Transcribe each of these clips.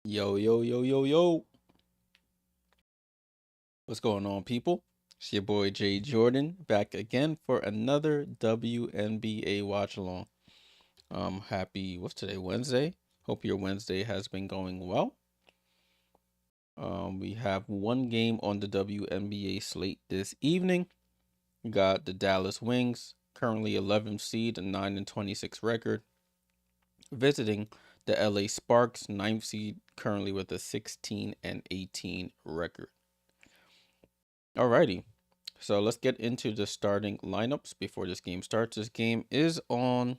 Yo, yo, yo, yo, yo. What's going on, people? It's your boy Jay Jordan back again for another WNBA watch along. Happy, what's today? Wednesday. Hope your Wednesday has been going well. We have one game on the WNBA slate this evening. We got the Dallas Wings, currently 11th seed, a 9-26 record, visiting the LA Sparks, 9th seed, currently with a 16-18 record. Alrighty, so let's get into the starting lineups before this game starts. This game is on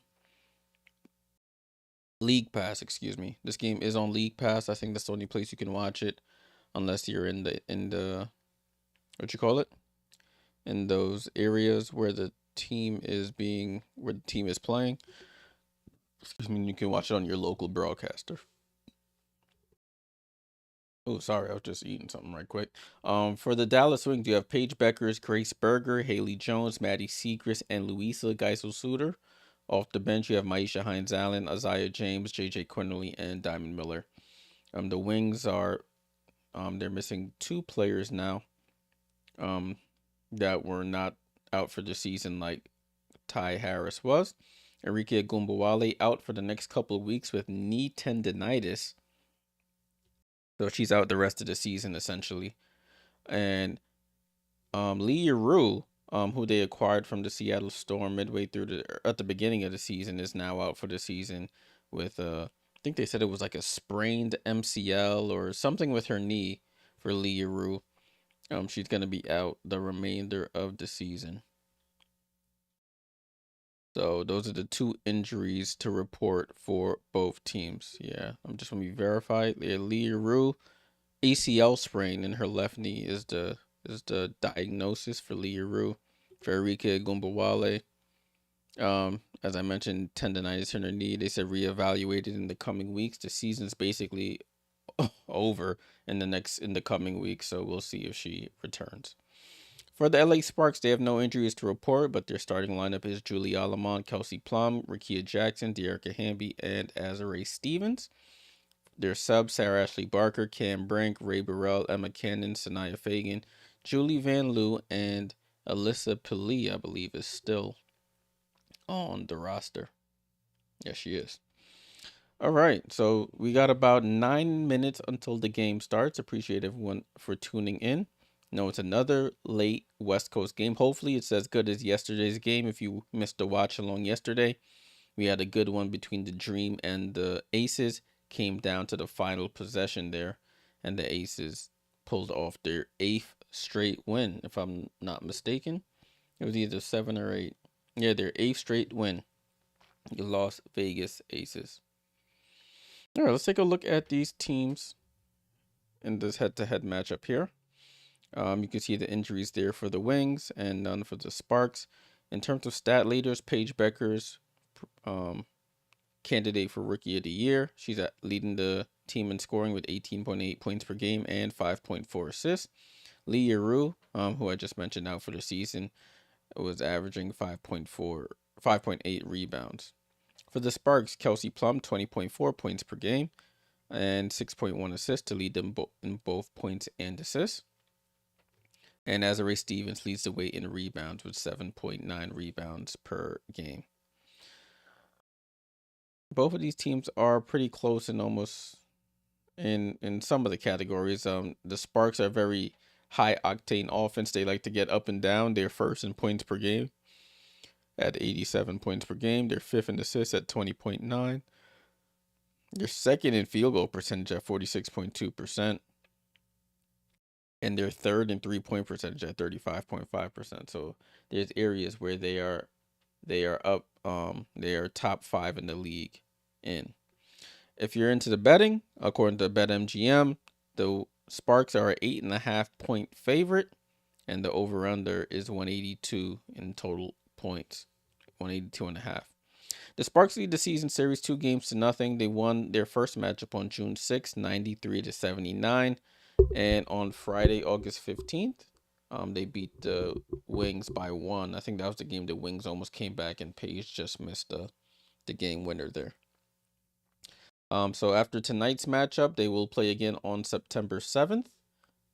League Pass, excuse me. This game is on League Pass. I think that's the only place you can watch it, unless you're in the what you call it? In those areas where the team is playing. Excuse me, you can watch it on your local broadcaster. Oh, sorry, I was just eating something right quick. For the Dallas Wings, you have Paige Beckers, Grace Berger, Haley Jones, Maddie Seacrest, and Louisa Geisel-Suter. Off the bench, you have Maisha Hines-Allen, Isaiah James, J.J. Quinterly, and Diamond Miller. The Wings are, they're missing two players now, that were not out for the season, like Ty Harris was. Dearica Hamby out for the next couple of weeks with knee tendonitis. So she's out the rest of the season, essentially. And Leah Rue, who they acquired from the Seattle Storm midway through at the beginning of the season, is now out for the season with I think they said it was like a sprained MCL or something with her knee for Leah Rue. She's gonna be out the remainder of the season. So those are the two injuries to report for both teams. Yeah, I'm just gonna be verified. Leah Rue, ACL sprain in her left knee is the diagnosis for Leah Rue. For Dearica Hamby, as I mentioned, tendonitis in her knee. They said reevaluated in the coming weeks. The season's basically over in the coming weeks, so we'll see if she returns. For the LA Sparks, they have no injuries to report, but their starting lineup is Julie Alamont, Kelsey Plum, Rickea Jackson, Dearica Hamby, and Azurá Stevens. Their subs: Sarah Ashley Barker, Cam Brink, Ray Burrell, Emma Cannon, Sanaya Fagan, Julie Van Loo, and Alyssa Pili, I believe, is still on the roster. Yes, she is. All right, so we got about 9 minutes until the game starts. Appreciate everyone for tuning in. No, it's another late West Coast game. Hopefully it's as good as yesterday's game. If you missed the watch along yesterday, we had a good one between the Dream and the Aces. Came down to the final possession there, and the Aces pulled off their 8th straight win, if I'm not mistaken. It was either 7 or 8. Yeah, their 8th straight win. The Las Vegas Aces. All right, let's take a look at these teams in this head-to-head matchup here. You can see the injuries there for the Wings and none for the Sparks. In terms of stat leaders, Paige Beckers, candidate for Rookie of the Year. She's leading the team in scoring with 18.8 points per game and 5.4 assists. Leah Rue, who I just mentioned out for the season, was averaging 5.8 rebounds. For the Sparks, Kelsey Plum, 20.4 points per game and 6.1 assists to lead them in both points and assists. And Azurá Stevens leads the way in rebounds with 7.9 rebounds per game. Both of these teams are pretty close in almost in some of the categories. The Sparks are very high octane offense. They like to get up and down. They're first in points per game at 87 points per game. They're fifth in assists at 20.9. They're second in field goal percentage at 46.2%. And they're third in 3-point percentage at 35.5%. So there's areas where they are up. They are top 5 in the league in. If you're into the betting, according to BetMGM, the Sparks are an 8.5 point favorite, and the over/under is 182 in total points, 182.5. The Sparks lead the season series 2-0. They won their first matchup on June 6th, 93-79. And on Friday, August 15th, they beat the Wings by 1. I think that was the game the Wings almost came back and Paige just missed the game winner there. So after tonight's matchup, they will play again on September 7th.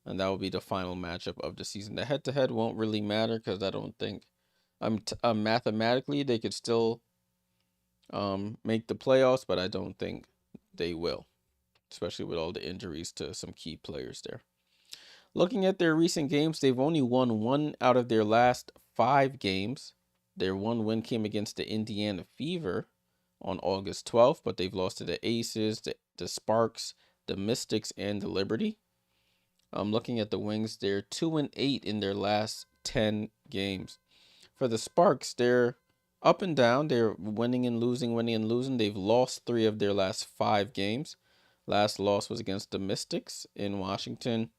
And that will be the final matchup of the season. The head-to-head won't really matter because I don't think mathematically they could still make the playoffs, but I don't think they will, especially with all the injuries to some key players there. Looking at their recent games, they've only won 1 out of their last 5 games. Their one win came against the Indiana Fever on August 12th, but they've lost to the Aces, the Sparks, the Mystics, and the Liberty. Looking at the Wings, they're 2-8 in their last 10 games. For the Sparks, they're up and down. They're winning and losing, winning and losing. They've lost 3 of their last 5 games. Last loss was against the Mystics in Washington,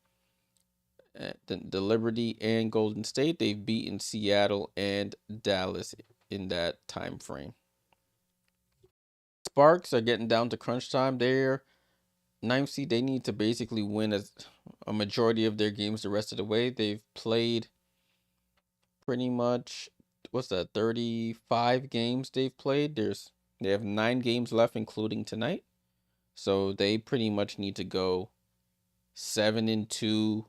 the Liberty, and Golden State. They've beaten Seattle and Dallas in that time frame. Sparks are getting down to crunch time. They're 9th seed. They need to basically win a majority of their games the rest of the way. They've played pretty much, 35 games they've played. They have 9 games left, including tonight. So they pretty much need to go 7-2,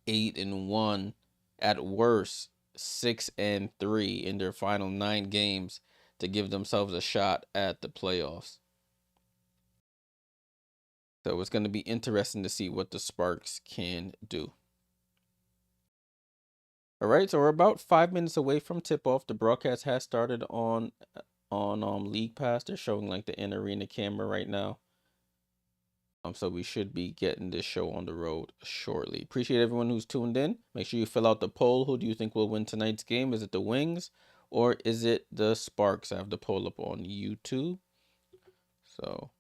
8-1, at worst 6-3 in their final 9 games to give themselves a shot at the playoffs. So it's going to be interesting to see what the Sparks can do. All right, so we're about 5 minutes away from tip-off. The broadcast has started on League Pass. They're showing like the in-arena camera right now. So we should be getting this show on the road shortly. Appreciate everyone who's tuned in. Make sure you fill out the poll. Who do you think will win tonight's game? Is it the Wings or is it the Sparks? I have the poll up on YouTube. So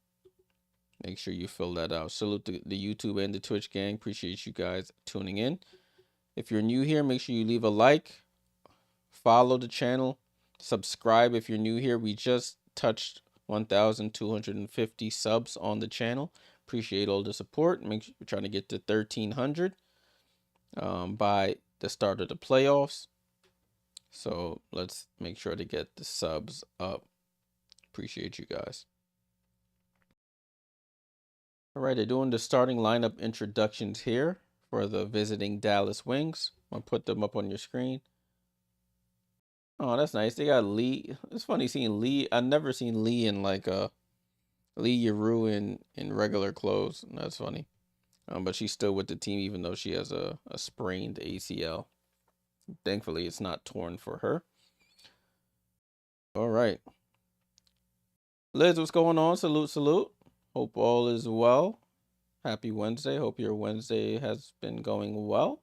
make sure you fill that out. Salute the YouTube and the Twitch gang. Appreciate you guys tuning in. If you're new here, make sure you leave a like, follow the channel, subscribe if you're new here. We just touched 1,250 subs on the channel. Appreciate all the support. We're trying to get to 1,300 by the start of the playoffs. So let's make sure to get the subs up. Appreciate you guys. All right, they're doing the starting lineup introductions here for the visiting Dallas Wings. I'll put them up on your screen. Oh, that's nice. They got Lee. It's funny seeing Lee. I've never seen Lee in like Lee Yaru in regular clothes. That's funny. But she's still with the team even though she has a sprained ACL. Thankfully, it's not torn for her. All right. Liz, what's going on? Salute, salute. Hope all is well. Happy Wednesday. Hope your Wednesday has been going well.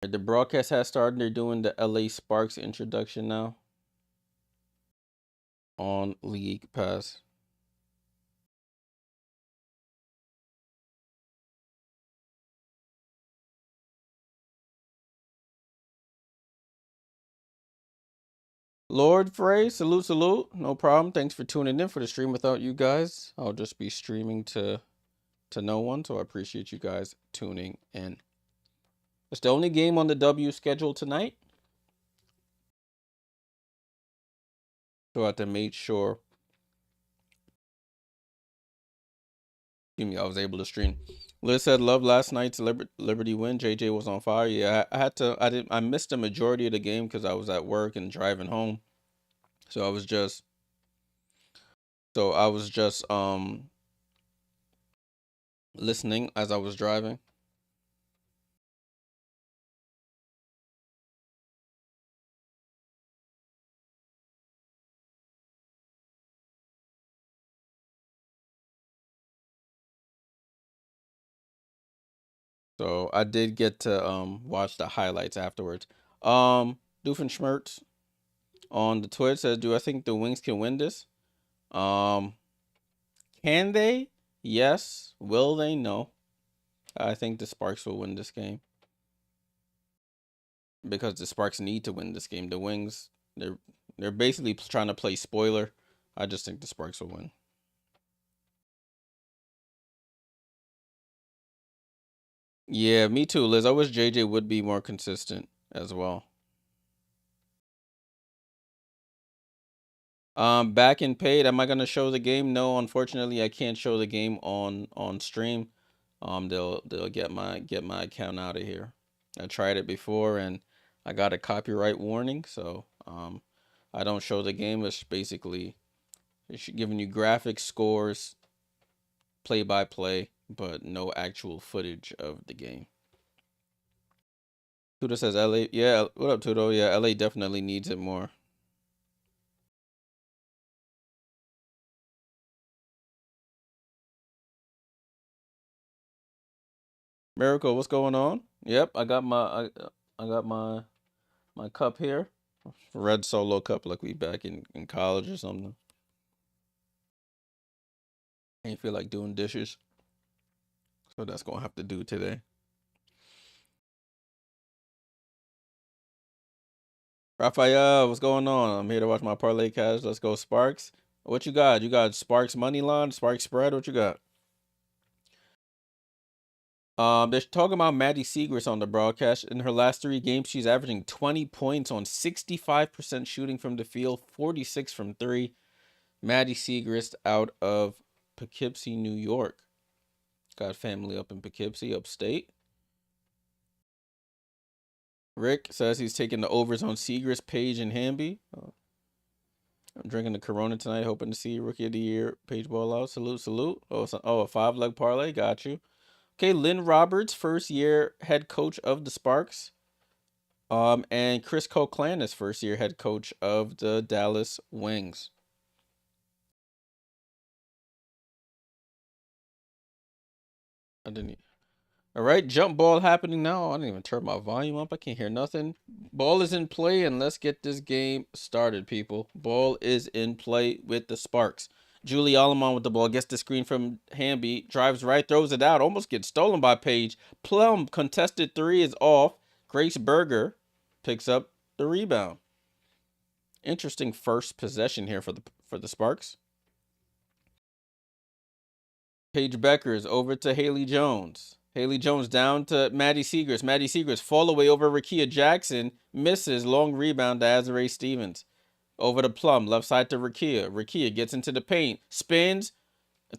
The broadcast has started. They're doing the LA Sparks introduction now on League Pass. Lord Frey, salute, salute. No problem. Thanks for tuning in for the stream. Without you guys, I'll just be streaming to no one. So I appreciate you guys tuning in. It's the only game on the W schedule tonight. So I have to make sure. Excuse me, I was able to stream. Liz said, "Love last night's Liberty win. JJ was on fire." Yeah, I missed the majority of the game because I was at work and driving home. So I was just listening as I was driving. So I did get to watch the highlights afterwards. Doofenshmirtz on the Twitch says, "Do I think the Wings can win this? Um, can they? Yes. Will they? No. I think the Sparks will win this game because the Sparks need to win this game. The Wings, they're basically trying to play spoiler. I just think the Sparks will win." Yeah, me too, Liz. I wish JJ would be more consistent as well. Back in paid. Am I gonna show the game? No, unfortunately, I can't show the game on stream. They'll get my account out of here. I tried it before and I got a copyright warning, so I don't show the game. It's basically giving you graphics, scores, play by play, but no actual footage of the game. Tudo says LA. Yeah, what up, Tudo? Yeah, LA definitely needs it more. Miracle, what's going on? Yep, I got my cup here. Red Solo cup, like we back in college or something. Ain't feel like doing dishes, so that's gonna have to do today. Raphael, what's going on? I'm here to watch my parlay cash. Let's go Sparks. What you got? You got Sparks money line, Sparks spread. What you got? They're talking about Maddie Segrist on the broadcast. In her last 3 games, she's averaging 20 points on 65% shooting from the field, 46 from three. Maddie Segrist out of Poughkeepsie, New York. Got family up in Poughkeepsie, upstate. Rick says he's taking the overs on Segrist, Page, and Hamby. I'm drinking the Corona tonight, hoping to see Rookie of the Year, Page ball out. Salute, salute. Oh, a 5-leg parlay. Got you. Okay, Lynn Roberts, first year head coach of the Sparks. And Chris Cochlan first year head coach of the Dallas Wings. I didn't. All right, jump ball happening now. I didn't even turn my volume up. I can't hear nothing. Ball is in play, and let's get this game started, people. Ball is in play with the Sparks. Julie Allemon with the ball, gets the screen from Hamby, drives right, throws it out, almost gets stolen by Page. Plum, contested three is off. Grace Berger picks up the rebound. Interesting first possession here for the Sparks. Paige Beckers over to Haley Jones. Haley Jones down to Maddie Segrist. Maddie Segrist fall away over Rakia Jackson. Misses. Long rebound to Azare Stevens. Over to Plum. Left side to Rakia. Rakia gets into the paint. Spins.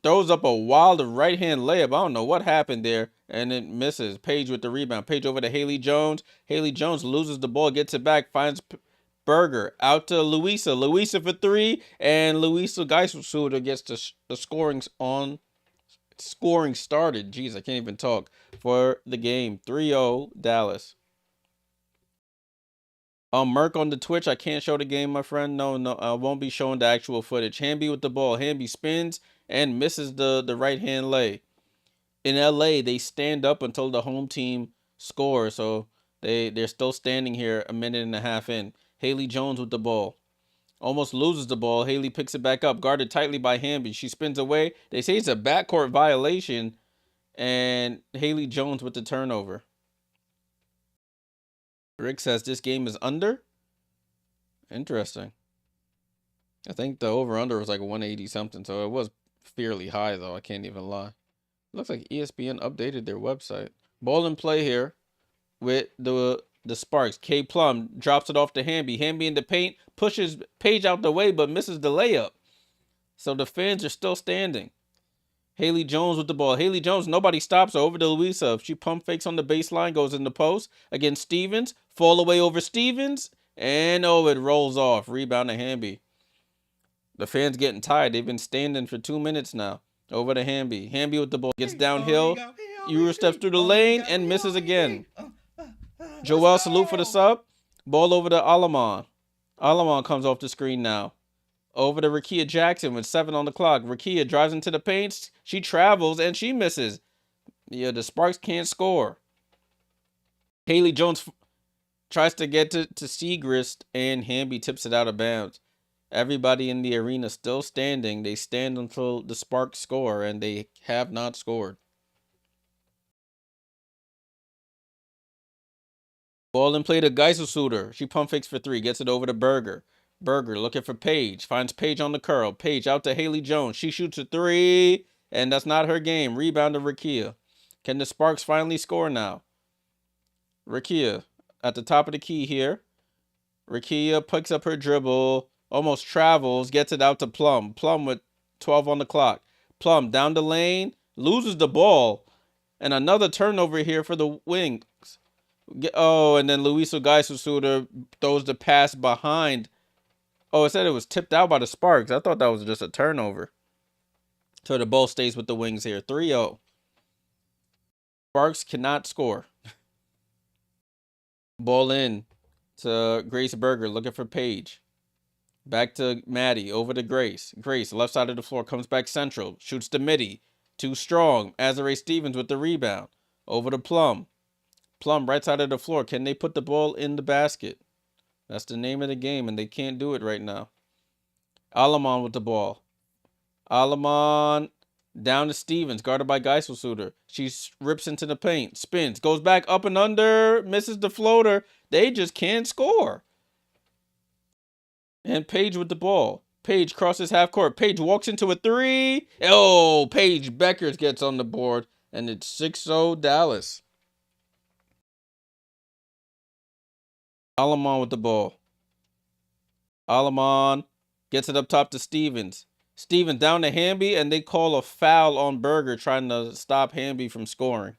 Throws up a wild right-hand layup. I don't know what happened there. And it misses. Paige with the rebound. Paige over to Haley Jones. Haley Jones loses the ball. Gets it back. Finds Berger. Out to Louisa. Louisa for three. And Louisa Geisselsuder gets the scoring started. Jeez, I can't even talk. For the game. 3-0 Dallas. Merc on the Twitch. I can't show the game, my friend. No, I won't be showing the actual footage. Hamby with the ball. Hamby spins and misses the right-hand lay. In LA, they stand up until the home team scores. So they're still standing here a minute and a half in. Haley Jones with the ball. Almost loses the ball. Haley picks it back up. Guarded tightly by Hamby. She spins away. They say it's a backcourt violation. And Haley Jones with the turnover. Rick says this game is under. Interesting. I think the over-under was like 180 something. So it was fairly high, though. I can't even lie. Looks like ESPN updated their website. Ball in play here with the Sparks. K Plum drops it off to Hamby. Hamby in the paint. Pushes Page out the way, but misses the layup. So the fans are still standing. Haley Jones with the ball. Haley Jones, nobody stops her. Over to Louisa. She pump fakes on the baseline, goes in the post against Stevens. Fall away over Stevens. And it rolls off. Rebound to Hamby. The fans getting tired. They've been standing for 2 minutes now. Over to Hamby. Hamby with the ball. Gets downhill. Euro steps through the lane and misses again. Joel, salute for the sub. Ball over to Allemon. Allemon comes off the screen now. Over to Rakia Jackson with 7 on the clock. Rakia drives into the paint. She travels and she misses. Yeah, the Sparks can't score. Haley Jones tries to get to Segrist, and Hamby tips it out of bounds. Everybody in the arena still standing. They stand until the Sparks score, and they have not scored. Ball in play to Geiselsuter. She pump fakes for three. Gets it over to Berger. Berger looking for Paige. Finds Paige on the curl. Paige out to Haley Jones. She shoots a three, and that's not her game. Rebound to Rakia. Can the Sparks finally score now? Rakia at the top of the key here. Rakia picks up her dribble. Almost travels. Gets it out to Plum. Plum with 12 on the clock. Plum down the lane. Loses the ball. And another turnover here for the Wings. Oh, and then Luisa Geisusuda throws the pass behind. Oh, it said it was tipped out by the Sparks. I thought that was just a turnover. So the ball stays with the Wings here. 3-0. Sparks cannot score. Ball in to Grace Berger looking for Paige. Back to Maddie. Over to Grace. Grace, left side of the floor, comes back central. Shoots to midi. Too strong. Azare Stevens with the rebound. Over to Plum. Plum, right side of the floor. Can they put the ball in the basket? That's the name of the game, and they can't do it right now. Alamon with the ball. Alamon down to Stevens, guarded by Geiselsuter. She rips into the paint, spins, goes back up and under, misses the floater. They just can't score. And Paige with the ball. Paige crosses half court. Paige walks into a three. Oh, Paige Beckers gets on the board, and it's 6-0 Dallas. Alamon with the ball. Alamon gets it up top to Stevens. Stevens down to Hamby, and they call a foul on Berger trying to stop Hamby from scoring.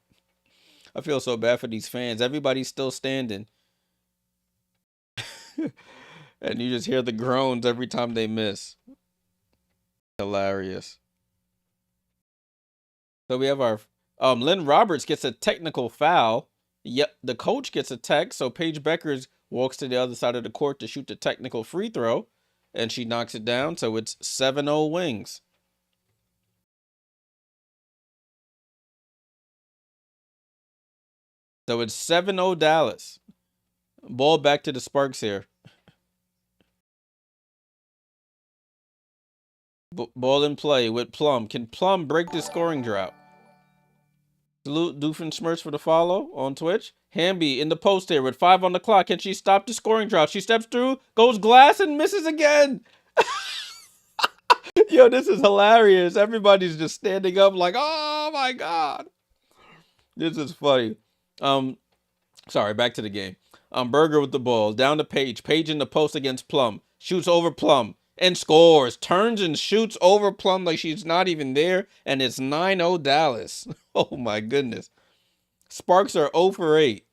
I feel so bad for these fans. Everybody's still standing. And you just hear the groans every time they miss. Hilarious. So we have our Lynn Roberts gets a technical foul. Yep, the coach gets a tech, so Paige Beckers walks to the other side of the court to shoot the technical free throw, and she knocks it down, so it's 7-0 Wings. So it's 7-0 Dallas. Ball back to the Sparks here. Ball in play with Plum. Can Plum break the scoring drought? Salute Doofenshmirtz for the follow on Twitch. Hamby in the post here with 5 on the clock. Can she stop the scoring drought? She steps through, goes glass, and misses again. Yo, this is hilarious. Everybody's just standing up like, oh my God. This is funny. Sorry, back to the game. Berger with the ball. Down to Paige. Paige in the post against Plum. Shoots over Plum. And scores. Turns and shoots over Plum like she's not even there. And it's 9-0 Dallas. Oh my goodness. Sparks are 0 for 8.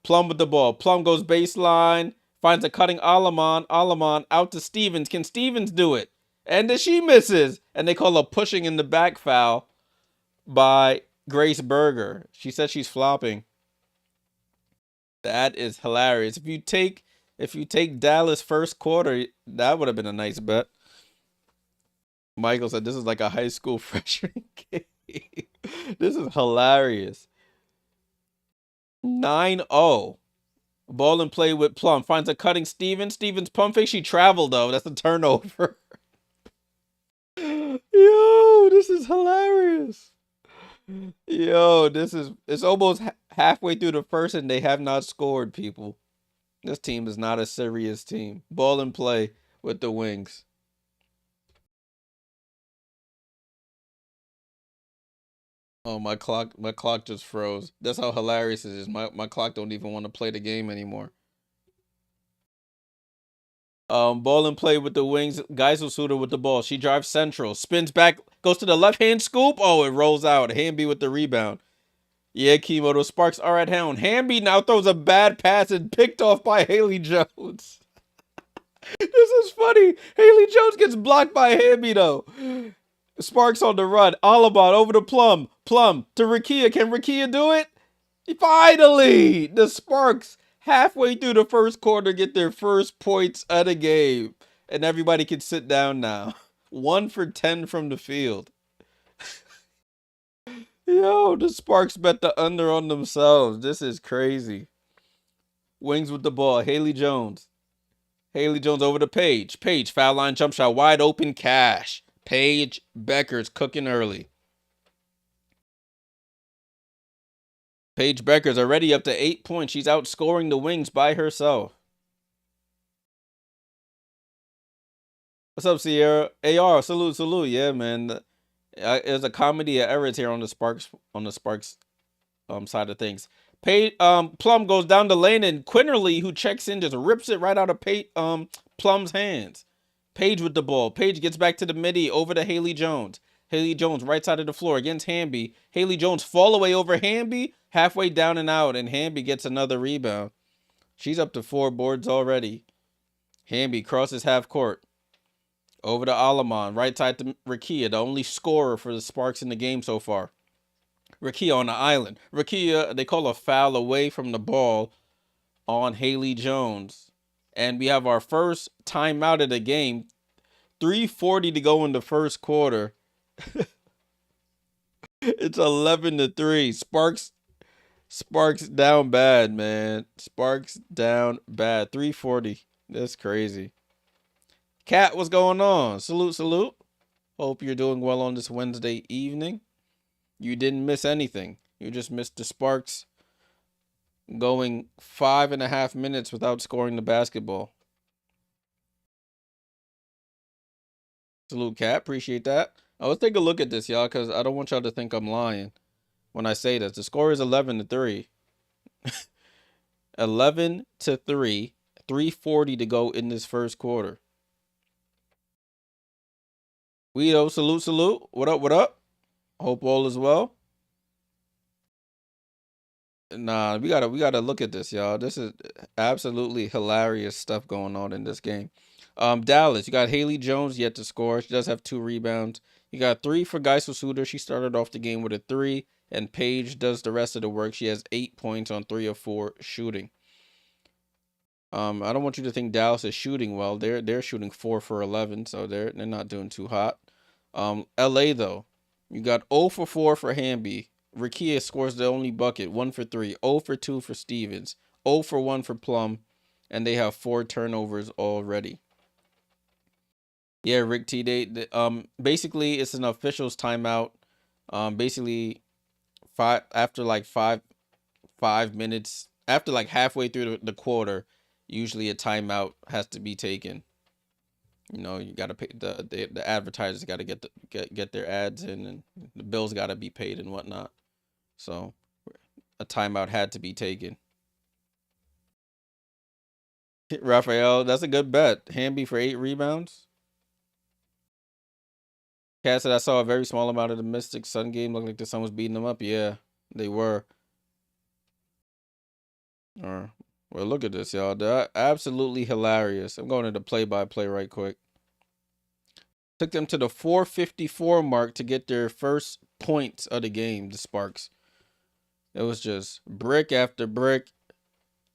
Plum with the ball. Plum goes baseline. Finds a cutting Alamon. Alamon out to Stevens. Can Stevens do it? And she misses. And they call a pushing in the back foul by Grace Berger. She said she's flopping. That is hilarious. If you take Dallas first quarter, that would have been a nice bet. Michael said this is like a high school freshman game. This is hilarious. 9-0. Ball in play with Plum. Finds a cutting Stevens. Stevens pump fake. She traveled though. That's a turnover. Yo, this is hilarious. Yo, it's almost halfway through the first and they have not scored, people. This team is not a serious team. Ball in play with the Wings. Oh, my clock just froze. That's how hilarious it is. My clock don't even want to play the game anymore. Ball in play with the Wings. Geiselsuter with the ball. She drives central. Spins back. Goes to the left-hand scoop. Oh, it rolls out. Hamby with the rebound. Yeah, Kimo. Those Sparks are at hand. Hamby now throws a bad pass and picked off by Haley Jones. This is funny. Haley Jones gets blocked by Hamby, though. Sparks on the run. Alabot over to Plum. Plum to Rakia. Can Rakia do it? Finally! The Sparks, halfway through the first quarter, get their first points of the game. And everybody can sit down now. 1 for 10 from the field. Yo, the Sparks bet the under on themselves. This is crazy. Wings with the ball. Haley Jones. Haley Jones over to Paige. Paige, foul line jump shot. Wide open cash. Paige Becker's cooking early. Paige Becker's already up to 8 points. She's outscoring the Wings by herself. What's up, Sierra? AR, salute, salute. Yeah, man. There's a comedy of errors here on the Sparks side of things. Plum goes down the lane, and Quinterly, who checks in, just rips it right out of Plum's hands. Paige with the ball. Paige gets back to the midi over to Haley Jones. Haley Jones right side of the floor against Hamby. Haley Jones fall away over Hamby, halfway down and out, and Hamby gets another rebound. She's up to 4 boards already. Hamby crosses half court. Over to Alamon, right side to Rakia, the only scorer for the Sparks in the game so far. Rakia on the island. Rakia, they call a foul away from the ball on Haley Jones. And we have our first timeout of the game. 3:40 to go in the first quarter. It's 11-3. Sparks down bad, man. Sparks down bad. 3:40. That's crazy. Kat, what's going on? Salute, salute. Hope you're doing well on this Wednesday evening. You didn't miss anything. You just missed the Sparks going 5.5 minutes without scoring the basketball. Salute, Kat. Appreciate that. Let's take a look at this, y'all, because I don't want y'all to think I'm lying when I say this. The score is 11-3. 11-3. 3:40 to go in this first quarter. Guido, salute, salute. What up, what up? Hope all is well. Nah, we gotta look at this, y'all. This is absolutely hilarious stuff going on in this game. Dallas, you got Haley Jones yet to score. She does have 2 rebounds. You got 3 for Geisel Suter. She started off the game with a 3, and Paige does the rest of the work. She has 8 points on 3 of 4 shooting. I don't want you to think Dallas is shooting well. They're shooting 4 for 11, so they're not doing too hot. LA though, you got 0 for 4 for Hamby. Rakia scores the only bucket, 1 for 3. 0 for 2 for Stevens. 0 for 1 for Plum, and they have 4 turnovers already. Yeah, Rick T. Basically it's an officials timeout. Basically after like five minutes, after like halfway through the quarter, usually a timeout has to be taken. You know, you got to pay the advertisers got to get their ads in, and the bills got to be paid and whatnot. So a timeout had to be taken. Raphael, that's a good bet. Hamby for 8 rebounds. Cat said I saw a very small amount of the Mystics Sun game. Looked like the Sun was beating them up. Yeah, they were. Well, look at this, y'all. They're absolutely hilarious. I'm going into play-by-play right quick. Took them to the 4:54 mark to get their first points of the game, the Sparks. It was just brick after brick,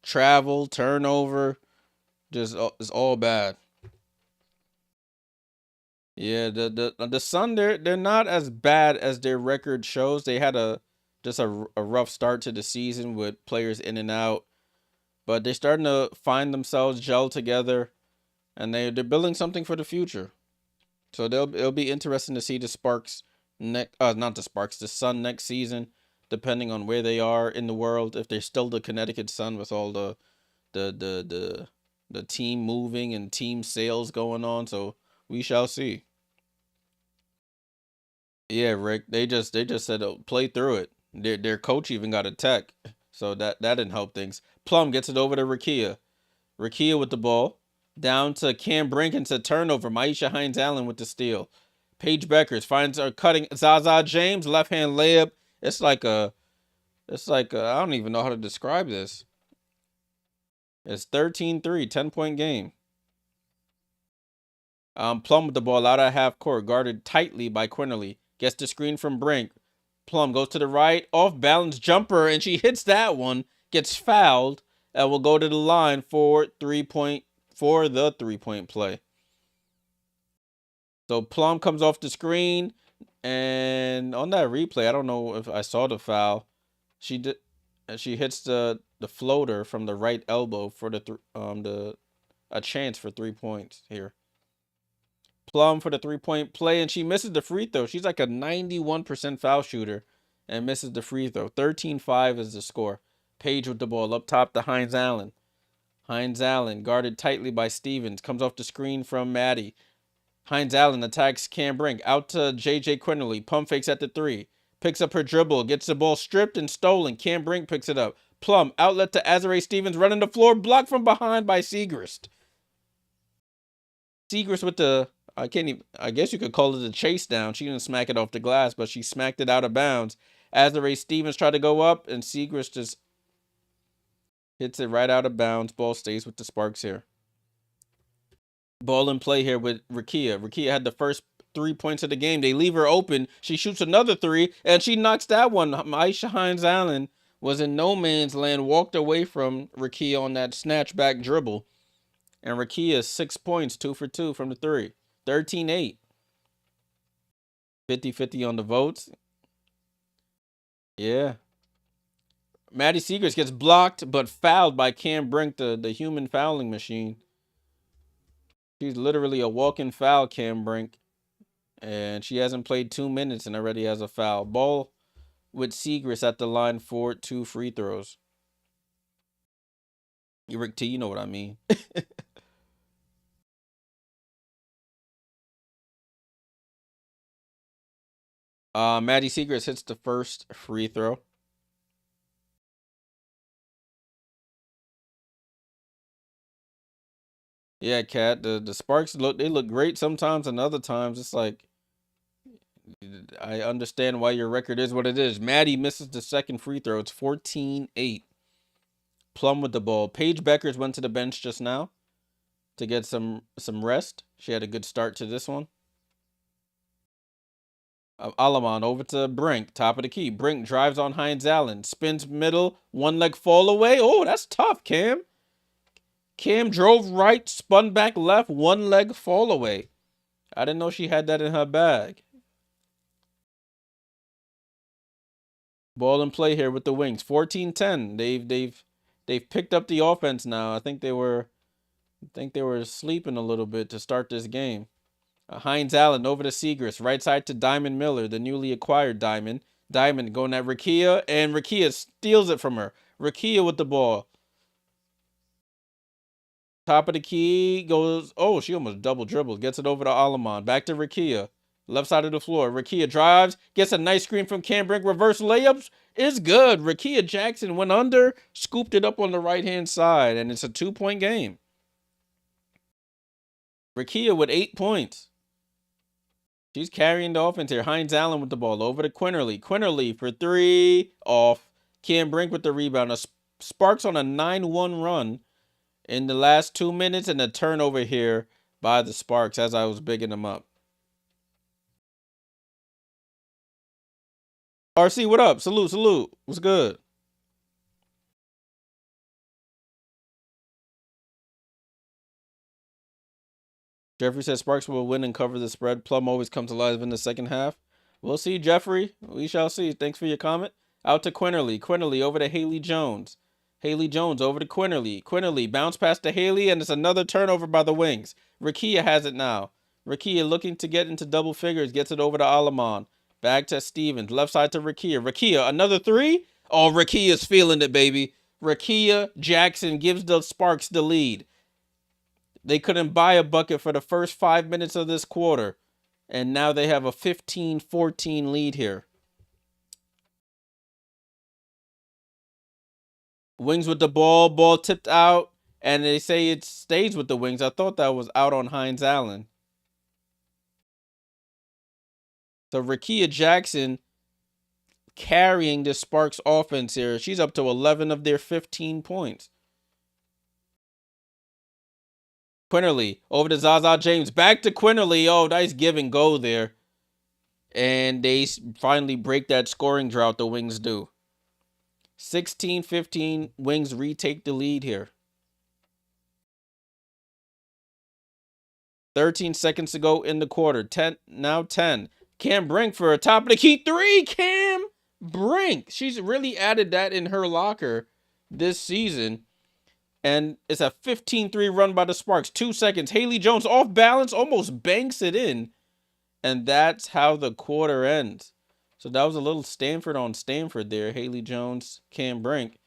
travel, turnover, just it's all bad. Yeah, the Sun, they're not as bad as their record shows. They had a rough start to the season with players in and out, but they're starting to find themselves gel together, and they're building something for the future. So it'll be interesting to see the Sparks the Sun next season, depending on where they are in the world. If they're still the Connecticut Sun with all the team moving and team sales going on, so we shall see. Yeah, Rick, they just said play through it. Their coach even got a tech, so that didn't help things. Plum gets it over to Rakia. Rakia with the ball. Down to Cam Brinkins, a turnover. Maisha Hines Allen with the steal. Paige Beckers finds her cutting. Zaza James, left hand layup. It's like I don't even know how to describe this. It's 13-3, 10-point game. Plum with the ball out of half court, guarded tightly by Quinterly. Gets the screen from Brink. Plum goes to the right, off balance jumper, and she hits that one. Gets fouled, and will go to the line for the 3-point play. So Plum comes off the screen And on that replay, I don't know if I saw the foul. She did. She hits the floater from the right elbow for the a chance for 3 points here. Plum for the 3-point play, and she misses the free throw. She's like a 91% foul shooter and misses the free throw. 13-5 is the score. Page with the ball up top to Hines Allen. Hines Allen guarded tightly by Stevens. Comes off the screen from Maddie. Hines Allen attacks Cam Brink. Out to J.J. Quinterly. Pump fakes at the 3. Picks up her dribble. Gets the ball stripped and stolen. Cam Brink picks it up. Plum outlet to Azare Stevens. Running the floor. Blocked from behind by Segrist. Segrist with the, I guess you could call it a chase down. She didn't smack it off the glass, but she smacked it out of bounds. Azare Stevens tried to go up, and Segrist just hits it right out of bounds. Ball stays with the Sparks here. Ball in play here with Rakia. Rakia had the first 3 points of the game. They leave her open. She shoots another 3, and she knocks that one. Aisha Hines Allen was in no man's land, walked away from Rakia on that snatchback dribble. And Rakia 6 points, 2 for 2 from the 3. 13-8. 50-50 on the votes. Yeah. Maddie Segrist gets blocked, but fouled by Cam Brink, the human fouling machine. She's literally a walking foul, Cam Brink. And she hasn't played 2 minutes and already has a foul. Ball with Segrist at the line for 2 free throws. Rick T, you know what I mean. Maddie Segrist hits the first free throw. Yeah, Kat. The Sparks look great sometimes, and other times it's like, I understand why your record is what it is. Maddie misses the second free throw. It's 14-8. Plum with the ball. Paige Beckers went to the bench just now to get some rest. She had a good start to this one. Alamon over to Brink, top of the key. Brink drives on Hines Allen, spins middle, one leg fall away. Oh, that's tough, Cam. Cam drove right, spun back left, one leg fall away. I didn't know she had that in her bag. Ball in play here with the Wings. 14-10. They've picked up the offense now. I think they were sleeping a little bit to start this game. Hines Allen over to Segrist. Right side to Diamond Miller, the newly acquired Diamond. Diamond going at Rakia, and Rakia steals it from her. Rakia with the ball. Top of the key goes. Oh, she almost double dribbles. Gets it over to Alamon. Back to Rakia. Left side of the floor. Rakia drives. Gets a nice screen from Cam Brink. Reverse layups is good. Rakia Jackson went under. Scooped it up on the right-hand side. And it's a 2-point game. Rakia with 8 points. She's carrying the offense here. Hines Allen with the ball. Over to Quinterly. Quinterly for 3. Off. Cam Brink with the rebound. Sparks on a 9-1 run in the last 2 minutes, and a turnover here by the Sparks as I was bigging them up. RC, what up? Salute. What's good? Jeffrey says Sparks will win and cover the spread. Plum always comes alive in the second half. We'll see, Jeffrey. We shall see. Thanks for your comment. Out to Quinterly. Quinterly over to Haley Jones. Haley Jones over to Quinterly. Quinterly bounce pass to Haley, and it's another turnover by the Wings. Rakia has it now. Rakia looking to get into double figures. Gets it over to Alamon. Back to Stevens. Left side to Rakia. Rakia, another 3? Oh, Rakia's feeling it, baby. Rakia Jackson gives the Sparks the lead. They couldn't buy a bucket for the first 5 minutes of this quarter. And now they have a 15-14 lead here. Wings with the ball. Ball tipped out. And they say it stays with the Wings. I thought that was out on Hines Allen. So Rakia Jackson carrying the Sparks offense here. She's up to 11 of their 15 points. Quinterly over to Zaza James. Back to Quinterly. Oh, nice give and go there. And they finally break that scoring drought the Wings do. 16-15. Wings retake the lead here. 13 seconds to go in the quarter. 10. Cam Brink for a top of the key three. Cam Brink. She's really added that in her locker this season. And it's a 15-3 run by the Sparks. 2 seconds. Haley Jones off balance, almost banks it in. And that's how the quarter ends. So that was a little Stanford on Stanford there. Haley Jones, Cam Brink.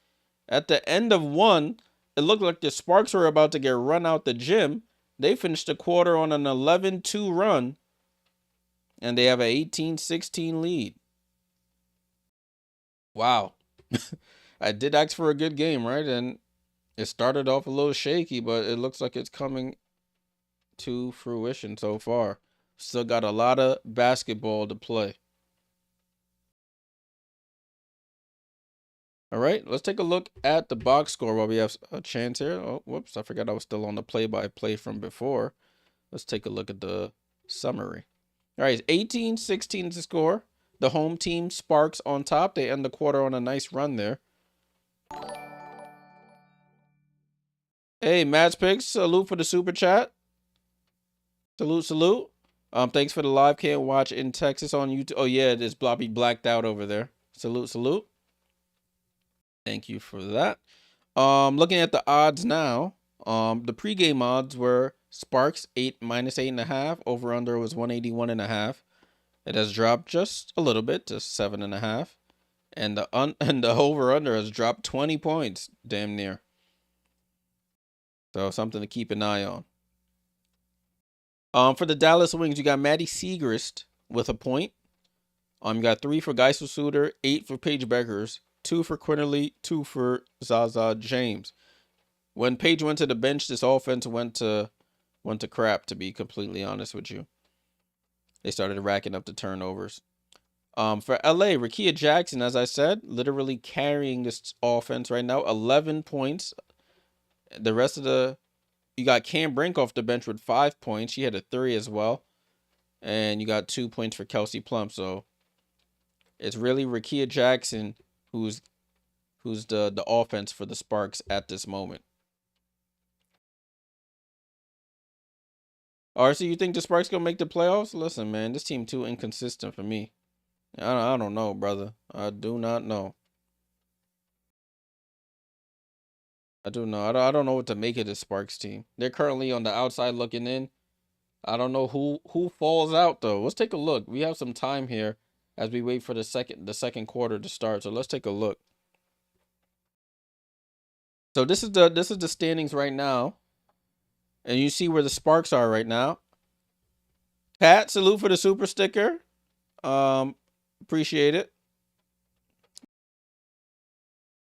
At the end of one, it looked like the Sparks were about to get run out the gym. They finished the quarter on an 11-2 run. And they have an 18-16 lead. Wow. I did ask for a good game, right? And it started off a little shaky, but it looks like it's coming to fruition so far. Still got a lot of basketball to play. All right, let's take a look at the box score while we have a chance here. Oh, whoops, I forgot I was still on the play-by-play from before. Let's take a look at the summary. All right, 18-16 is the score. The home team, Sparks, on top. They end the quarter on a nice run there. Hey, Matt's Picks, salute for the super chat. Salute, salute. Thanks for the live. Can't watch in Texas on YouTube. Oh yeah, it is Bloppy blacked out over there. Salute, salute. Thank you for that. Looking at the odds now. The pregame odds were Sparks -8.5. Over under was 181.5. It has dropped just a little bit to 7.5. And the over under has dropped 20 points, damn near. So something to keep an eye on. For the Dallas Wings, you got Maddie Siegrist with a point. You got 3 for Geisel Suter, 8 for Paige Beckers, 2 for Quinterly, 2 for Zaza James. When Paige went to the bench, this offense went to crap, to be completely honest with you. They started racking up the turnovers. For LA, Rickea Jackson, as I said, literally carrying this offense right now, 11 points. The rest of you got Cam Brink off the bench with 5 points. She had a 3 as well. And you got 2 points for Kelsey Plum. So it's really Rickea Jackson who's the offense for the Sparks at this moment. RC, you think the Sparks gonna make the playoffs? Listen, man, this team too inconsistent for me. I don't know, brother. I do not know. I do know. I don't know what to make of this Sparks team. They're currently on the outside looking in. I don't know who falls out though. Let's take a look. We have some time here as we wait for the second quarter to start. So let's take a look. So this is the standings right now. And you see where the Sparks are right now. Pat, salute for the super sticker. Appreciate it.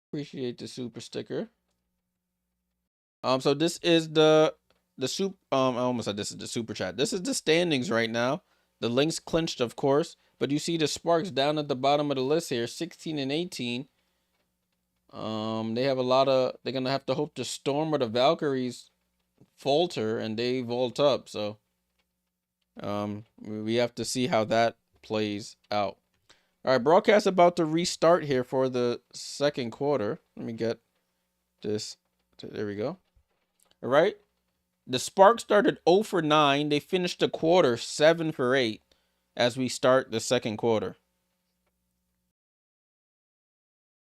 Appreciate the super sticker. So this is the I almost said this is the super chat. This is the standings right now. The links clinched, of course, but you see the Sparks down at the bottom of the list here, 16 and 18. They have a lot of. They're gonna have to hope the Storm or the Valkyries falter and they vault up. So, we have to see how that plays out. All right, broadcast about to restart here for the second quarter. Let me get this. There we go. All right. The Sparks started 0 for 9. They finished the quarter 7 for 8 as we start the second quarter.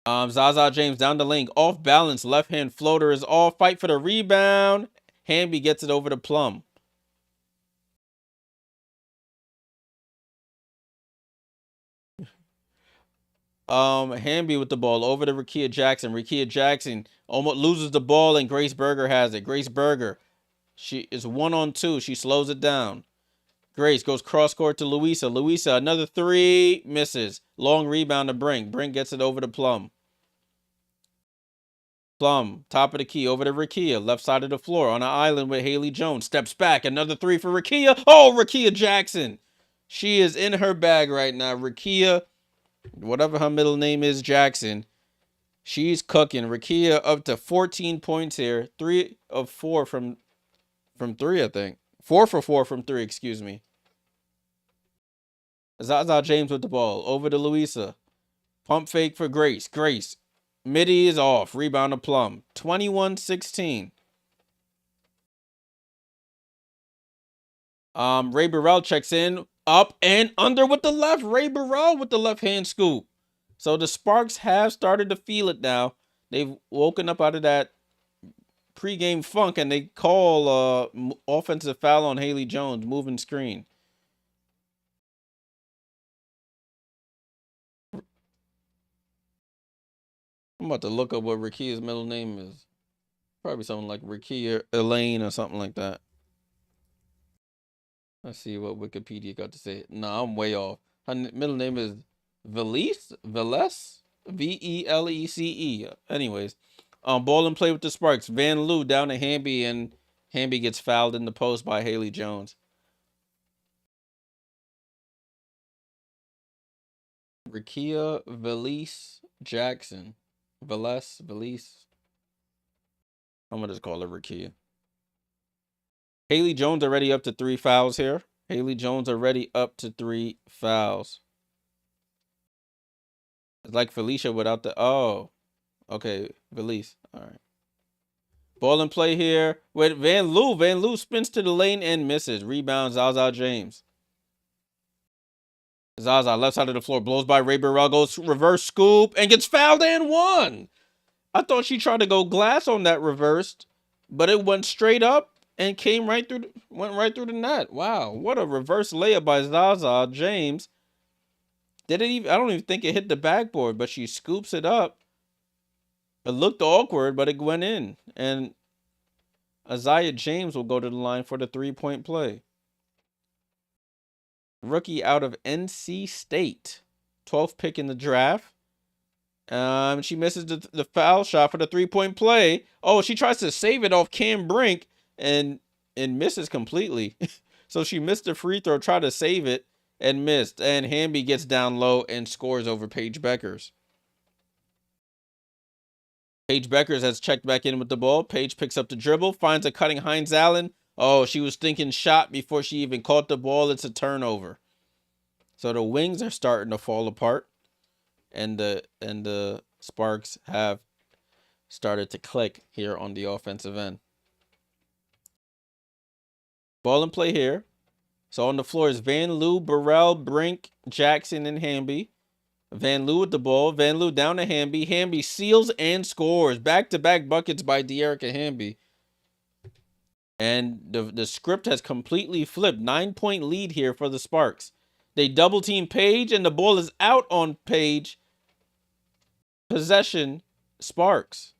Zaza James down the lane. Off balance. Left hand floater is off. Fight for the rebound. Hamby gets it over to Plum. Hamby with the ball over to Rickea Jackson. Rickea Jackson almost loses the ball and Grace Berger has it. Grace Berger. She is 1-on-2. She slows it down. Grace goes cross court to Louisa. Louisa, another 3, misses. Long rebound to Brink. Brink gets it over to Plum. Plum, top of the key, over to Rickea. Left side of the floor on an island with Haley Jones. Steps back. Another 3 for Rickea. Oh, Rickea Jackson. She is in her bag right now. Rickea, whatever her middle name is, Jackson. She's cooking. Rickea up to 14 points here. 3 of 4 from 3, I think. 4 for 4 from 3, excuse me. Zaza James with the ball. Over to Louisa. Pump fake for Grace. Grace. Midi is off. Rebound to Plum. 21-16. Ray Burrell checks in. Up and under with the left. Ray Burrell with the left hand scoop. So the Sparks have started to feel it now. They've woken up out of that pregame funk, and they call offensive foul on Haley Jones, moving screen. I'm about to look up what Rakia's middle name is. Probably something like Rakia Elaine or something like that. Let's see what Wikipedia got to say. No, I'm way off. Her middle name is Velece, Velecee. Anyways, ball and play with the Sparks. Van Loo down to Hamby, and Hamby gets fouled in the post by Haley Jones. Rakia Velece Jackson. Velece. I'm gonna just call her Rakia. Haley Jones already up to 3 fouls here. Haley Jones already up to 3 fouls. It's like Felicia without the... Oh. Okay, Velece. All right. Ball and play here with Van Loo. Van Loo spins to the lane and misses. Rebound, Zaza James. Zaza, left side of the floor, blows by Ray Burrell, goes reverse scoop, and gets fouled and one. I thought she tried to go glass on that reversed, but it went straight up and came right through, went right through the net. Wow, what a reverse layup by Zaza James. Did it even? I don't even think it hit the backboard, but she scoops it up. It looked awkward, but it went in, and Isaiah James will go to the line for the 3-point play. Rookie out of NC State, 12th pick in the draft. She misses the foul shot for the 3-point play. Oh, she tries to save it off Cam Brink and misses completely. So she missed the free throw, tried to save it and missed. And Hamby gets down low and scores over Paige Beckers. Paige Beckers has checked back in with the ball. Paige picks up the dribble, finds a cutting Hines Allen. Oh, she was thinking shot before she even caught the ball. It's a turnover. So the wings are starting to fall apart. And the Sparks have started to click here on the offensive end. Ball and play here. So on the floor is Van Loo, Burrell, Brink, Jackson, and Hamby. Van Loo with the ball. Van Loo down to Hamby. Hamby seals and scores. Back-to-back buckets by Dearica Hamby. And the script has completely flipped. 9-point lead here for the Sparks. They double-team Paige, and the ball is out on Paige. Possession, Sparks.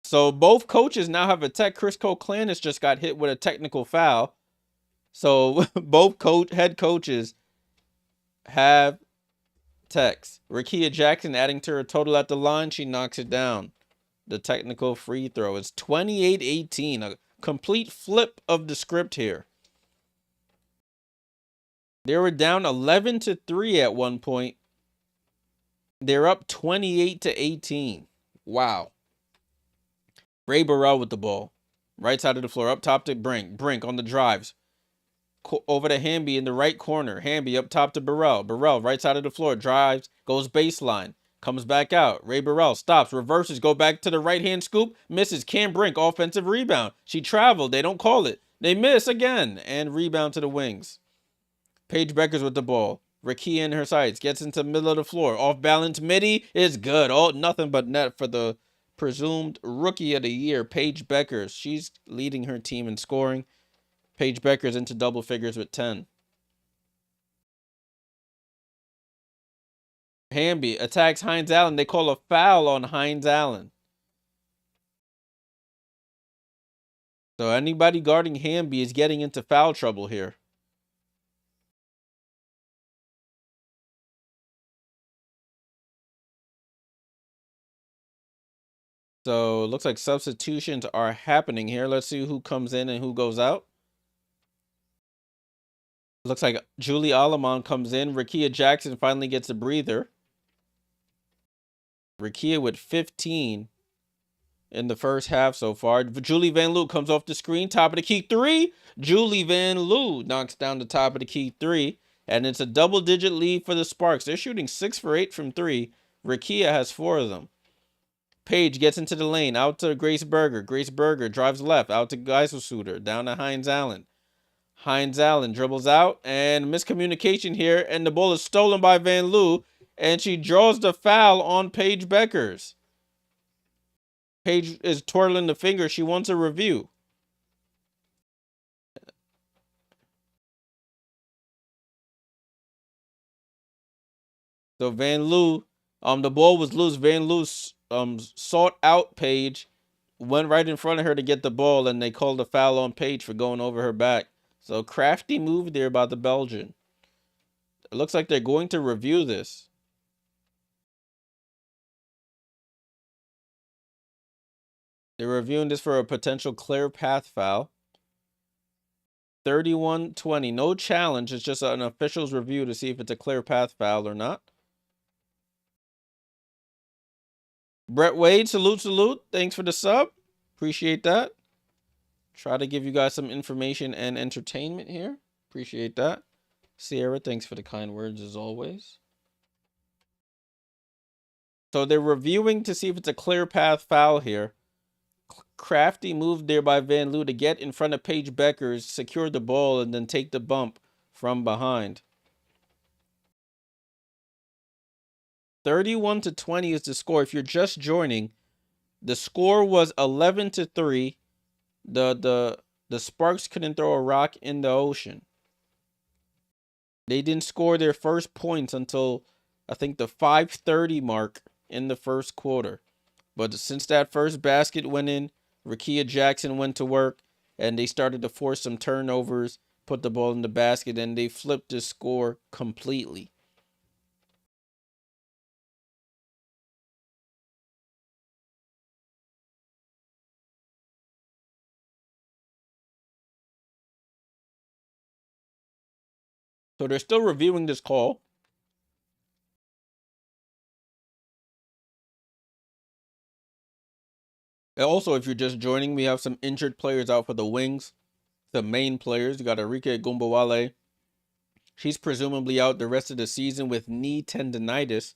So both coaches now have a tech. Chris Koklanis just got hit with a technical foul. So both head coaches have techs. Rakia Jackson adding to her total at the line. She knocks it down. The technical free throw is 28-18. A complete flip of the script here. They were down 11-3 at one point. They're up 28-18. Wow. Ray Burrell with the ball. Right side of the floor. Up top to Brink. Brink on the drives. Over to Hamby in the right corner. Hamby up top to Burrell. Burrell right side of the floor. Drives. Goes baseline. Comes back out. Ray Burrell stops. Reverses. Go back to the right hand scoop. Misses. Cam Brink. Offensive rebound. She traveled. They don't call it. They miss again. And rebound to the wings. Paige Beckers with the ball. Rakia in her sights. Gets into the middle of the floor. Off balance. Midi is good. Oh, nothing but net for the presumed rookie of the year, Paige Beckers. She's leading her team in scoring. Paige Beckers into double figures with 10. Hamby attacks Hines Allen. They call a foul on Hines Allen. So anybody guarding Hamby is getting into foul trouble here. So it looks like substitutions are happening here. Let's see who comes in and who goes out. Looks like Julie Alamon comes in. Rakia Jackson finally gets a breather. Rakia with 15 in the first half so far. Julie Van Loo comes off the screen. Top of the key 3. Julie Van Loo knocks down the top of the key 3. And it's a double-digit lead for the Sparks. They're shooting 6 for 8 from 3. Rakia has 4 of them. Paige gets into the lane, out to Grace Berger. Grace Berger drives left, out to Geiselsuter, down to Hines Allen. Hines Allen dribbles out, and miscommunication here, and the ball is stolen by Van Loo, and she draws the foul on Paige Beckers. Paige is twirling the finger. She wants a review. So Van Loo, the ball was loose. Van Loo sought out Paige, went right in front of her to get the ball, and they called a foul on Paige for going over her back. So crafty move there by the Belgian. It looks like they're going to review this. They're reviewing this for a potential clear path foul. 31-20. No challenge. It's just an official's review to see if it's a clear path foul or not. Brett Wade, salute. Thanks for the sub. Appreciate that. Try to give you guys some information and entertainment here. Appreciate that. Sierra, thanks for the kind words as always. So they're reviewing to see if it's a clear path foul here. Crafty move there by Van Loo to get in front of Paige Beckers, secure the ball, and then take the bump from behind. 31-20 is the score. If you're just joining, the score was 11-3. The Sparks couldn't throw a rock in the ocean. They didn't score their first points until I think the 5:30 mark in the first quarter. But since that first basket went in, Rakia Jackson went to work, and they started to force some turnovers, put the ball in the basket, and they flipped the score completely. So they're still reviewing this call. And also, if you're just joining, we have some injured players out for the Wings. The main players, you got Arike Gumbawale. She's presumably out the rest of the season with knee tendonitis.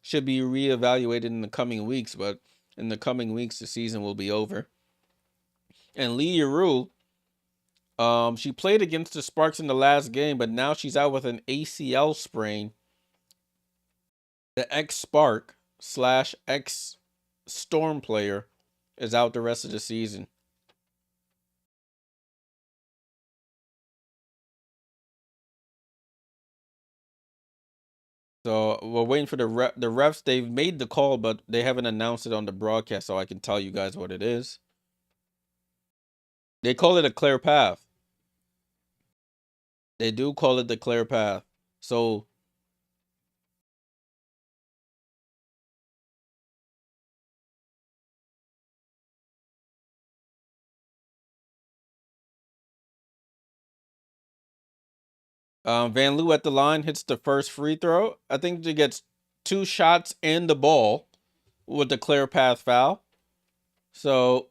Should be reevaluated in the coming weeks, but in the coming weeks, the season will be over. And Lee Yarou, she played against the Sparks in the last game, but now she's out with an ACL sprain. The ex-Spark / ex-Storm player is out the rest of the season. So we're waiting for the refs. They've made the call, but they haven't announced it on the broadcast, so I can tell you guys what it is. They call it a clear path. They do call it the clear path. So Van Loo at the line hits the first free throw. I think she gets 2 shots and the ball with the clear path foul. So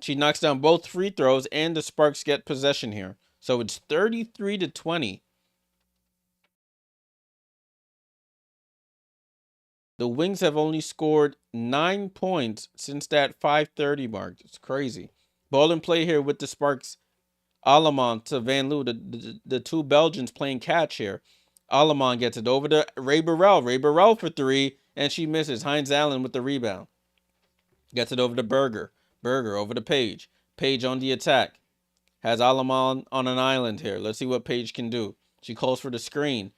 she knocks down both free throws, and the Sparks get possession here. So it's 33-20. The Wings have only scored 9 points since that 5:30 mark. It's crazy. Ball in play here with the Sparks. Alamon to Van Loo, the two Belgians playing catch here. Alamon gets it over to Ray Burrell. Ray Burrell for 3, and she misses. Hines Allen with the rebound. Gets it over to Berger. Berger over to Paige. Paige on the attack. Has Alamon on an island here. Let's see what Paige can do. She calls for the screen.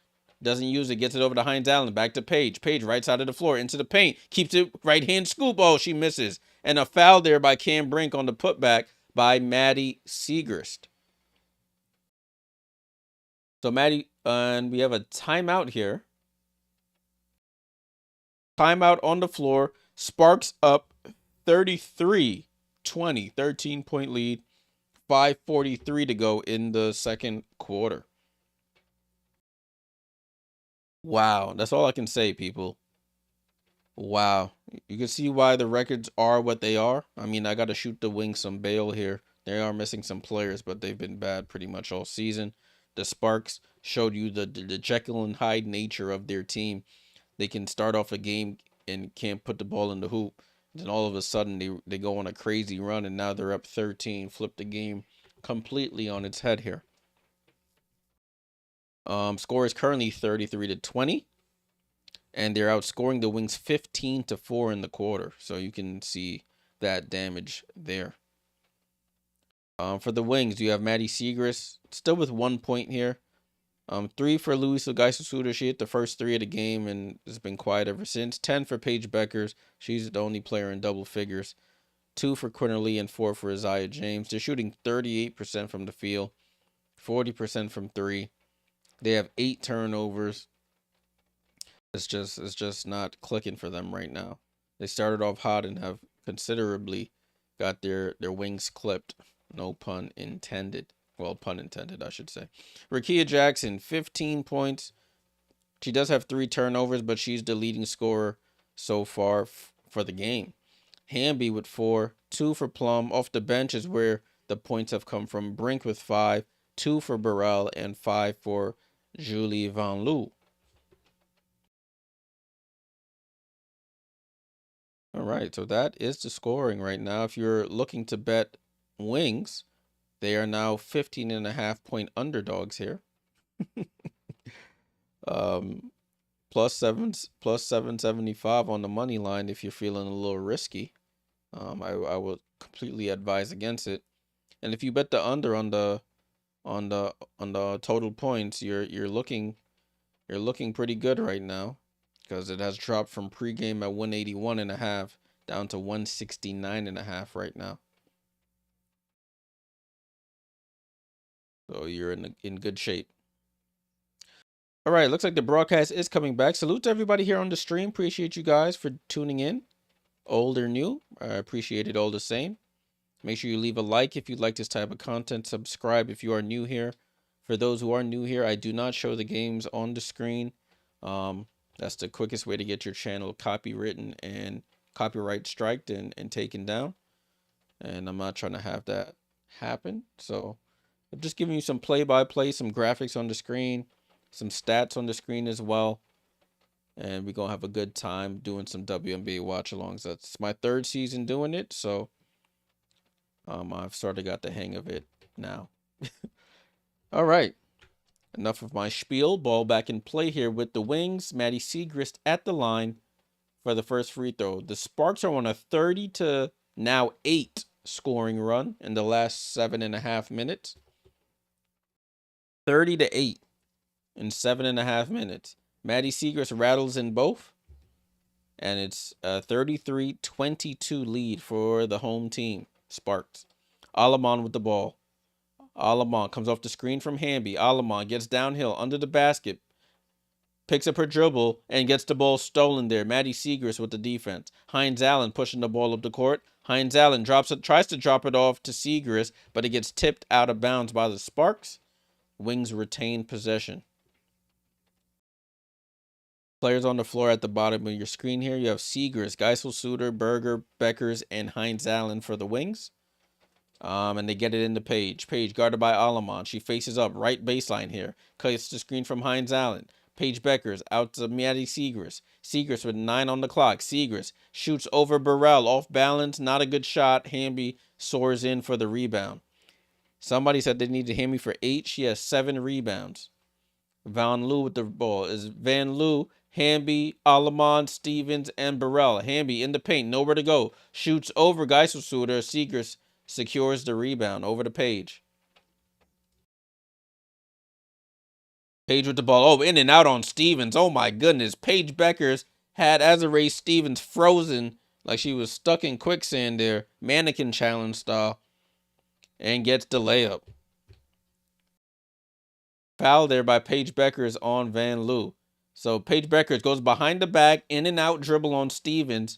Doesn't use it. Gets it over to Hines Allen. Back to Paige. Paige right side of the floor into the paint. Keeps it right hand scoop. Oh, she misses. And a foul there by Cam Brink on the putback by Maddie Siegrist. So Maddie, and we have a timeout here. Timeout on the floor. Sparks up 33-20. 13-point lead. 5:43 to go in the second quarter. Wow. That's all I can say, people. Wow. You can see why the records are what they are. I mean, I got to shoot the Wings some bail here. They are missing some players, but they've been bad pretty much all season. The Sparks showed you the Jekyll and Hyde nature of their team. they can start off a game and can't put the ball in the hoop. Then all of a sudden they go on a crazy run and now they're up 13, flip the game completely on its head here. Score is currently 33-20, and they're outscoring the Wings 15-4 in the quarter. So you can see that damage there. For the Wings, you have Maddie Siegrist still with 1 point here. 3 for Louisa Geisel-Suter. She hit the first 3 of the game and has been quiet ever since. 10 for Paige Beckers. She's the only player in double figures. 2 for Quinterly and 4 for Isaiah James. They're shooting 38% from the field, 40% from 3. They have 8 turnovers. It's just not clicking for them right now. They started off hot and have considerably got their wings clipped. No pun intended. Well, pun intended, I should say. Rakia Jackson, 15 points. She does have 3 turnovers, but she's the leading scorer so far for the game. Hamby with 4, 2 for Plum. Off the bench is where the points have come from. Brink with 5, 2 for Burrell, and 5 for Julie Van Loo. All right, so that is the scoring right now. If you're looking to bet Wings, they are now 15.5-point underdogs here. Plus 775 on the money line if you're feeling a little risky. I would completely advise against it. And if you bet the under on the total points, you're looking pretty good right now, because it has dropped from pregame at 181.5 down to 169.5 right now. So you're in good shape. All right, looks like the broadcast is coming back. Salute to everybody here on the stream. Appreciate you guys for tuning in. Old or new, I appreciate it all the same. Make sure you leave a like if you like this type of content. Subscribe if you are new here. For those who are new here, I do not show the games on the screen. That's the quickest way to get your channel copywritten and copyright striked and taken down. And I'm not trying to have that happen. So I'm just giving you some play-by-play, some graphics on the screen, some stats on the screen as well. And we're going to have a good time doing some WNBA watch-alongs. That's my 3rd season doing it, so I've sort of got the hang of it now. All right. Enough of my spiel. Ball back in play here with the Wings. Maddie Siegrist at the line for the first free throw. The Sparks are on a 30-8 scoring run in the last 7.5 minutes. 30-8 in 7.5 minutes. Maddie Siegrist rattles in both. And it's a 33-22 lead for the home team, Sparks. Alamon with the ball. Alamon comes off the screen from Hamby. Alamon gets downhill under the basket. Picks up her dribble and gets the ball stolen there. Maddie Siegrist with the defense. Hines Allen pushing the ball up the court. Hines Allen tries to drop it off to Siegrist, but it gets tipped out of bounds by the Sparks. Wings retain possession. Players on the floor at the bottom of your screen here. You have Siegrist, Geisel-Suter, Berger, Beckers, and Hines Allen for the Wings. And they get it into Paige. Paige guarded by Alamon. She faces up right baseline here. Cuts the screen from Hines Allen. Paige Beckers out to Maddie Siegrist. Siegrist with 9 on the clock. Siegrist shoots over Burrell. Off balance. Not a good shot. Hamby soars in for the rebound. Somebody said they needed Hamby for 8. She has 7 rebounds. Van Loo with the ball. Is Van Loo, Hamby, Alamon, Stevens, and Burrell. Hamby in the paint. Nowhere to go. Shoots over Geisel-Suter. Siegrist secures the rebound over to Paige. Paige with the ball. Oh, in and out on Stevens. Oh, my goodness. Paige Beckers had Azarae Stevens frozen like she was stuck in quicksand there. Mannequin challenge style. And gets the layup. Foul there by Paige Beckers on Van Loo. So Paige Beckers goes behind the back, in and out dribble on Stevens.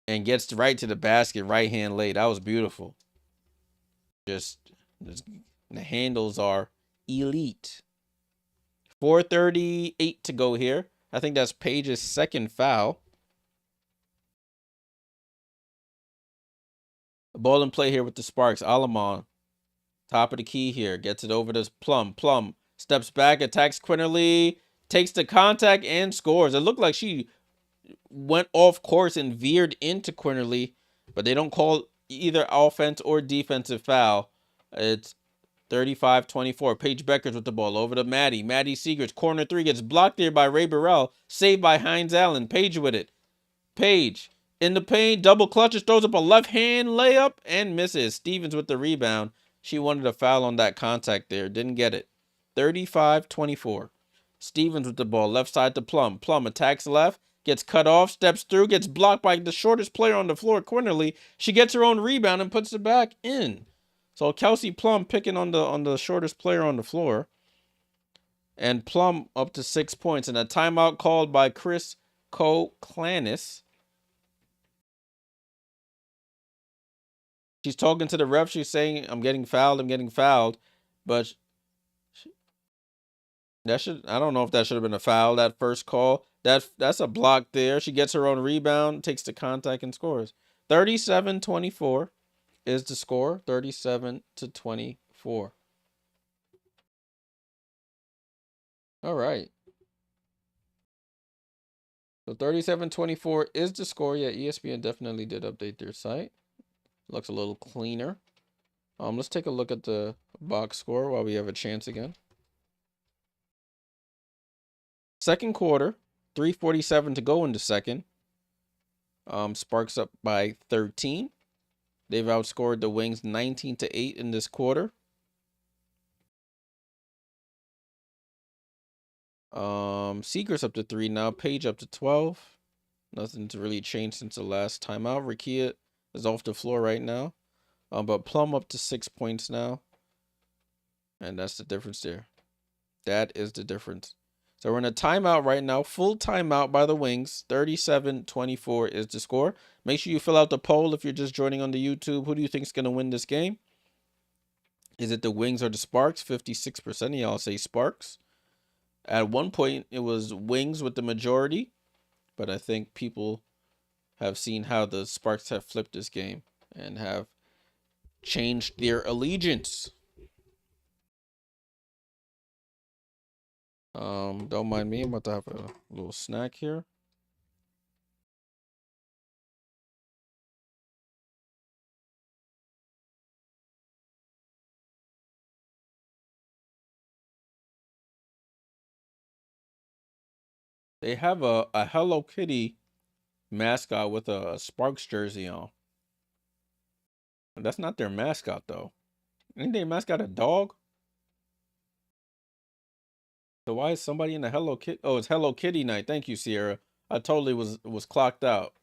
And gets right to the basket, right hand laid. That was beautiful. Just the handles are elite. 4:38 to go here. I think that's Paige's 2nd foul. The ball in play here with the Sparks. Alamon, top of the key here. Gets it over to Plum. Plum steps back, attacks Quinterly. Takes the contact and scores. It looked like she went off course and veered into Quinterly, but they don't call either offense or defensive foul. It's 35-24. Paige Beckers with the ball over to Maddie. Maddie Seegers, corner three, gets blocked there by Ray Burrell. Saved by Hines Allen. Paige with it. Paige in the paint, double clutches, throws up a left hand layup and misses. Stevens with the rebound. She wanted a foul on that contact there. Didn't get it. 35-24. Stevens with the ball, left side to Plum. Plum attacks left, gets cut off, steps through, gets blocked by the shortest player on the floor, Quinterly. She gets her own rebound and puts it back in. So Kelsey Plum picking on the shortest player on the floor. And Plum up to 6 points. And a timeout called by Chris Clanis. She's talking to the ref. She's saying, I'm getting fouled. I'm getting fouled. But I don't know if that should have been a foul, that first call. That's a block there. She gets her own rebound, takes the contact, and scores. 37-24 is the score. 37-24. All right. So 37-24 is the score. Yeah, ESPN definitely did update their site. Looks a little cleaner. Let's take a look at the box score while we have a chance again. Second quarter, 3:47 to go in the second. Sparks up by 13. They've outscored the Wings 19-8 in this quarter. Seekers up to 3 now. Paige up to 12. Nothing's really changed since the last timeout. Rakia is off the floor right now. But Plum up to 6 points now. And that's the difference there. That is the difference. So we're in a timeout right now. Full timeout by the Wings. 37-24 is the score. Make sure you fill out the poll if you're just joining on the YouTube. Who do you think is going to win this game? Is it the Wings or the Sparks? 56% of y'all say Sparks. At one point, it was Wings with the majority. But I think people have seen how the Sparks have flipped this game and have changed their allegiance. Don't mind me. I'm about to have a little snack here. They have a Hello Kitty mascot with a Sparks jersey on. That's not their mascot, though. Ain't their mascot a dog? So why is somebody in the Hello Kitty? Oh, it's Hello Kitty night. Thank you, Sierra. I totally was clocked out.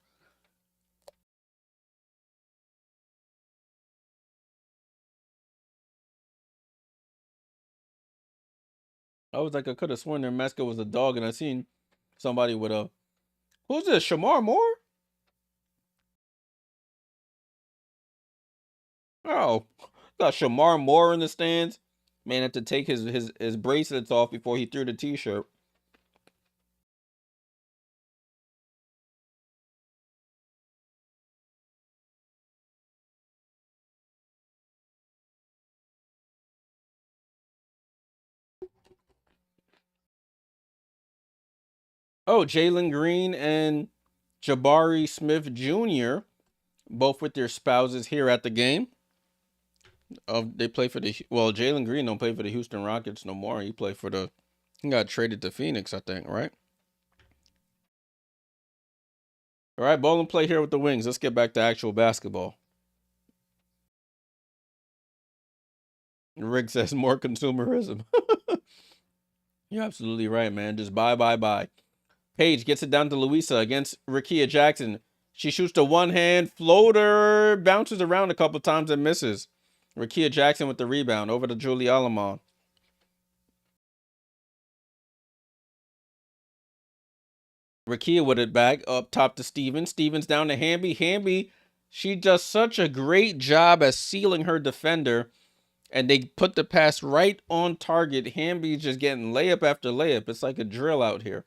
I was like, I could have sworn their mascot was a dog, and I seen somebody with a... Who's this, Shamar Moore? Oh, got Shamar Moore in the stands. Man had to take his bracelets off before he threw the t-shirt. Oh, Jalen Green and Jabari Smith Jr., both with their spouses here at the game. They play for the... Well, Jalen Green don't play for the Houston Rockets no more. He played for the... He got traded to Phoenix, I think, right? All right, ball and play here with the Wings. Let's get back to actual basketball. Rick says more consumerism. You're absolutely right, man. Just buy. Paige gets it down to Louisa against Rakia Jackson. She shoots the one-hand floater, bounces around a couple times and misses. Rakia Jackson with the rebound over to Julie Alamon. Rakia with it back up top to Stevens. Stevens down to Hamby. Hamby, she does such a great job at sealing her defender. And they put the pass right on target. Hamby's just getting layup after layup. It's like a drill out here.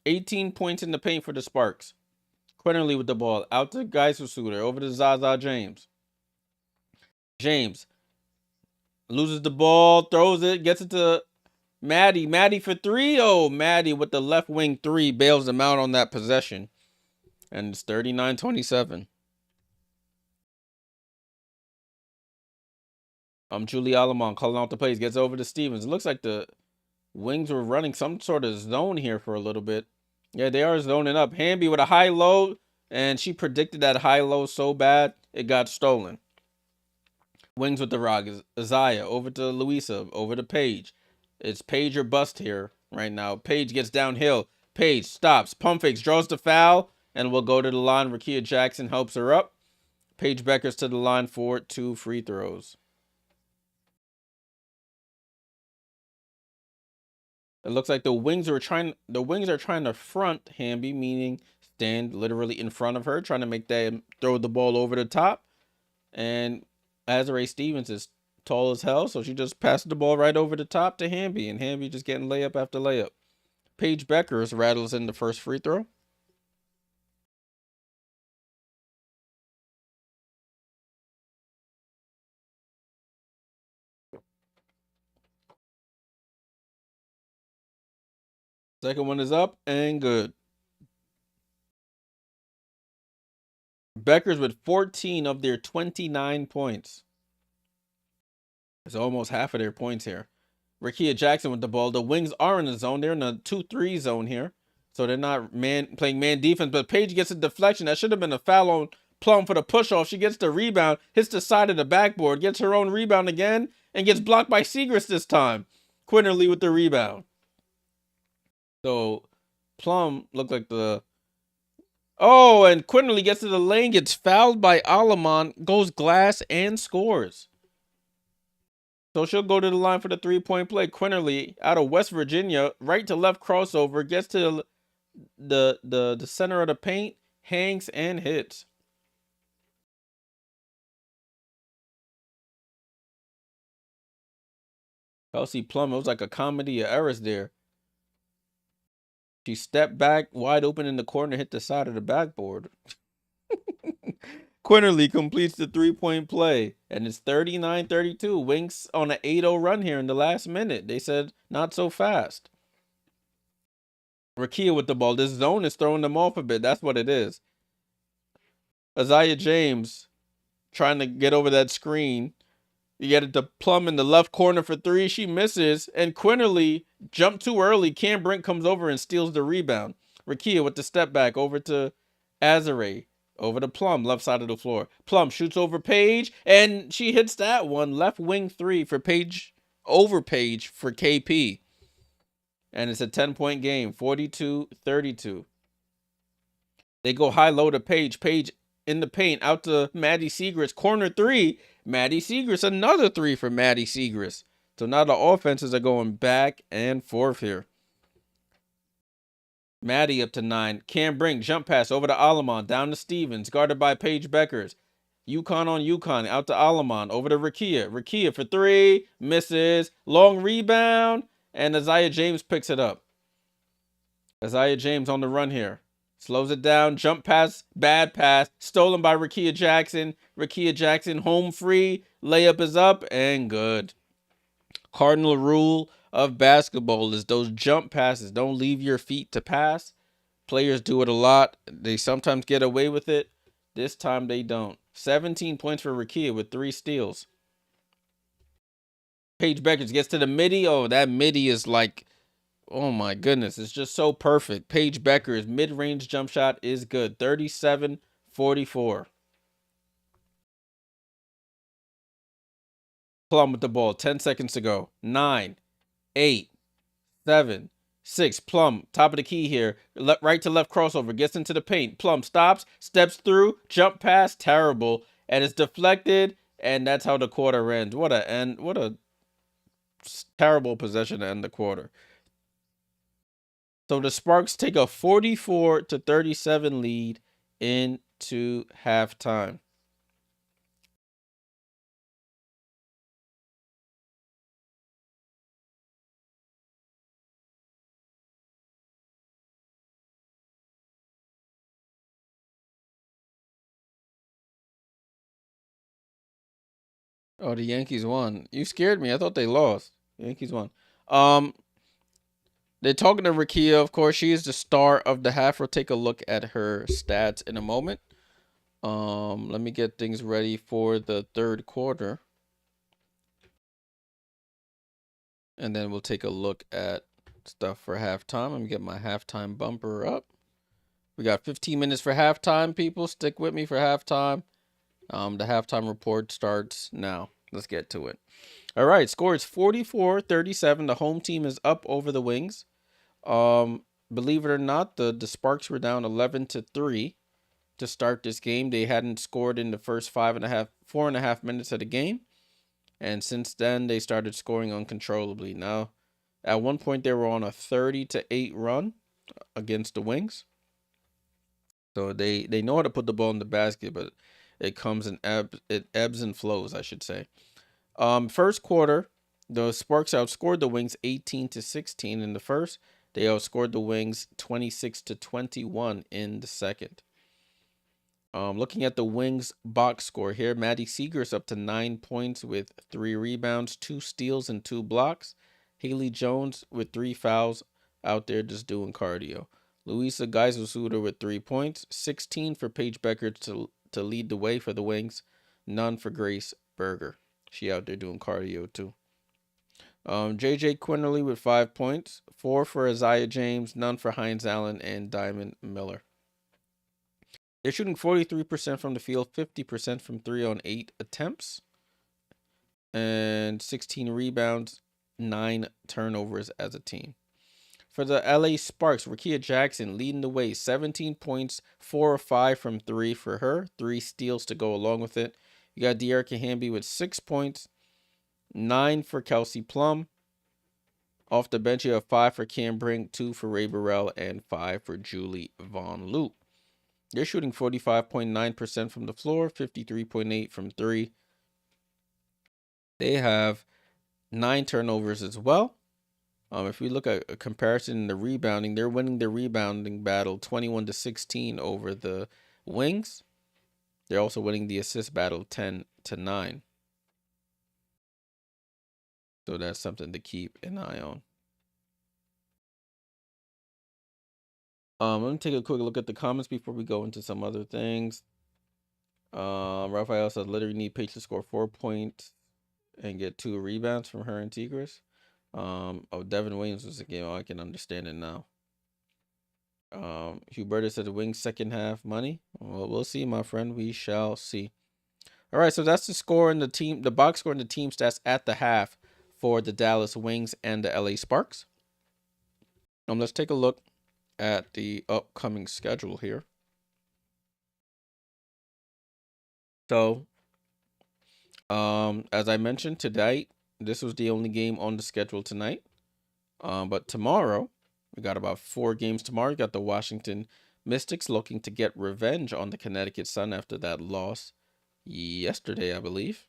18 points in the paint for the Sparks. Quinterly with the ball. Out to Geisusuter. Over to Zaza James. James loses the ball. Throws it. Gets it to Maddie for three. Oh, Maddie with the left wing three bails them out on that possession. And it's 39-27. Julie Alamon calling out the plays. Gets over to Stevens. It looks like the Wings were running some sort of zone here for a little bit. Yeah, they are zoning up. Hamby with a high-low. And she predicted that high-low so bad, it got stolen. Wings with the rock. Isaiah over to Louisa. Over to Paige. It's Paige or bust here right now. Paige gets downhill. Paige stops. Pump fakes. Draws the foul. And will go to the line. Rakia Jackson helps her up. Paige Becker's to the line for 2 free throws. It looks like the Wings are trying to front Hamby, meaning stand literally in front of her, trying to make them throw the ball over the top. And Azare Stevens is tall as hell, so she just passed the ball right over the top to Hamby, and Hamby just getting layup after layup. Paige Beckers rattles in the first free throw. Second one is up and good. Beckers with 14 of their 29 points. It's almost half of their points here. Rakia Jackson with the ball. The Wings are in the zone. They're in a 2-3 zone here. So they're not playing man defense. But Paige gets a deflection. That should have been a foul on Plum for the push-off. She gets the rebound, hits the side of the backboard, gets her own rebound again, and gets blocked by Segrist this time. Quinterly with the rebound. So Plum looked like the... Oh, and Quinterly gets to the lane, gets fouled by Alamon, goes glass, and scores. So she'll go to the line for the 3-point play. Quinterly out of West Virginia, right to left crossover, gets to the center of the paint, hangs and hits. Kelsey Plum, it was like a comedy of errors there. She stepped back wide open in the corner, hit the side of the backboard. Quinterly completes the 3-point play, and it's 39-32. Wings on an 8-0 run here in the last minute. They said not so fast. Rakia with the ball. This zone is throwing them off a bit. That's what it is. Isaiah James trying to get over that screen. You get it to Plum in the left corner for three. She misses. And Quinterly jumped too early. Cam Brink comes over and steals the rebound. Rakia with the step back over to Azare. Over to Plum, left side of the floor. Plum shoots over Paige, and she hits that one. Left wing three for Paige, over Paige for KP. And it's a 10-point game, 42-32. They go high-low to Paige. Paige in the paint, out to Maddie Segrist. Corner three. Maddie Segrist, another three for Maddie Segrist. So now the offenses are going back and forth here. Maddie up to 9. Cam Brink, jump pass over to Alamon. Down to Stevens, guarded by Paige Beckers. UConn on UConn, out to Alamon. Over to Rakia. Rakia for three. Misses. Long rebound. And Isaiah James picks it up. Isaiah James on the run here. Slows it down. Jump pass. Bad pass. Stolen by Rakia Jackson. Rakia Jackson home free. Layup is up and good. Cardinal rule of basketball is those jump passes. Don't leave your feet to pass. Players do it a lot. They sometimes get away with it. This time they don't. 17 points for Rakia with 3 steals. Paige Beckers gets to the midi. Oh, that midi is like, oh my goodness. It's just so perfect. Paige Beckers' mid-range jump shot is good. 37-44. Plum with the ball. 10 seconds to go. 9, 8, 7, 6. Plum, top of the key here. Right to left crossover. Gets into the paint. Plum stops, steps through, jump pass. Terrible. And it's deflected. And that's how the quarter ends. What a terrible possession to end the quarter. So the Sparks take a 44-37 lead into halftime. Oh, the Yankees won. You scared me. I thought they lost. The Yankees won. They're talking to Rakia, of course. She is the star of the half. We'll take a look at her stats in a moment. Let me get things ready for the third quarter. And then we'll take a look at stuff for halftime. Let me get my halftime bumper up. We got 15 minutes for halftime, people. Stick with me for halftime. The halftime report starts now. Let's get to it. All right, score is 44-37. The home team is up over the Wings. Believe it or not, the Sparks were down 11-3 to start this game. They hadn't scored in the first 4.5 minutes of the game. And since then, they started scoring uncontrollably. Now, at one point, they were on a 30-8 run against the Wings. So they know how to put the ball in the basket, but it comes in ebbs and flows, I should say. First quarter, the Sparks outscored the Wings 18-16 in the first. They outscored the Wings 26-21 in the second. Looking at the Wings box score here, Maddie Seeger's up to 9 points with 3 rebounds, 2 steals, and 2 blocks. Haley Jones with 3 fouls out there just doing cardio. Louisa Geiselsuder with 3 points, 16 for Paige Becker to lead the way for the Wings, none for Grace Berger. She out there doing cardio too. JJ Quinterly with 5 points, 4 for Isaiah James, none for Hines Allen and Diamond Miller. They're shooting 43% from the field, 50% from 3 on 8 attempts, and 16 rebounds, 9 turnovers as a team. For the LA Sparks, Rakia Jackson leading the way, 17 points, 4 or 5 from 3 for her, 3 steals to go along with it. You got Dearica Hamby with 6 points, 9 for Kelsey Plum. Off the bench, you have 5 for Cam Brink, 2 for Ray Burrell, and 5 for Julie Von Loop. They're shooting 45.9% from the floor, 53.8% from 3. They have 9 turnovers as well. If we look at a comparison in the rebounding, they're winning the rebounding battle 21-16 over the Wings. They're also winning the assist battle 10-9. So that's something to keep an eye on. Let me take a quick look at the comments before we go into some other things. Raphael says literally need Paige to score 4 points and get 2 rebounds from her and Tigris. Devin Williams was a game. I can understand it now. Huberta said the Wings second half money. Well, we'll see, my friend. We shall see. All right, so that's the score in the box score and the team stats at the half for the Dallas Wings and the LA Sparks. Let's take a look at the upcoming schedule here. So, as I mentioned tonight, this was the only game on the schedule tonight. But tomorrow, we got about 4 games tomorrow. You got the Washington Mystics looking to get revenge on the Connecticut Sun after that loss yesterday, I believe.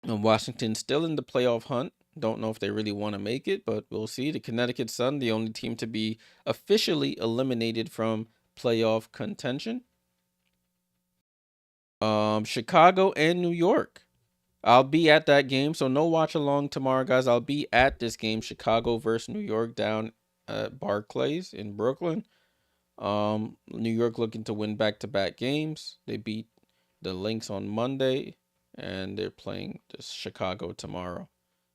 And Washington still in the playoff hunt. Don't know if they really want to make it, but we'll see. The Connecticut Sun, the only team to be officially eliminated from playoff contention. Chicago and New York. I'll be at that game, so no watch along tomorrow, guys. I'll be at this game, Chicago versus New York, down at Barclays in Brooklyn. New York looking to win back-to-back games. They beat the Lynx on Monday, and they're playing Chicago tomorrow.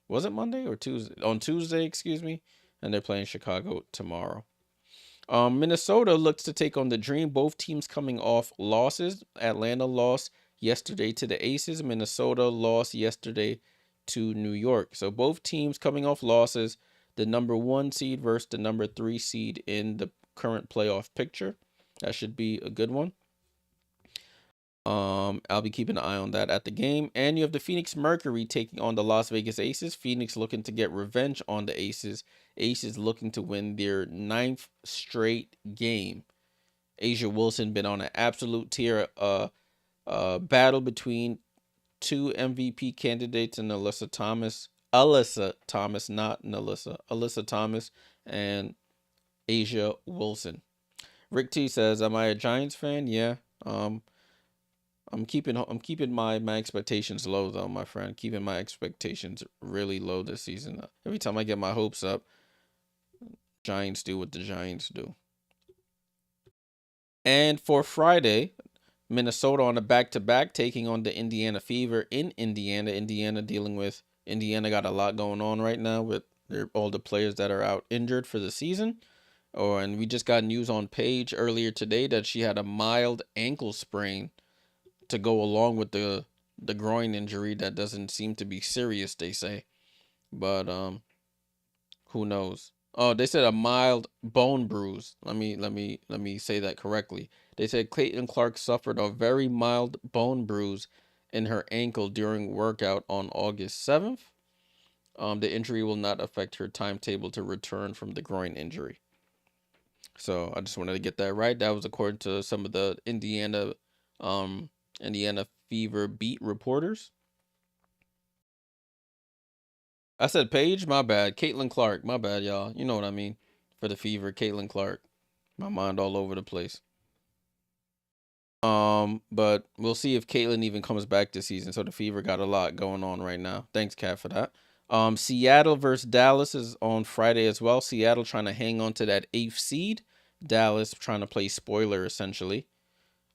Was it Monday or Tuesday? On Tuesday, excuse me. And they're playing Chicago tomorrow. Minnesota looks to take on the Dream. Both teams coming off losses. Atlanta lost yesterday to the Aces. Minnesota lost yesterday to New York. So both teams coming off losses. The number 1 seed versus the number 3 seed in the current playoff picture. That should be a good one. I'll be keeping an eye on that at the game. And you have the Phoenix Mercury taking on the Las Vegas Aces. Phoenix looking to get revenge on the Aces. Aces looking to win their 9th straight game. Asia Wilson been on an absolute tear. Battle between 2 MVP candidates and Alyssa Thomas, not Nalissa. Alyssa Thomas and Asia Wilson. Rick T says, "Am I a Giants fan?" Yeah. I'm keeping my expectations low though, my friend. Keeping my expectations really low this season. Every time I get my hopes up, Giants do what the Giants do. And for Friday, Minnesota on a back-to-back taking on the Indiana Fever in Indiana. Indiana got a lot going on right now with all the players that are out injured for the season. Oh, and we just got news on Paige earlier today that she had a mild ankle sprain to go along with the groin injury that doesn't seem to be serious, they say. But who knows? Oh, they said a mild bone bruise. Let me say that correctly. They said Caitlin Clark suffered a very mild bone bruise in her ankle during workout on August 7th. The injury will not affect her timetable to return from the groin injury. So I just wanted to get that right. That was according to some of the um, Indiana Fever beat reporters. I said Paige, my bad. Caitlin Clark, my bad, y'all. You know what I mean. For the Fever, Caitlin Clark. My mind all over the place. But we'll see if Caitlin even comes back this season. So the Fever got a lot going on right now. Thanks, Kat, for that. Seattle versus Dallas is on Friday as well. Seattle trying to hang on to that 8th seed. Dallas trying to play spoiler essentially.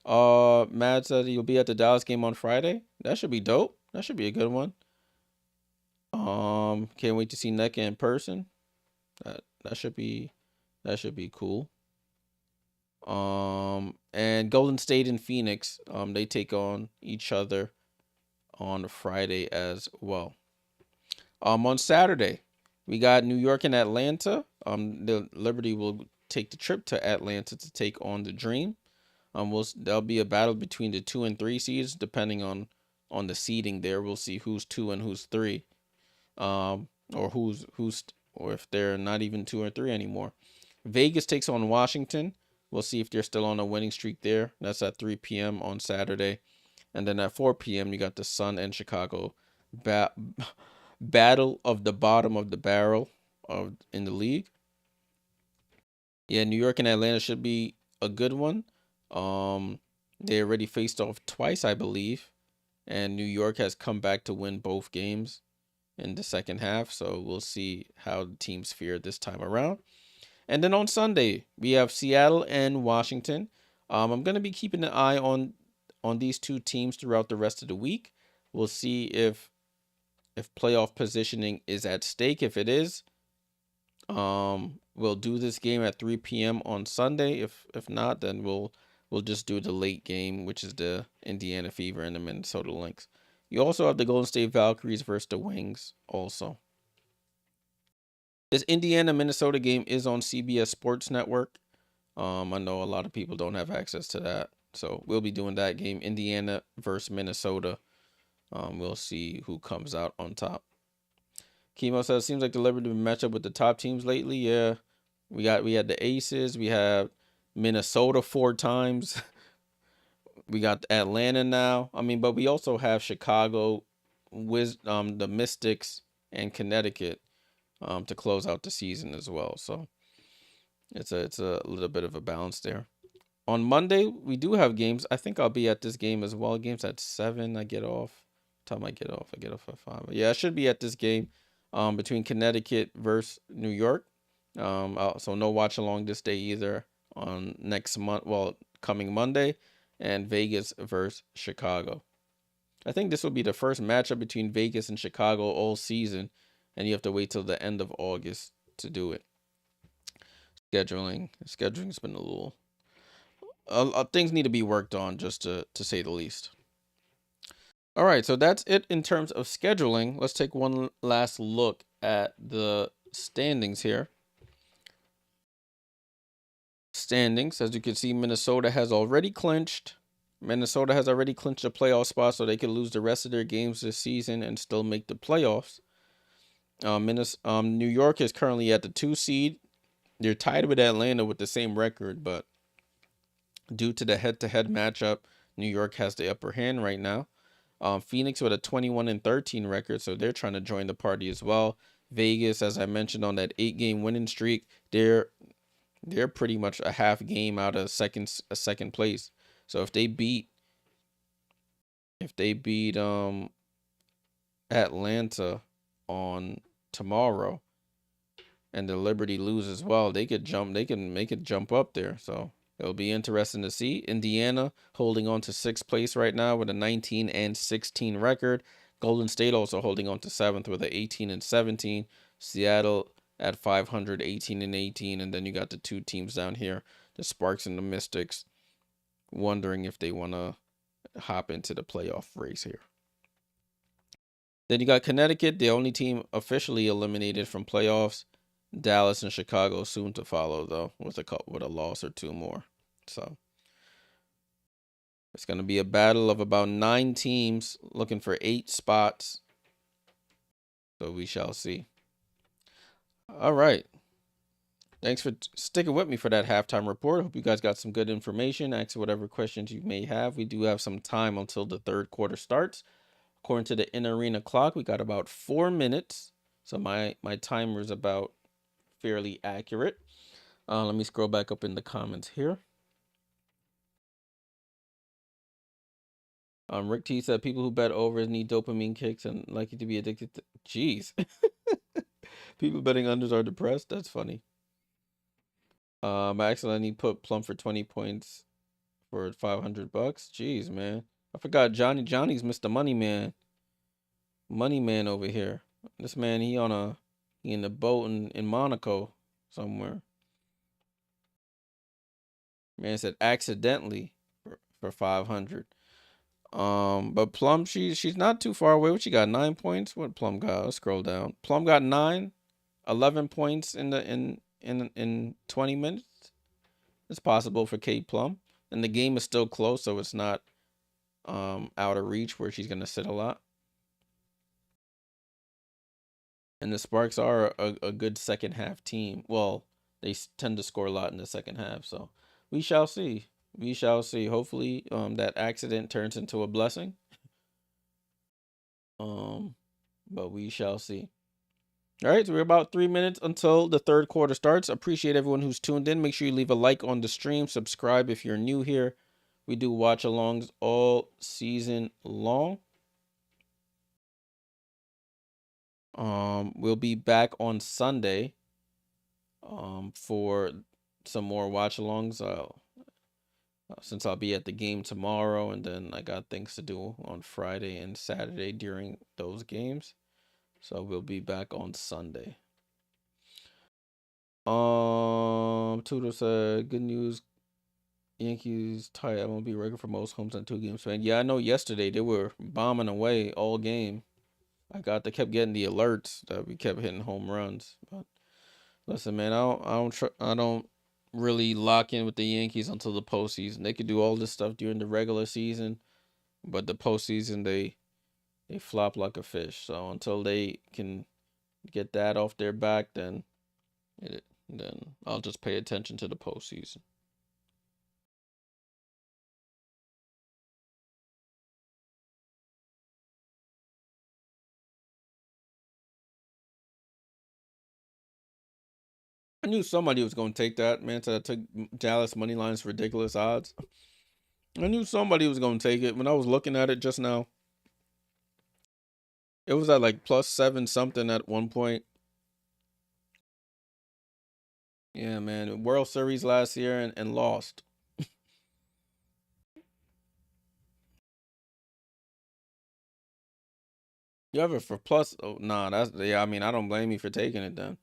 Matt said you'll be at the Dallas game on Friday. That should be dope. That should be a good one. Can't wait to see NECA in person. That should be cool. And Golden State and Phoenix, they take on each other on Friday as well. On Saturday, we got New York and Atlanta. The Liberty will take the trip to Atlanta to take on the Dream. There'll be a battle between the 2 and 3 seeds, depending on the seeding there. We'll see who's 2 and who's 3. Or or if they're not even 2 or 3 anymore. Vegas takes on Washington. We'll see if they're still on a winning streak there. That's at 3 p.m. on Saturday. And then at 4 p.m., you got the Sun and Chicago battle of the bottom of the barrel in the league. Yeah, New York and Atlanta should be a good one. They already faced off twice, I believe. And New York has come back to win both games in the second half. So we'll see how the teams fare this time around. And then on Sunday, we have Seattle and Washington. I'm going to be keeping an eye on these two teams throughout the rest of the week. We'll see if playoff positioning is at stake. If it is, we'll do this game at 3 p.m. on Sunday. If not, then we'll just do the late game, which is the Indiana Fever and the Minnesota Lynx. You also have the Golden State Valkyries versus the Wings also. This Indiana Minnesota game is on CBS Sports Network. I know a lot of people don't have access to that. So we'll be doing that game, Indiana versus Minnesota. We'll see who comes out on top. Chemo says, seems like the Liberty match up with the top teams lately. Yeah, we had the Aces. We have Minnesota 4 times. We got Atlanta now. I mean, but we also have Chicago, the Mystics, and Connecticut to close out the season as well. So it's a little bit of a balance there. On Monday, we do have games. I think I'll be at this game as well. Games at 7. I get off. Time I get off. I get off at 5. But yeah, I should be at this game between Connecticut versus New York. So no watch along this day either on next month. Well, coming Monday, and Vegas versus Chicago. I think this will be the first matchup between Vegas and Chicago all season, and you have to wait till the end of August to do it. Scheduling's been a little. Things need to be worked on, just to say the least. All right, so that's it in terms of scheduling. Let's take one last look at the standings here. Standings, as you can see, Minnesota has already clinched. Minnesota has already clinched a playoff spot, so they could lose the rest of their games this season and still make the playoffs. New York is currently at the 2 seed. They're tied with Atlanta with the same record, but due to the head-to-head matchup, New York has the upper hand right now. Phoenix with a 21-13 record, so they're trying to join the party as well. Vegas, as I mentioned, on that 8-game winning streak, they're pretty much a half game out of second place. So if they beat Atlanta on tomorrow and the Liberty lose as well, they can make it jump up there. So it'll be interesting to see. Indiana holding on to 6th place right now with a 19-16 record. Golden State also holding on to 7th with an 18-17. Seattle at 500, 18-18, and then you got the 2 teams down here, the Sparks and the Mystics, wondering if they want to hop into the playoff race here. Then you got Connecticut, the only team officially eliminated from playoffs. Dallas and Chicago soon to follow, though, with a loss or 2 more. So it's going to be a battle of about 9 teams looking for 8 spots. So we shall see. All right. Thanks for sticking with me for that halftime report. Hope you guys got some good information. Ask whatever questions you may have. We do have some time until the 3rd quarter starts. According to the in-arena clock, we got about 4 minutes. So my timer is about fairly accurate. Let me scroll back up in the comments here. Rick T said people who bet overs need dopamine kicks and likely to be addicted to. Jeez. People betting unders are depressed. That's funny. I accidentally put Plum for 20 points for $500. Jeez, man. I forgot Johnny's Mr. Money Man. Money Man over here. This man, he in the boat in Monaco somewhere. Man said accidentally for 500. But Plum, she's not too far away. What she got? 9 points. What Plum got? Let's scroll down. Plum got 11 points in 20 minutes. It's possible for Kate Plum, and the game is still close, so it's not out of reach where she's gonna sit a lot. And the Sparks are a good second half team. Well, they tend to score a lot in the second half, so we shall see. We shall see. Hopefully, that accident turns into a blessing. But we shall see. All right, so we're about 3 minutes until the 3rd quarter starts. Appreciate everyone who's tuned in. Make sure you leave a like on the stream. Subscribe if you're new here. We do watch-alongs all season long. We'll be back on Sunday for some more watch-alongs. Since I'll be at the game tomorrow, and then I got things to do on Friday and Saturday during those games. So we'll be back on Sunday. Tudor said, good news. Yankees tie MLB record for most homes on 2 games. Man, yeah, I know yesterday they were bombing away all game. They kept getting the alerts that we kept hitting home runs. But listen, man, I don't really lock in with the Yankees until the postseason. They could do all this stuff during the regular season, but the postseason they flop like a fish. So until they can get that off their back, then I'll just pay attention to the postseason. I knew somebody was going to take that. Man said I took Dallas money lines for ridiculous odds. I knew somebody was going to take it. When I was looking at it just now, it was at like +7 something at one point. Yeah, man. World Series last year and lost. You have it for plus? Oh, nah, I mean, I don't blame you for taking it then.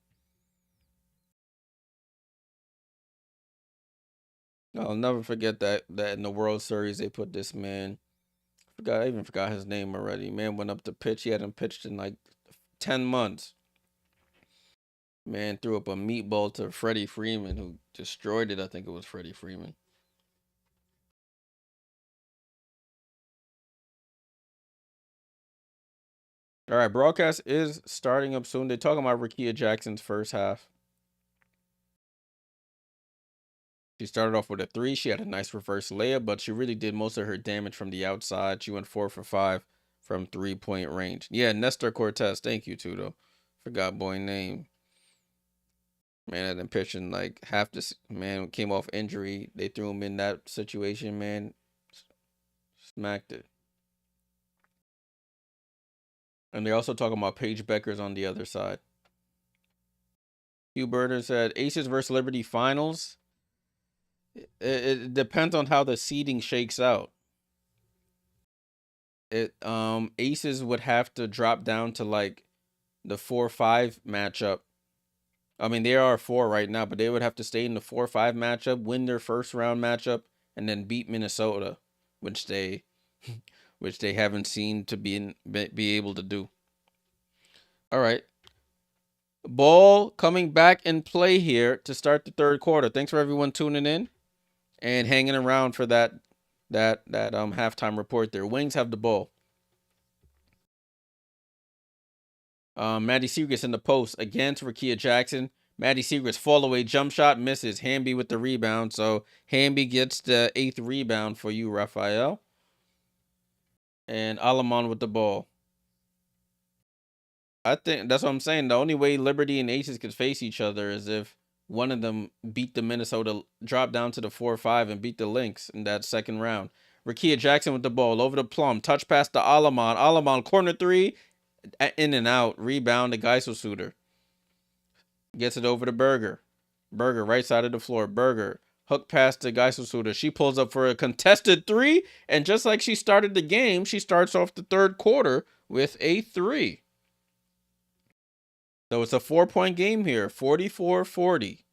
I'll never forget that in the World Series they put this man. I even forgot his name already. Man went up to pitch. He hadn't pitched in like 10 months. Man threw up a meatball to Freddie Freeman, who destroyed it. I think it was Freddie Freeman. All right, broadcast is starting up soon. They're talking about Rickea Jackson's first half. She started off with a 3. She had a nice reverse layup, but she really did most of her damage from the outside. She went 4 for 5 from 3-point range. Yeah, Nestor Cortez. Thank you, Tudo. Forgot boy name. Man, I've been pitching like half this. Man came off injury. They threw him in that situation. Man, smacked it. And they're also talking about Paige Becker's on the other side. Hugh Burner said Aces versus Liberty finals. It depends on how the seeding shakes out. Aces would have to drop down to like the 4-5 matchup. I mean, they are 4 right now, but they would have to stay in the 4-5 matchup, win their first round matchup, and then beat Minnesota, which they haven't seen to be able to do. All right. Ball coming back in play here to start the third quarter. Thanks for everyone tuning in and hanging around for that halftime report there. Wings have the ball. Maddie Segrist in the post against Rakia Jackson. Maddie Segrist fall away jump shot misses. Hamby with the rebound. So Hamby gets the 8th rebound for you, Raphael. And Alamon with the ball. I think that's what I'm saying. The only way Liberty and Aces could face each other is if one of them beat the Minnesota, drop down to the 4-5 and beat the Lynx in that second round. Rakia Jackson with the ball over the Plum. Touch pass to Alamon. Alamon corner 3. In and out. Rebound to Geisel Gets it over to Berger. Berger, right side of the floor. Berger, hook pass to Geisel She pulls up for a contested 3. And just like she started the game, she starts off the third quarter with a 3. So it's a 4-point game here. 44-40.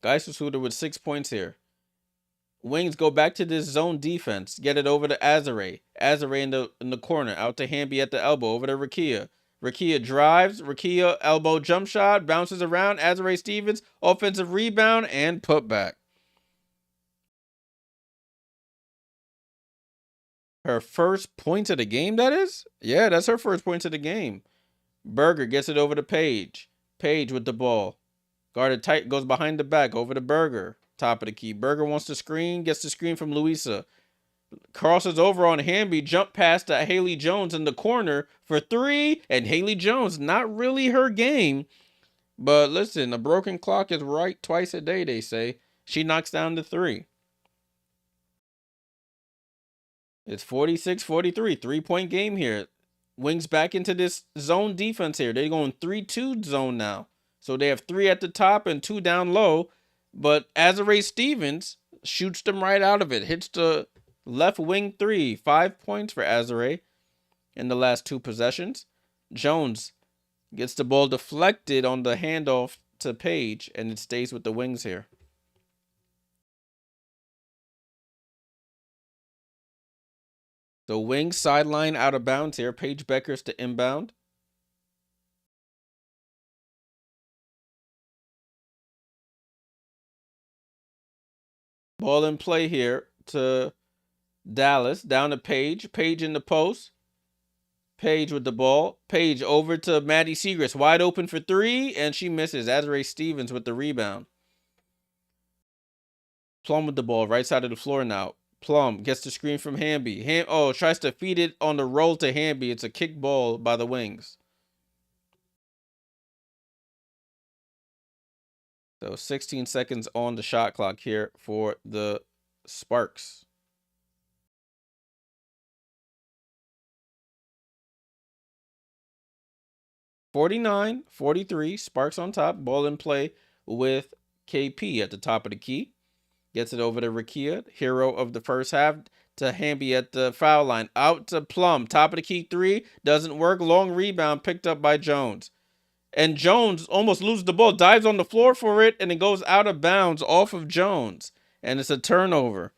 Geisel with 6 points here. Wings go back to this zone defense. Get it over to Azare. Azare in the corner. Out to Hamby at the elbow. Over to Rakia. Rakia drives. Rakia elbow jump shot. Bounces around. Azare Stevens. Offensive rebound and putback. Her first point of the game, that is? Yeah, that's her first point of the game. Berger gets it over to Page. Page with the ball. Guarded tight. Goes behind the back. Over to Berger. Top of the key. Berger wants to screen. Gets the screen from Louisa. Crosses over on Hamby. Jump pass to Haley Jones in the corner for 3. And Haley Jones, not really her game. But listen, a broken clock is right twice a day, they say. She knocks down the 3. It's 46-43. 3-point game here. Wings back into this zone defense here. They're going 3-2 zone now. So they have 3 at the top and 2 down low. But Azare Stevens shoots them right out of it. Hits the left wing 3. 5 points for Azare in the last 2 possessions. Jones gets the ball deflected on the handoff to Page, and it stays with the Wings here. The Wings sideline out of bounds here. Paige Beckers to inbound. Ball in play here to Dallas. Down to Page. Page in the post. Page with the ball. Page over to Maddie Segrist. Wide open for 3, and she misses. Azare Stevens with the rebound. Plum with the ball. Right side of the floor now. Plum gets the screen from Hamby. Tries to feed it on the roll to Hamby. It's a kick ball by the Wings. So 16 seconds on the shot clock here for the Sparks. (49-43). Sparks on top. Ball in play with KP at the top of the key. Gets it over to Rakia, hero of the first half, to Hamby at the foul line. Out to Plum. Top of the key 3. Doesn't work. Long rebound picked up by Jones. And Jones almost loses the ball. Dives on the floor for it, and it goes out of bounds off of Jones. And it's a turnover.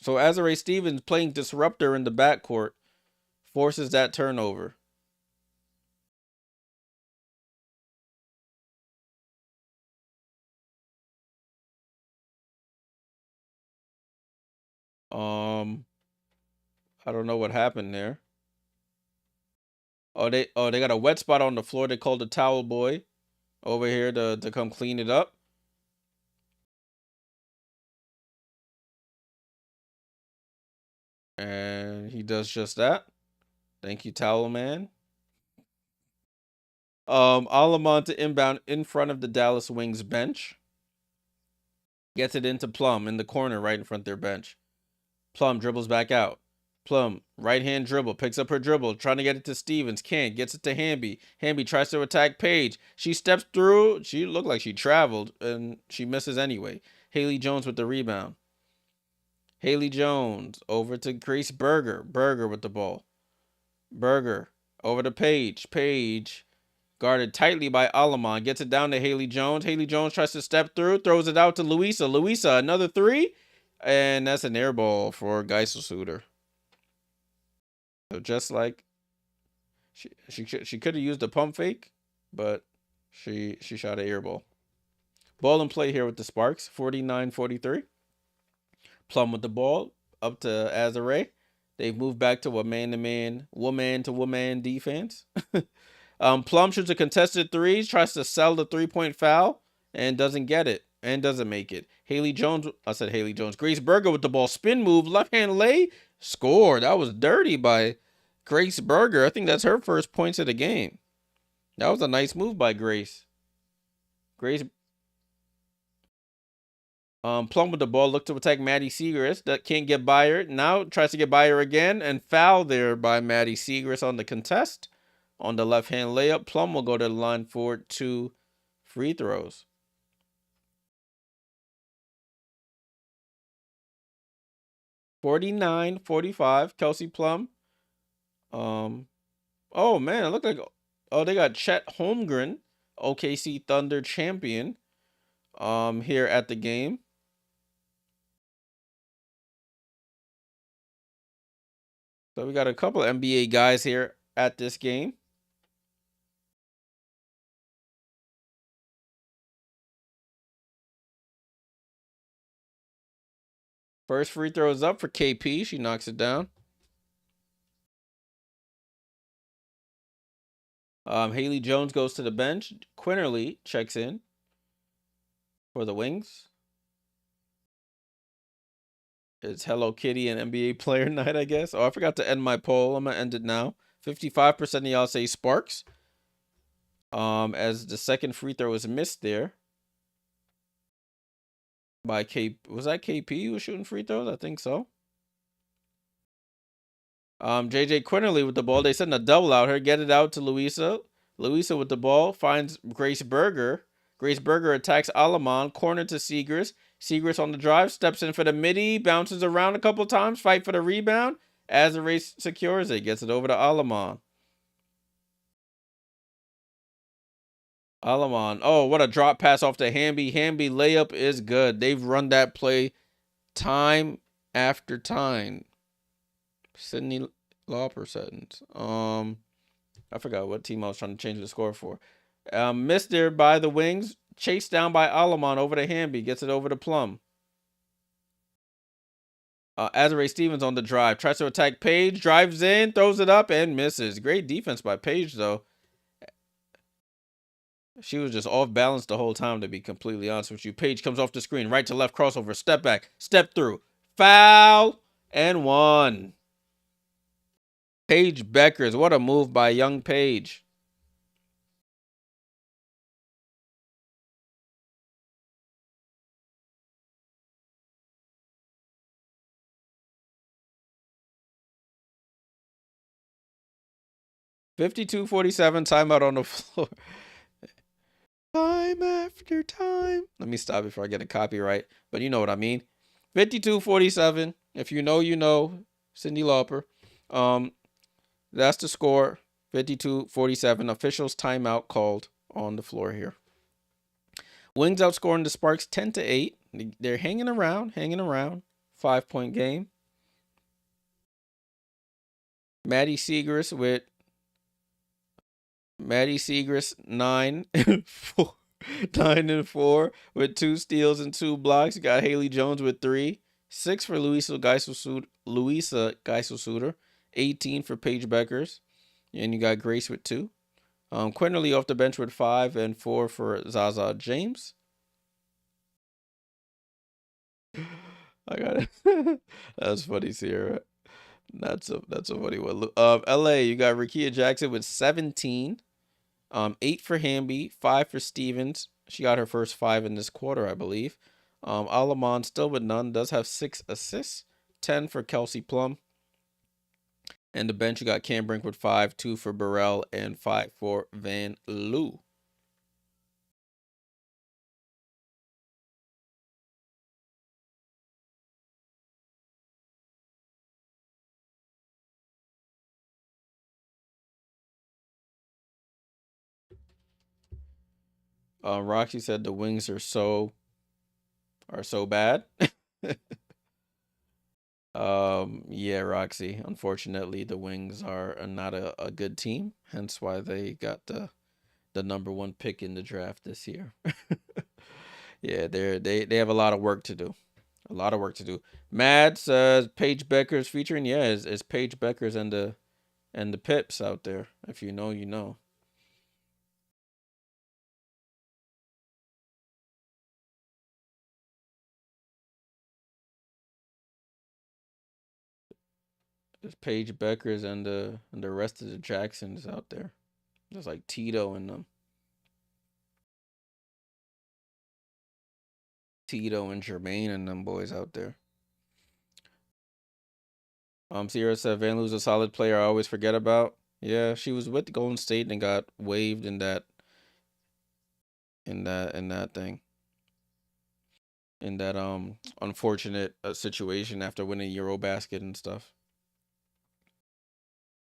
So Azare Stevens playing disruptor in the backcourt forces that turnover. I don't know what happened there. They got a wet spot on the floor. They called the towel boy over here to come clean it up. And he does just that. Thank you, towel man. Alamon to inbound in front of the Dallas Wings bench. Gets it into Plum in the corner right in front of their bench. Plum dribbles back out. Plum, right hand dribble, picks up her dribble, trying to get it to Stevens, can't, gets it to Hamby. Hamby tries to attack Paige. She steps through. She looked like she traveled, and she misses anyway. Haley Jones with the rebound. Haley Jones over to Grace Berger. Berger with the ball. Berger over to Paige. Paige guarded tightly by Alamon. Gets it down to Haley Jones. Haley Jones tries to step through. Throws it out to Louisa. Louisa, another three. And that's an air ball for Geisel. So just like she could have used a pump fake, but she shot an air ball. Ball in play here with the Sparks. 49-43. Plum with the ball up to Azare. They've moved back to a man-to-man, woman-to-woman defense. Plum shoots a contested three, tries to sell the three-point foul, and doesn't get it, and doesn't make it. Haley Jones, Grace Berger with the ball, spin move, left-hand lay, score. That was dirty by Grace Berger. I think that's her first points of the game. That was a nice move by Grace. Plum with the ball, looked to attack Maddie Segrist. That can't get by her. Now tries to get by her again, and foul there by Maddie Segrist on the contest. On the left-hand layup, Plum will go to the line for 2 free throws. (49-45), Kelsey Plum. Oh man, it looked like they got Chet Holmgren, OKC Thunder champion, here at the game. So we got a couple of NBA guys here at this game. First free throw is up for KP. She knocks it down. Haley Jones goes to the bench. Quinterly checks in for the Wings. It's Hello Kitty and NBA player night, I guess. Oh, I forgot to end my poll. I'm going to end it now. 55% of y'all say Sparks. As the second free throw was missed there by Was that KP who was shooting free throws? I think so. JJ Quinterly with the ball. They send a double out here. Get it out to Louisa. Louisa with the ball finds Grace Berger. Grace Berger attacks Alamon. Corner to Segrist. Segrist on the drive. Steps in for the midi. Bounces around a couple times. Fight for the rebound. As the race secures it. Gets it over to Alamon. Alamon. Oh, what a drop pass off to Hamby. Hamby layup is good. They've run that play time after time. Sydney Lauper sentence. I forgot what team I was trying to change the score for. Missed there by the Wings. Chased down by Alamon over to Hamby. Gets it over to Plum. Azare Stevens on the drive. Tries to attack Paige. Drives in. Throws it up and misses. Great defense by Paige, though. She was just off balance the whole time, to be completely honest with you. Paige comes off the screen. Right to left crossover. Step back. Step through. Foul. And 1. Paige Beckers. What a move by young Paige. (52-47), timeout on the floor. Time after time. Let me stop before I get a copyright, but you know what I mean. 52-47. If you know, you know. Cyndi Lauper. That's the score. 52-47. Officials timeout called on the floor here. Wings outscoring the Sparks 10-8. They're hanging around. 5-point game. Maddie Segrist 9 and 4. 9 and 4 with 2 steals and 2 blocks. You got Haley Jones with 3. 6 for Louisa Geisel. 18 for Paige Beckers. And you got Grace with 2. Quinterly off the bench with 5 and 4 for Zaza James. I got it. That's funny, Sierra. That's a funny one. LA, you got Rakia Jackson with 17. 8 for Hamby, 5 for Stevens. She got her first 5 in this quarter, I believe. Alamon still with none. Does have 6 assists. 10 for Kelsey Plum. And the bench, you got Cam Brink with 5, 2 for Burrell, and 5 for Van Loo. Roxy said the Wings are so bad. Yeah, Roxy. Unfortunately, the Wings are not a good team. Hence why they got the #1 pick in the draft this year. Yeah, they have a lot of work to do. A lot of work to do. Mad says Paige Becker's featuring. Yeah, is Paige Becker's and the Pips out there. If you know, you know. There's Paige Becker's and the rest of the Jacksons out there. There's like Tito and them. Tito and Jermaine and them boys out there. Sierra said Van Loo's a solid player I always forget about. Yeah, she was with Golden State and got waived in that thing. In that unfortunate situation after winning Eurobasket and stuff.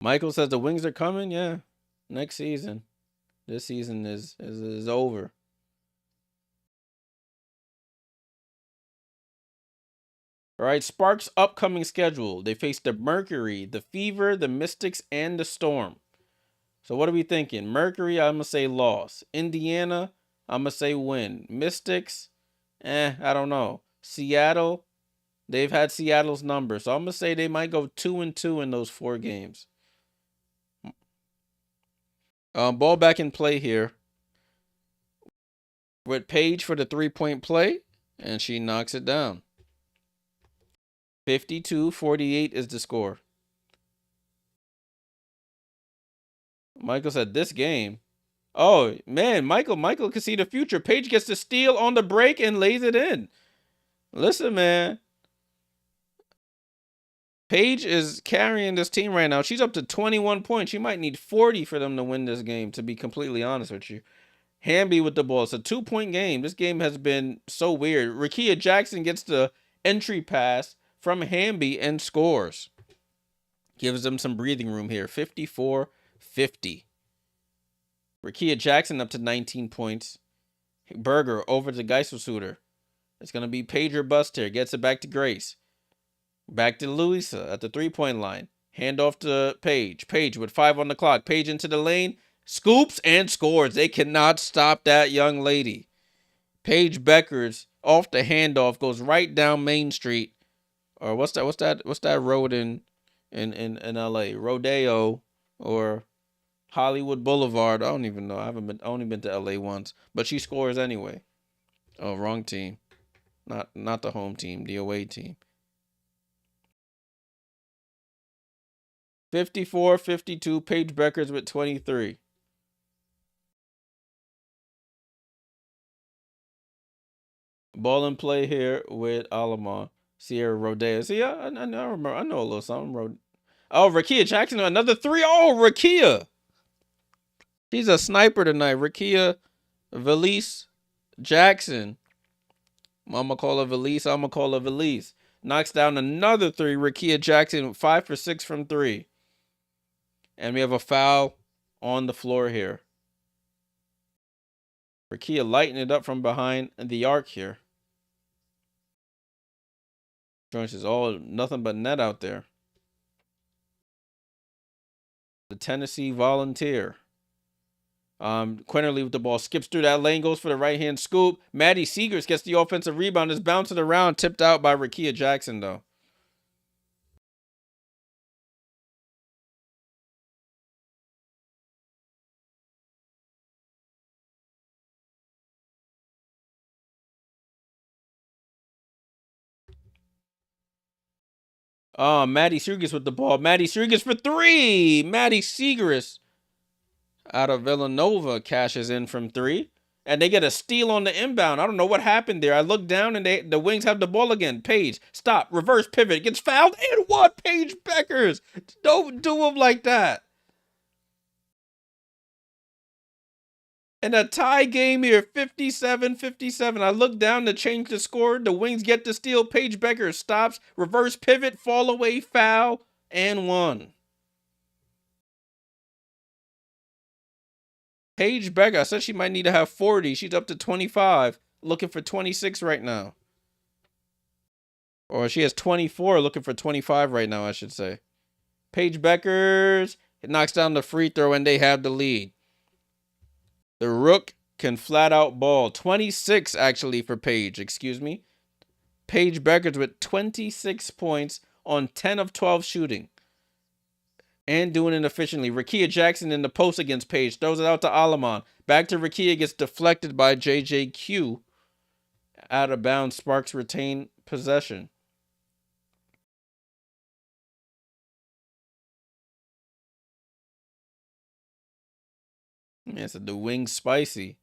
Michael says the Wings are coming, yeah. Next season. This season is over. All right, Sparks' upcoming schedule. They face the Mercury, the Fever, the Mystics, and the Storm. So what are we thinking? Mercury, I'm gonna say loss. Indiana, I'm gonna say win. Mystics, I don't know. Seattle, they've had Seattle's number, so I'm gonna say they might go 2-2 in those 4 games. Ball back in play here with Paige for the 3-point play, and she knocks it down. 52-48 is the score. Michael said this game. Oh, man, Michael can see the future. Paige gets the steal on the break and lays it in. Listen, man. Paige is carrying this team right now. She's up to 21 points. She might need 40 for them to win this game, to be completely honest with you. Hamby with the ball. It's a 2-point game. This game has been so weird. Rickea Jackson gets the entry pass from Hamby and scores. Gives them some breathing room here. 54-50. Rickea Jackson up to 19 points. Berger over to Geiselsuter. It's going to be Paige or bust here. Gets it back to Grace. Back to Louisa at the 3-point line. Hand off to Paige. Paige with 5 on the clock. Paige into the lane. Scoops and scores. They cannot stop that young lady. Paige Becker's off the handoff goes right down Main Street. Or what's that road in LA? Rodeo or Hollywood Boulevard. I don't even know. I only been to LA once. But she scores anyway. Oh, wrong team. Not the home team, the away team. 54-52. Paige Becker's with 23. Ball in play here with Alama. Sierra Rodeo. See, I remember. I know a little something. Oh, Rickea Jackson, another 3. Oh, Rickea. She's a sniper tonight. Rickea Valise Jackson. Mama call her Valise. I'ma call her Valise. Knocks down another 3. Rickea Jackson, 5 for 6 from 3. And we have a foul on the floor here. Rickea lighting it up from behind the arc here. Jones is all nothing but net out there. The Tennessee Volunteer. Quinterly with the ball. Skips through that lane. Goes for the right-hand scoop. Maddie Seegers gets the offensive rebound. Is bouncing around. Tipped out by Rickea Jackson, though. Maddie Seegers with the ball. Maddie Seegers for 3. Maddie Seegers out of Villanova cashes in from 3. And they get a steal on the inbound. I don't know what happened there. I look down and the Wings have the ball again. Paige, stop, reverse pivot, gets fouled, and what? Paige Beckers. Don't do them like that. And a tie game here, 57-57. I look down to change the score. The Wings get the steal. Paige Becker stops, reverse pivot, fall away, foul, and one. Paige Becker, I said she might need to have 40. She's up to 25, looking for 26 right now. Or she has 24, looking for 25 right now, I should say. Paige Beckers, it knocks down the free throw, and they have the lead. The Rook can flat out ball. 26, actually, for Paige, excuse me. Paige Beckers with 26 points on 10 of 12 shooting. And doing it efficiently. Rakia Jackson in the post against Paige. Throws it out to Alamon. Back to Rakia. Gets deflected by JJQ. Out of bounds. Sparks retain possession. Yeah, so the Wings spicy.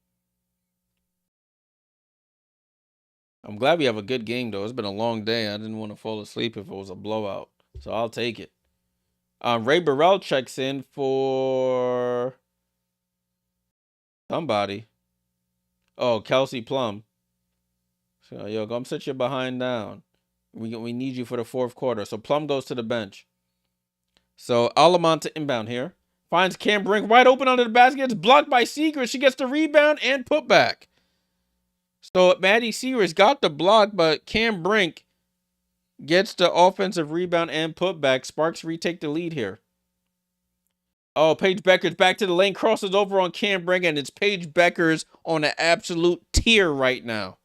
I'm glad we have a good game, though. It's been a long day. I didn't want to fall asleep if it was a blowout. So I'll take it. Ray Burrell checks in for somebody. Oh, Kelsey Plum. So, yo, go sit your behind down. We need you for the fourth quarter. So Plum goes to the bench. So Alamont to inbound here. Finds Cam Brink wide open under the basket. It's blocked by Seegers. She gets the rebound and put back. So Maddie Seegers got the block, but Cam Brink gets the offensive rebound and put back. Sparks retake the lead here. Oh, Paige Beckers back to the lane, crosses over on Cam Brink, and it's Paige Beckers on an absolute tear right now.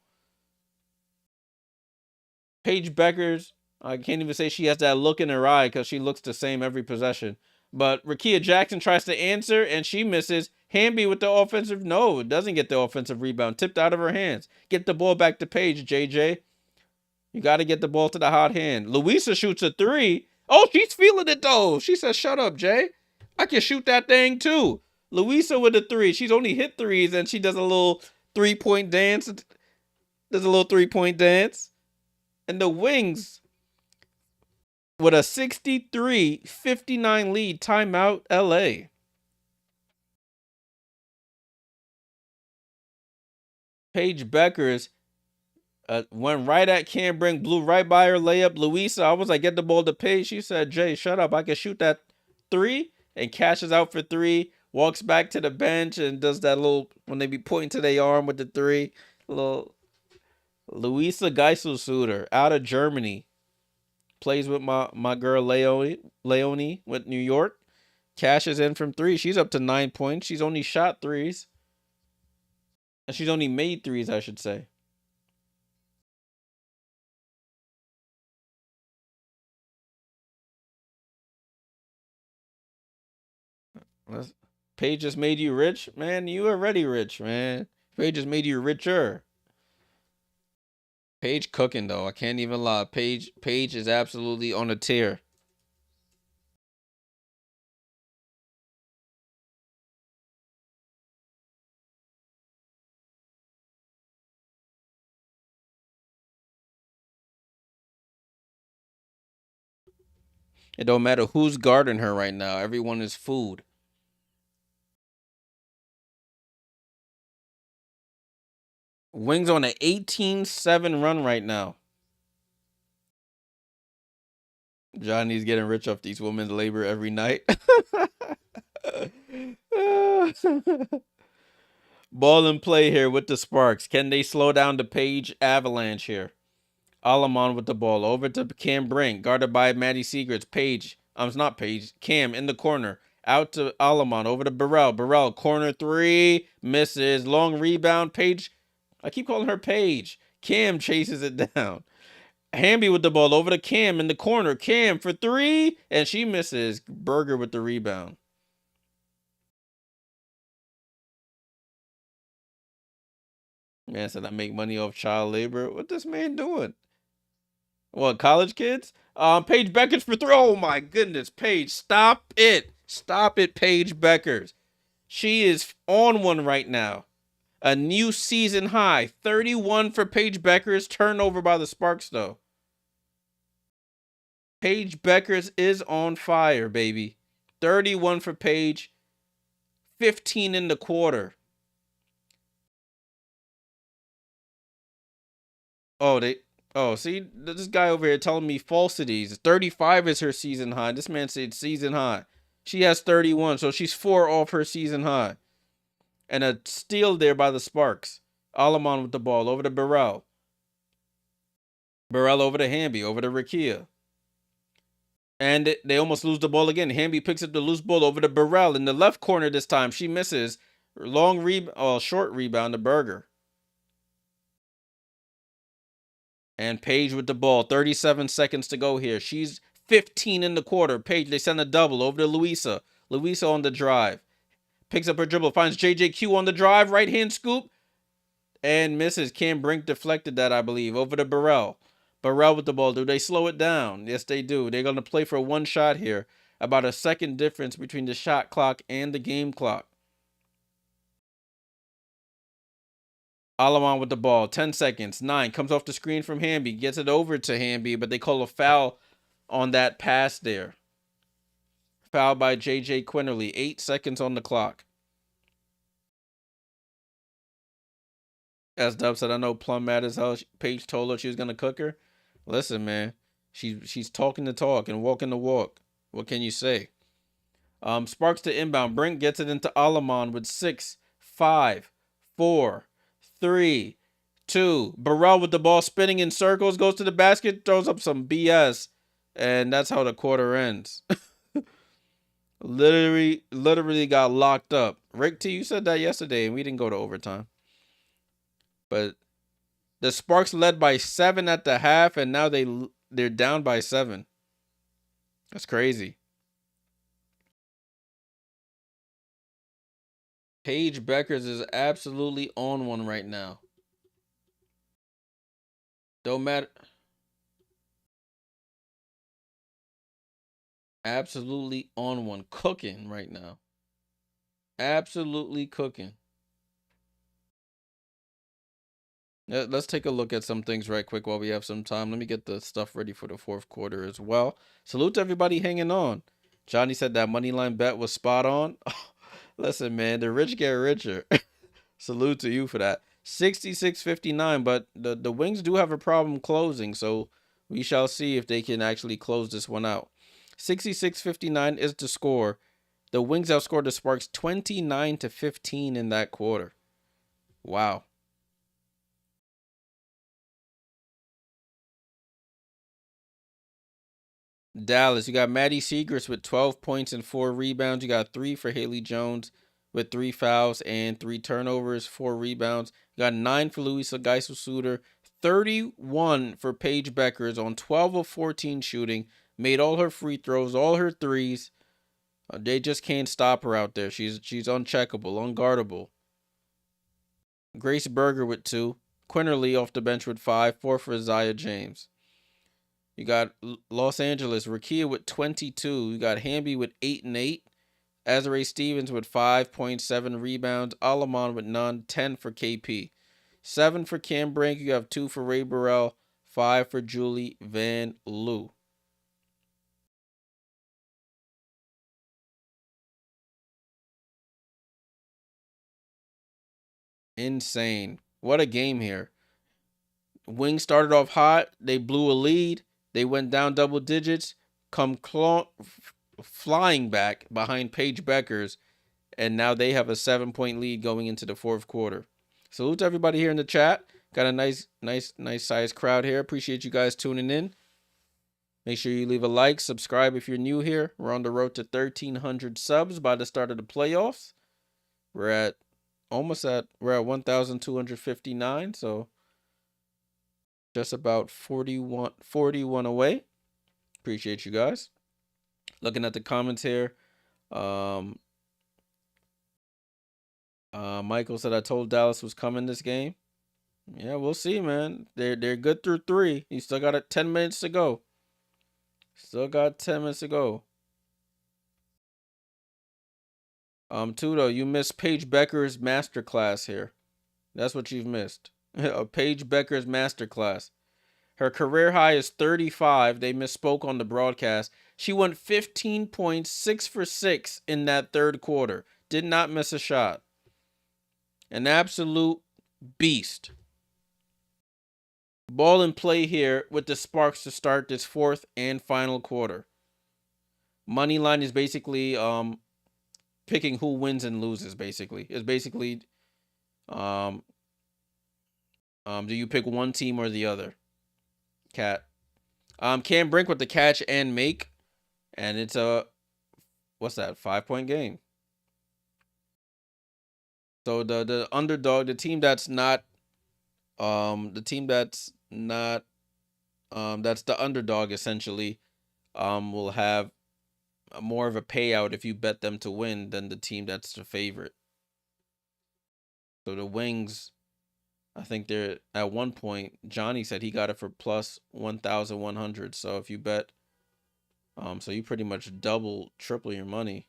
Paige Beckers, I can't even say she has that look in her eye because she looks the same every possession. But Rakia Jackson tries to answer, and she misses. Hamby with the offensive, no, doesn't get the offensive rebound. Tipped out of her hands. Get the ball back to Paige, JJ. You got to get the ball to the hot hand. Louisa shoots a three. Oh, she's feeling it, though. She says, shut up, Jay. I can shoot that thing, too. Louisa with a three. She's only hit threes, and she does a little three-point dance. Does a little three-point dance. And the Wings, with a 63-59 lead, timeout LA. Paige Beckers went right at Cam Brink, blew right by her layup. Louisa, I was like, get the ball to Paige. She said, Jay, shut up. I can shoot that three. And cashes out for three. Walks back to the bench and does that little, when they be pointing to their arm with the three. Little Louisa Geisel-Suter out of Germany. Plays with my girl Leonie with New York. Cashes in from three. She's up to 9 points. She's only shot threes. And she's only made threes, I should say. Paige just made you rich? Man, you already rich, man. Paige just made you richer. Paige cooking, though. I can't even lie. Paige is absolutely on a tear. It don't matter who's guarding her right now. Everyone is food. Wings on an 18-7 run right now. Johnny's getting rich off these women's labor every night. Ball and play here with the Sparks. Can they slow down the Paige avalanche here? Alamon with the ball. Over to Cam Brink. Guarded by Maddie Seegers. Paige. It's not Paige. Cam in the corner. Out to Alamon. Over to Burrell. Burrell. Corner three. Misses. Long rebound. Paige. I keep calling her Paige. Cam chases it down. Hamby with the ball. Over to Cam in the corner. Cam for three. And she misses. Berger with the rebound. Man said I make money off child labor. What this man doing? What, college kids? Paige Beckers for three. Oh my goodness, Paige, stop it. Stop it, Paige Beckers. She is on one right now. A new season high. 31 for Paige Beckers. Turnover by the Sparks, though. Paige Beckers is on fire, baby. 31 for Paige. 15 in the quarter. See, this guy over here telling me falsities. 35 is her season high. This man said season high. She has 31, so she's 4 off her season high. And a steal there by the Sparks. Alamon with the ball over to Burrell. Burrell over to Hamby, over to Rakia. And they almost lose the ball again. Hamby picks up the loose ball over to Burrell in the left corner this time. She misses. Short rebound to Berger. And Paige with the ball. 37 seconds to go here. She's 15 in the quarter. Paige, they send a double over to Louisa. Louisa on the drive. Picks up her dribble. Finds JJQ on the drive. Right hand scoop. And misses. Cam Brink deflected that, I believe. Over to Burrell. Burrell with the ball. Do they slow it down? Yes, they do. They're going to play for one shot here. About a second difference between the shot clock and the game clock. Alamon with the ball. 10 seconds. 9. Comes off the screen from Hamby. Gets it over to Hamby, but they call a foul on that pass there. Foul by J.J. Quinterly. 8 seconds on the clock. As Dub said, I know Plum mad as hell. Paige told her she was going to cook her. Listen, man. She's talking the talk and walking the walk. What can you say? Sparks to inbound. Brink gets it into Alamon with 6, 5, 4, 3, 2. Burrell with the ball spinning in circles. Goes to the basket. Throws up some BS. And that's how the quarter ends. Literally got locked up. Rick T, you said that yesterday, and we didn't go to overtime. But the Sparks led by 7 at the half, and now they're down by 7. That's crazy. Paige Beckers is absolutely on one right now. Don't matter. Absolutely on one. Cooking right now. Absolutely cooking. Let's take a look at some things right quick while we have some time. Let me get the stuff ready for the fourth quarter as well. Salute to everybody hanging on. Johnny said that money line bet was spot on. Listen, man, the rich get richer. Salute to you for that. 66-59, but the Wings do have a problem closing, so we shall see if they can actually close this one out. 66-59 is the score. The Wings outscored the Sparks 29-15 in that quarter. Wow. Dallas, you got Maddie Segrist with 12 points and 4 rebounds. You got 3 for Haley Jones with 3 fouls and 3 turnovers, 4 rebounds. You got 9 for Louisa Geisel-Suter, 31 for Paige Beckers on 12 of 14 shooting. Made all her free throws, all her threes. They just can't stop her out there. She's uncheckable, unguardable. Grace Berger with 2. Quinterly off the bench with 5. 4 for Isaiah James. You got Los Angeles, Rakia with 22. You got Hamby with 8 and 8. Azare Stevens with 5.7 rebounds. Alamon with none. 10 for KP. 7 for Cam Brink. You have 2 for Ray Burrell. 5 for Julie Van Loo. Insane. What a game here. Wings started off hot. They blew a lead. They went down double digits. Come flying back behind Paige Beckers. And now they have a 7-point lead going into the fourth quarter. Salute to everybody here in the chat. Got a nice sized crowd here. Appreciate you guys tuning in. Make sure you leave a like, subscribe if you're new here. We're on the road to 1,300 subs by the start of the playoffs. We're at 1,259, so just about 41 away. Appreciate you guys. Looking at the comments here. Michael said I told Dallas was coming this game. Yeah, we'll see, man. They're good through 3. You still got 10 minutes to go. Still got 10 minutes to go. Tudo, you missed Paige Becker's masterclass here. That's what you've missed. Paige Becker's masterclass. Her career high is 35. They misspoke on the broadcast. She went 15 points, 6 for 6 in that third quarter. Did not miss a shot. An absolute beast. Ball in play here with the Sparks to start this fourth and final quarter. Money line is basically picking who wins and loses. Basically, it's basically um do you pick one team or the other? Cat. Cam Brink with the catch and make, and it's a what's that 5-point game. So the underdog, the team that's not that's the underdog essentially will have more of a payout if you bet them to win than the team that's the favorite. So the Wings, I think they're at one point, Johnny said he got it for plus 1,100. So if you bet, so you pretty much double, triple your money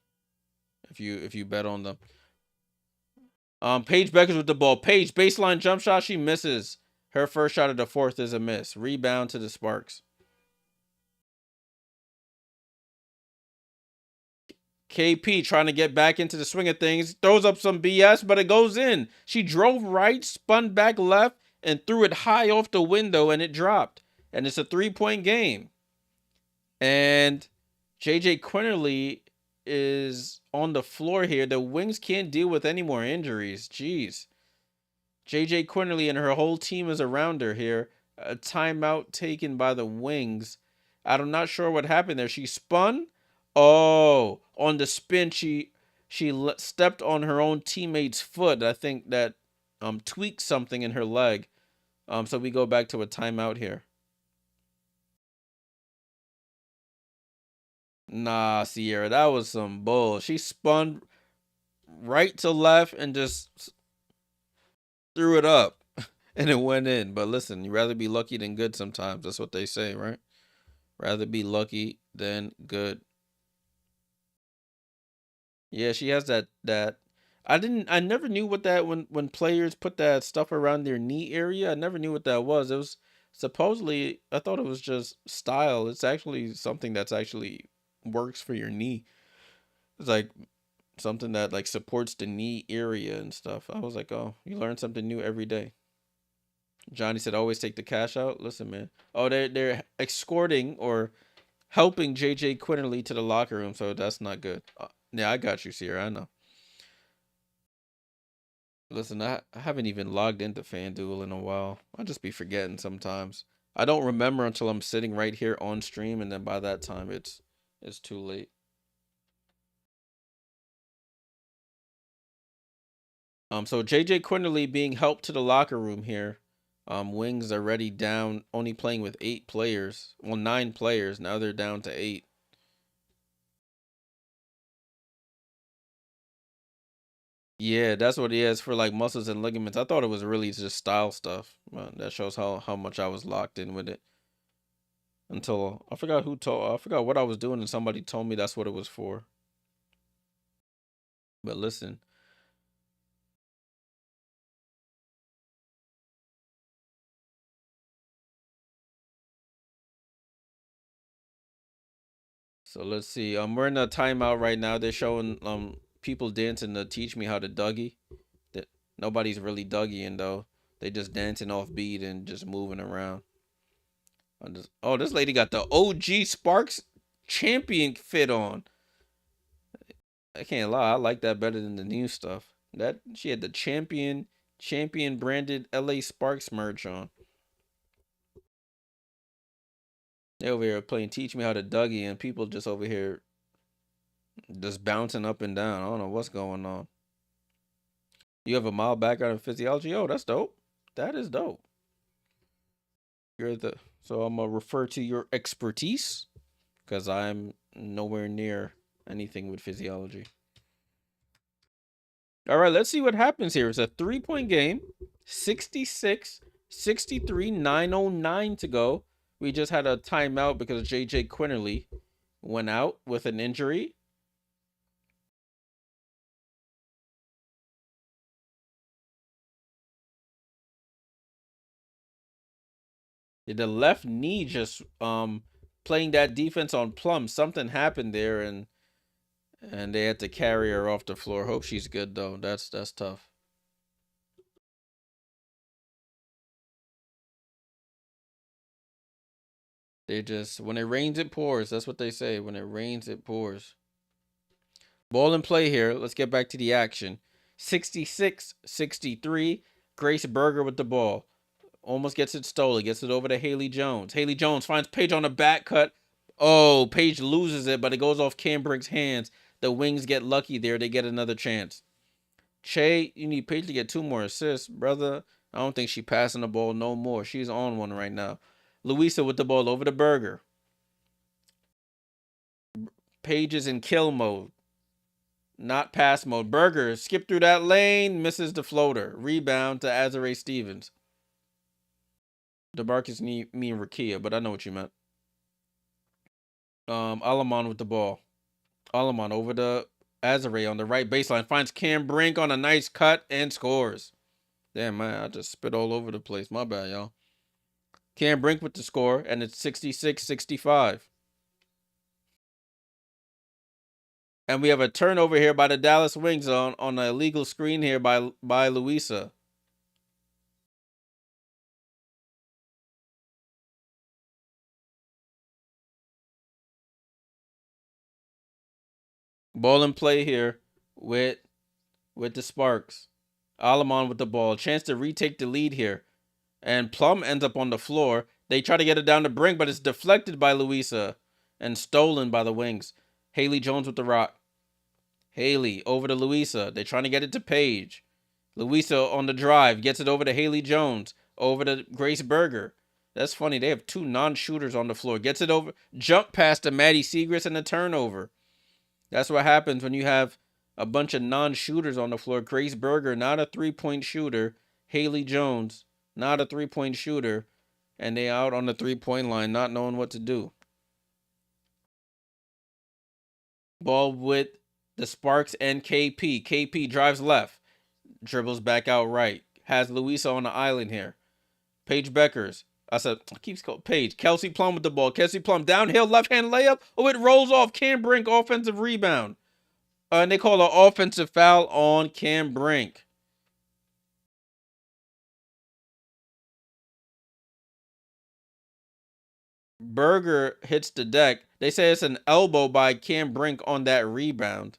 if you bet on them. Paige Beckers with the ball. Paige baseline jump shot, she misses. Her first shot of the fourth is a miss. Rebound to the Sparks. KP trying to get back into the swing of things. Throws up some BS, but it goes in. She drove right, spun back left, and threw it high off the window, and it dropped. And it's a 3-point game. And J.J. Quinterly is on the floor here. The Wings can't deal with any more injuries. Jeez. J.J. Quinterly and her whole team is around her here. A timeout taken by the Wings. I'm not sure what happened there. She spun. Oh, on the spin, she stepped on her own teammate's foot. I think that tweaked something in her leg. So we go back to a timeout here. Nah, Sierra, that was some bull. She spun right to left and just threw it up, and it went in. But listen, you'd rather be lucky than good sometimes. That's what they say, right? Rather be lucky than good. Yeah, she has that. I never knew what that when players put that stuff around their knee area. I never knew what that was. It was supposedly, I thought it was just style. It's actually something that's actually works for your knee. It's like something that like supports the knee area and stuff. I was like, oh, you learn something new every day. Johnny said, always take the cash out. Listen, man. Oh, they're escorting or helping JJ Quinterly to the locker room, so that's not good. Yeah, I got you, Sierra. I know. Listen, I haven't even logged into FanDuel in a while. I just be forgetting sometimes. I don't remember until I'm sitting right here on stream, and then by that time it's too late. So JJ Quinterly being helped to the locker room here. Wings already down, only playing with 8 players. Well, 9 players. Now they're down to 8. Yeah, that's what he has for like muscles and ligaments. I thought it was really just style stuff. That shows how much I was locked in with it. Until I forgot who told I forgot what I was doing and somebody told me that's what it was for. But listen. So let's see. We're in a timeout right now. They're showing people dancing to teach me how to Dougie. That nobody's really Dougieing though. They just dancing off beat and just moving around. Oh, this lady got the OG Sparks champion fit on. I can't lie, I like that better than the new stuff. That she had the champion branded LA Sparks merch on. They over here playing Teach Me How to Dougie, and people just over here just bouncing up and down. I don't know what's going on. You have a mild background in physiology? Oh, that's dope. That is dope. You're the so I'm gonna refer to your expertise because I'm nowhere near anything with physiology. All right, let's see what happens here. It's a 3-point game. 66, 63, 9:09 to go. We just had a timeout because JJ Quinterly went out with an injury. The left knee just playing that defense on Plum. Something happened there, and they had to carry her off the floor. Hope she's good though. That's tough. They just when it rains it pours. That's what they say. When it rains it pours. Ball in play here. Let's get back to the action. 66-63. Grace Berger with the ball. Almost gets it stolen. Gets it over to Haley Jones. Haley Jones finds Paige on the back cut. Oh, Paige loses it, but it goes off Cam Brink's hands. The Wings get lucky there. They get another chance. Che, you need Paige to get 2 more assists, brother. I don't think she's passing the ball no more. She's on one right now. Louisa with the ball over to Berger. Paige is in kill mode, not pass mode. Berger skip through that lane, misses the floater. Rebound to Azare Stevens. DeMarcus mean Rakia, but I know what you meant. Alamon with the ball. Alamon over to Azare on the right baseline. Finds Cam Brink on a nice cut and scores. Damn, man, I just spit all over the place. My bad, y'all. Cam Brink with the score, and it's 66-65. And we have a turnover here by the Dallas Wings on an illegal screen here by Louisa. Ball in play here with the Sparks. Alamon with the ball. Chance to retake the lead here. And Plum ends up on the floor. They try to get it down the brink, but it's deflected by Louisa and stolen by the Wings. Haley Jones with the rock. Haley over to Louisa. They're trying to get it to Paige. Louisa on the drive. Gets it over to Haley Jones. Over to Grace Berger. That's funny. They have 2 non-shooters on the floor. Gets it over. Jump past to Maddie Segrist and a turnover. That's what happens when you have a bunch of non-shooters on the floor. Grace Berger, not a three-point shooter. Haley Jones, not a three-point shooter. And they out on the three-point line, not knowing what to do. Ball with the Sparks and KP. KP drives left. Dribbles back out right. Has Louisa on the island here. Paige Beckers. I keeps called Paige. Kelsey Plum with the ball. Kelsey Plum downhill left-hand layup. Oh, it rolls off. Cam Brink offensive rebound. And they call an offensive foul on Cam Brink. Berger hits the deck. They say it's an elbow by Cam Brink on that rebound.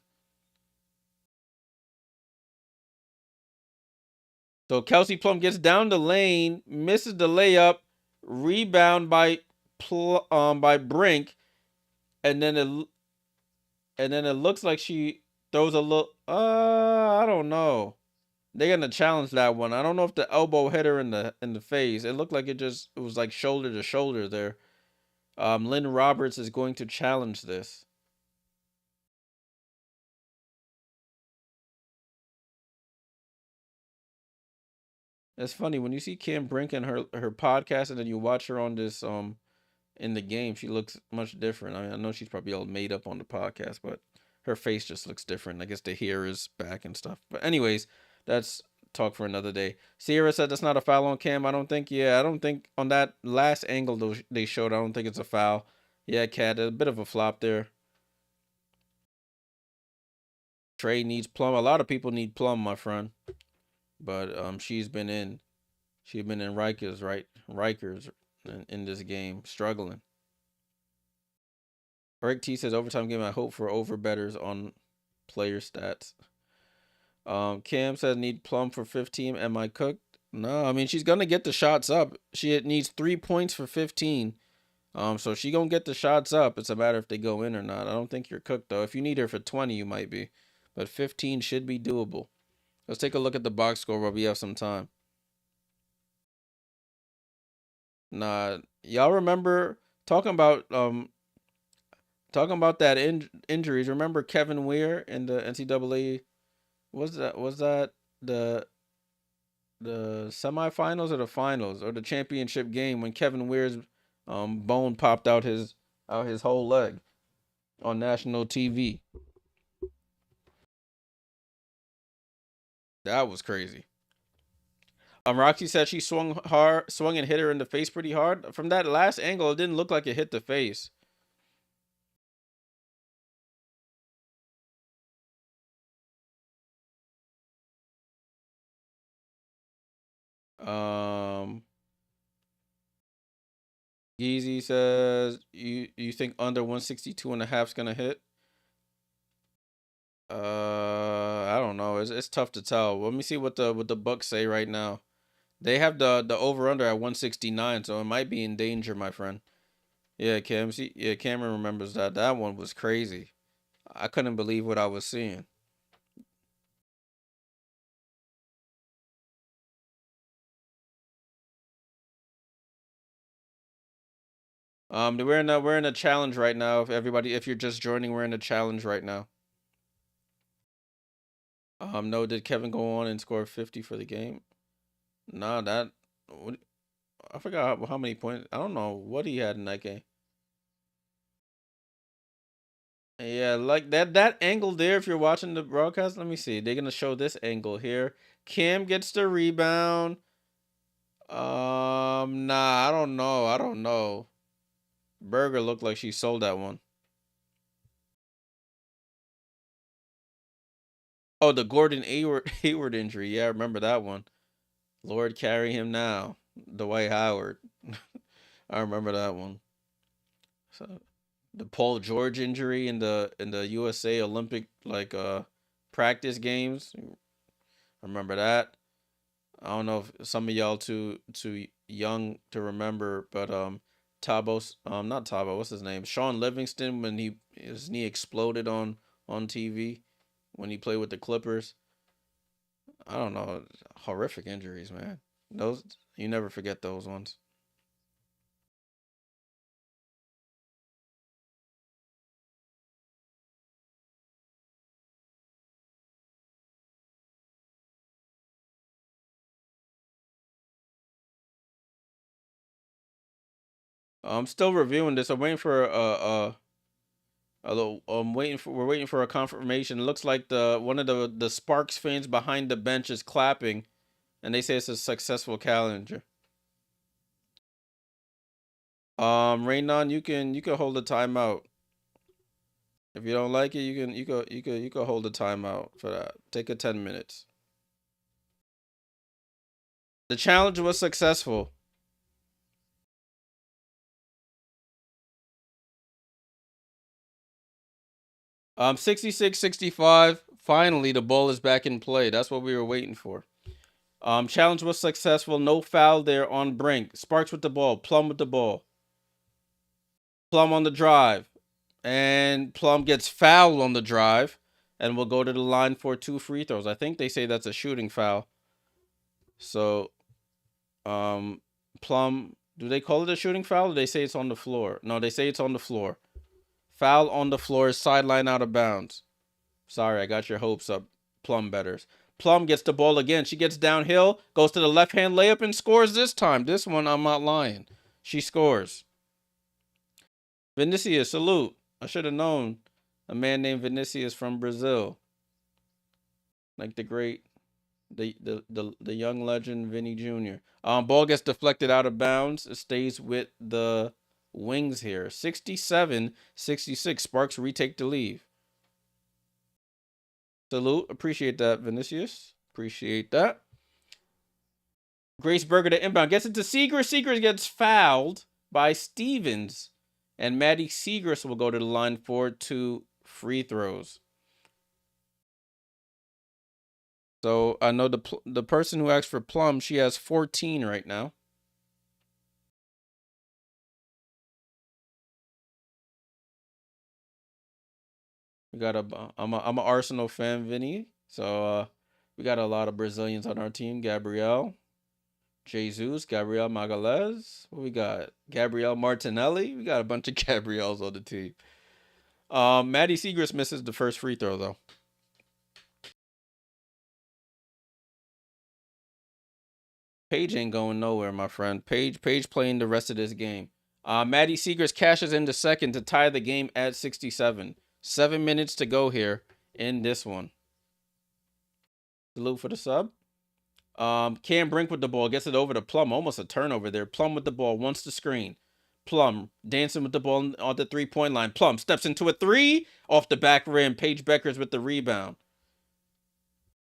So Kelsey Plum gets down the lane, misses the layup, rebound by Brink, and then it looks like she throws a little. I don't know. They're gonna challenge that one. I don't know if the elbow hit her in the face. It looked like it was like shoulder to shoulder there. Lynn Roberts is going to challenge this. It's funny when you see Kim Brink and her podcast, and then you watch her on this in the game. She looks much different. I mean, I know she's probably all made up on the podcast, but her face just looks different. I guess the hair is back and stuff. But anyways, that's talk for another day. Sierra said that's not a foul on Cam. I don't think. Yeah, I don't think on that last angle they showed. I don't think it's a foul. Yeah, Cat, a bit of a flop there. Trey needs Plum. A lot of people need Plum, my friend. But she's been in Rikers, right? Rikers in this game, struggling. Eric T says overtime game. I hope for over betters on player stats. Cam says need Plum for 15. Am I cooked? No, I mean she's gonna get the shots up. She needs 3 points for 15. So she gonna get the shots up. It's a matter if they go in or not. I don't think you're cooked though. If you need her for 20, you might be, but 15 should be doable. Let's take a look at the box score while we have some time. Nah, y'all remember talking about that injuries. Remember Kevin Weir in the NCAA? Was that the semifinals or the finals or the championship game when Kevin Weir's bone popped out his whole leg on national TV? That was crazy. Roxy said she swung and hit her in the face pretty hard. From that last angle, it didn't look like it hit the face. Um, Yeezy says you think under 162.5 is gonna hit? I don't know. It's tough to tell. Let me see what the Bucks say right now. They have the over under at 169, so it might be in danger, my friend. Yeah, Cam. See, yeah, Cameron remembers that. That one was crazy. I couldn't believe what I was seeing. We're in a challenge right now. If you're just joining, we're in a challenge right now. No, did Kevin go on and score 50 for the game? Nah, I forgot how many points. I don't know what he had in that game. Yeah, like that angle there. If you're watching the broadcast, let me see. They're gonna show this angle here. Kim gets the rebound. Nah, I don't know. I don't know. Berger looked like she sold that one. Oh, the Gordon Hayward injury. Yeah, I remember that one. Lord carry him now. Dwight Howard. I remember that one. So the Paul George injury in the USA Olympic practice games. I remember that. I don't know if some of y'all too young to remember, but Tabos not Tabo, what's his name? Sean Livingston, when his knee exploded on TV when he played with the Clippers. I don't know, horrific injuries, man. Those, you never forget those ones. I'm still reviewing this. I'm waiting for we're waiting for a confirmation. It looks like the one of the Sparks fans behind the bench is clapping, and they say it's a successful calendar. Raynon, you can hold the timeout. If you don't like it, you can hold the timeout for that. Take a 10 minutes. The challenge was successful. 66-65. Finally, the ball is back in play. That's what we were waiting for. Challenge was successful. No foul there on Brink. Sparks with the ball. Plum with the ball. Plum on the drive. And Plum gets fouled on the drive and will go to the line for 2 free throws. I think they say that's a shooting foul. So, um, Plum, do they call it a shooting foul or they say it's on the floor? No, they say it's on the floor. Foul on the floor, sideline out of bounds. Sorry, I got your hopes up, Plum betters. Plum gets the ball again. She gets downhill, goes to the left hand layup and scores this time. This one, I'm not lying. She scores. Vinicius, salute. I should have known a man named Vinicius from Brazil. Like the young legend Vinny Jr. Ball gets deflected out of bounds. It stays with the Wings here. 67-66. Sparks retake the lead. Salute. Appreciate that, Vinicius. Appreciate that. Grace Berger to inbound. Gets it to Seagrass. Seagrass gets fouled by Stevens. And Maddie Seagrass will go to the line for 2 free throws. So I know the person who asked for Plum, she has 14 right now. We got I'm a Arsenal fan, Vinny. So we got a lot of Brazilians on our team. Gabriel, Jesus, Gabriel Magalhães. What we got? Gabriel Martinelli. We got a bunch of Gabriels on the team. Maddie Seagrass misses the first free throw though. Paige ain't going nowhere, my friend. Paige playing the rest of this game. Maddie Seagrass cashes in the second to tie the game at 67. 7 minutes to go here in this one. Salute for the sub. Cam Brink with the ball, gets it over to Plum. Almost a turnover there. Plum with the ball, wants the screen. Plum dancing with the ball on the 3-point line. Plum steps into a three off the back rim. Paige Beckers with the rebound.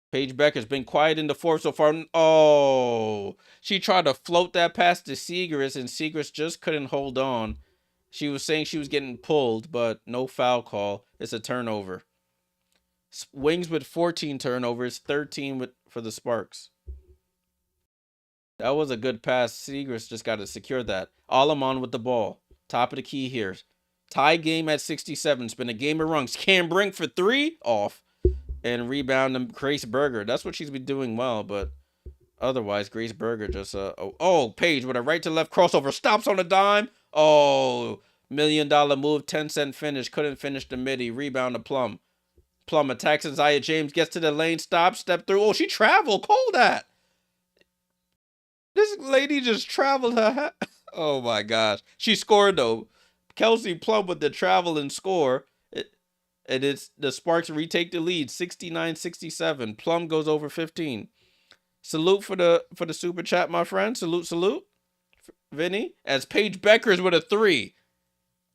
Paige Becker's been quiet in the fourth so far. Oh, she tried to float that past to Segrist, and Segrist just couldn't hold on. She was saying she was getting pulled, but no foul call. It's a turnover. Wings with 14 turnovers, 13 for the Sparks. That was a good pass. Segrist just got to secure that. Alamon with the ball. Top of the key here. Tie game at 67. It's been a game of rungs. Cam Brink for three. Off. And rebound to Grace Berger. That's what she's been doing well, but otherwise, Grace Berger just Paige with a right to left crossover, stops on a dime. Oh, $1 million move, 10-cent finish, couldn't finish the midi. Rebound to Plum. Plum attacks Isaiah James, gets to the lane, stops, step through. Oh, she traveled. Call that. This lady just traveled her. Oh my gosh, she scored though. Kelsey Plum with the travel and score. And it's the Sparks retake the lead, 69-67. Plum goes over 15. Salute for the super chat, my friend. Salute, Vinny. As Paige Beckers with a three.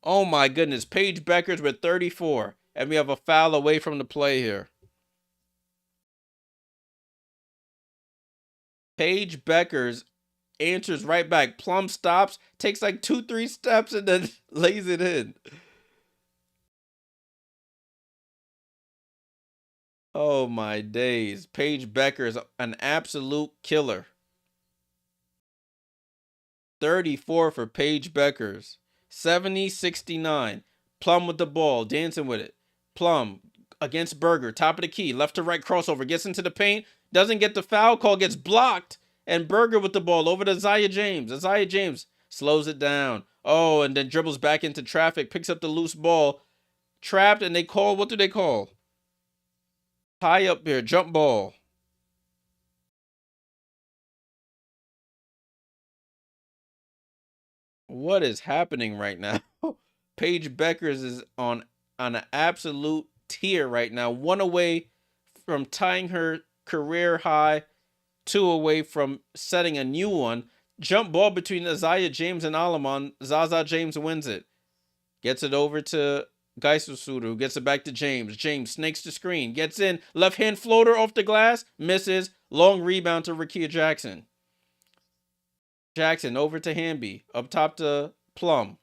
Oh my goodness, Paige Beckers with 34, and we have a foul away from the play here. Paige Beckers answers right back. Plum stops, takes like 2-3 steps, and then lays it in. Oh my days. Paige Becker's an absolute killer. 34 for Paige Beckers. 70-69. Plum with the ball, dancing with it. Plum against Berger, top of the key, left to right crossover, gets into the paint, doesn't get the foul call, gets blocked, and Berger with the ball over to Isaiah James. Isaiah James slows it down. Oh, and then dribbles back into traffic, picks up the loose ball, trapped, and they call, what do they call? Tie up here, jump ball. What is happening right now? Paige Beckers is on an absolute tear right now. One away from tying her career high, two away from setting a new one. Jump ball between Isaiah James and Alamon. Zaza James wins it. Gets it over to Geiselsud, who gets it back to James. James snakes the screen. Gets in. Left hand floater off the glass. Misses. Long rebound to Rakia Jackson. Jackson over to Hamby. Up top to Plum.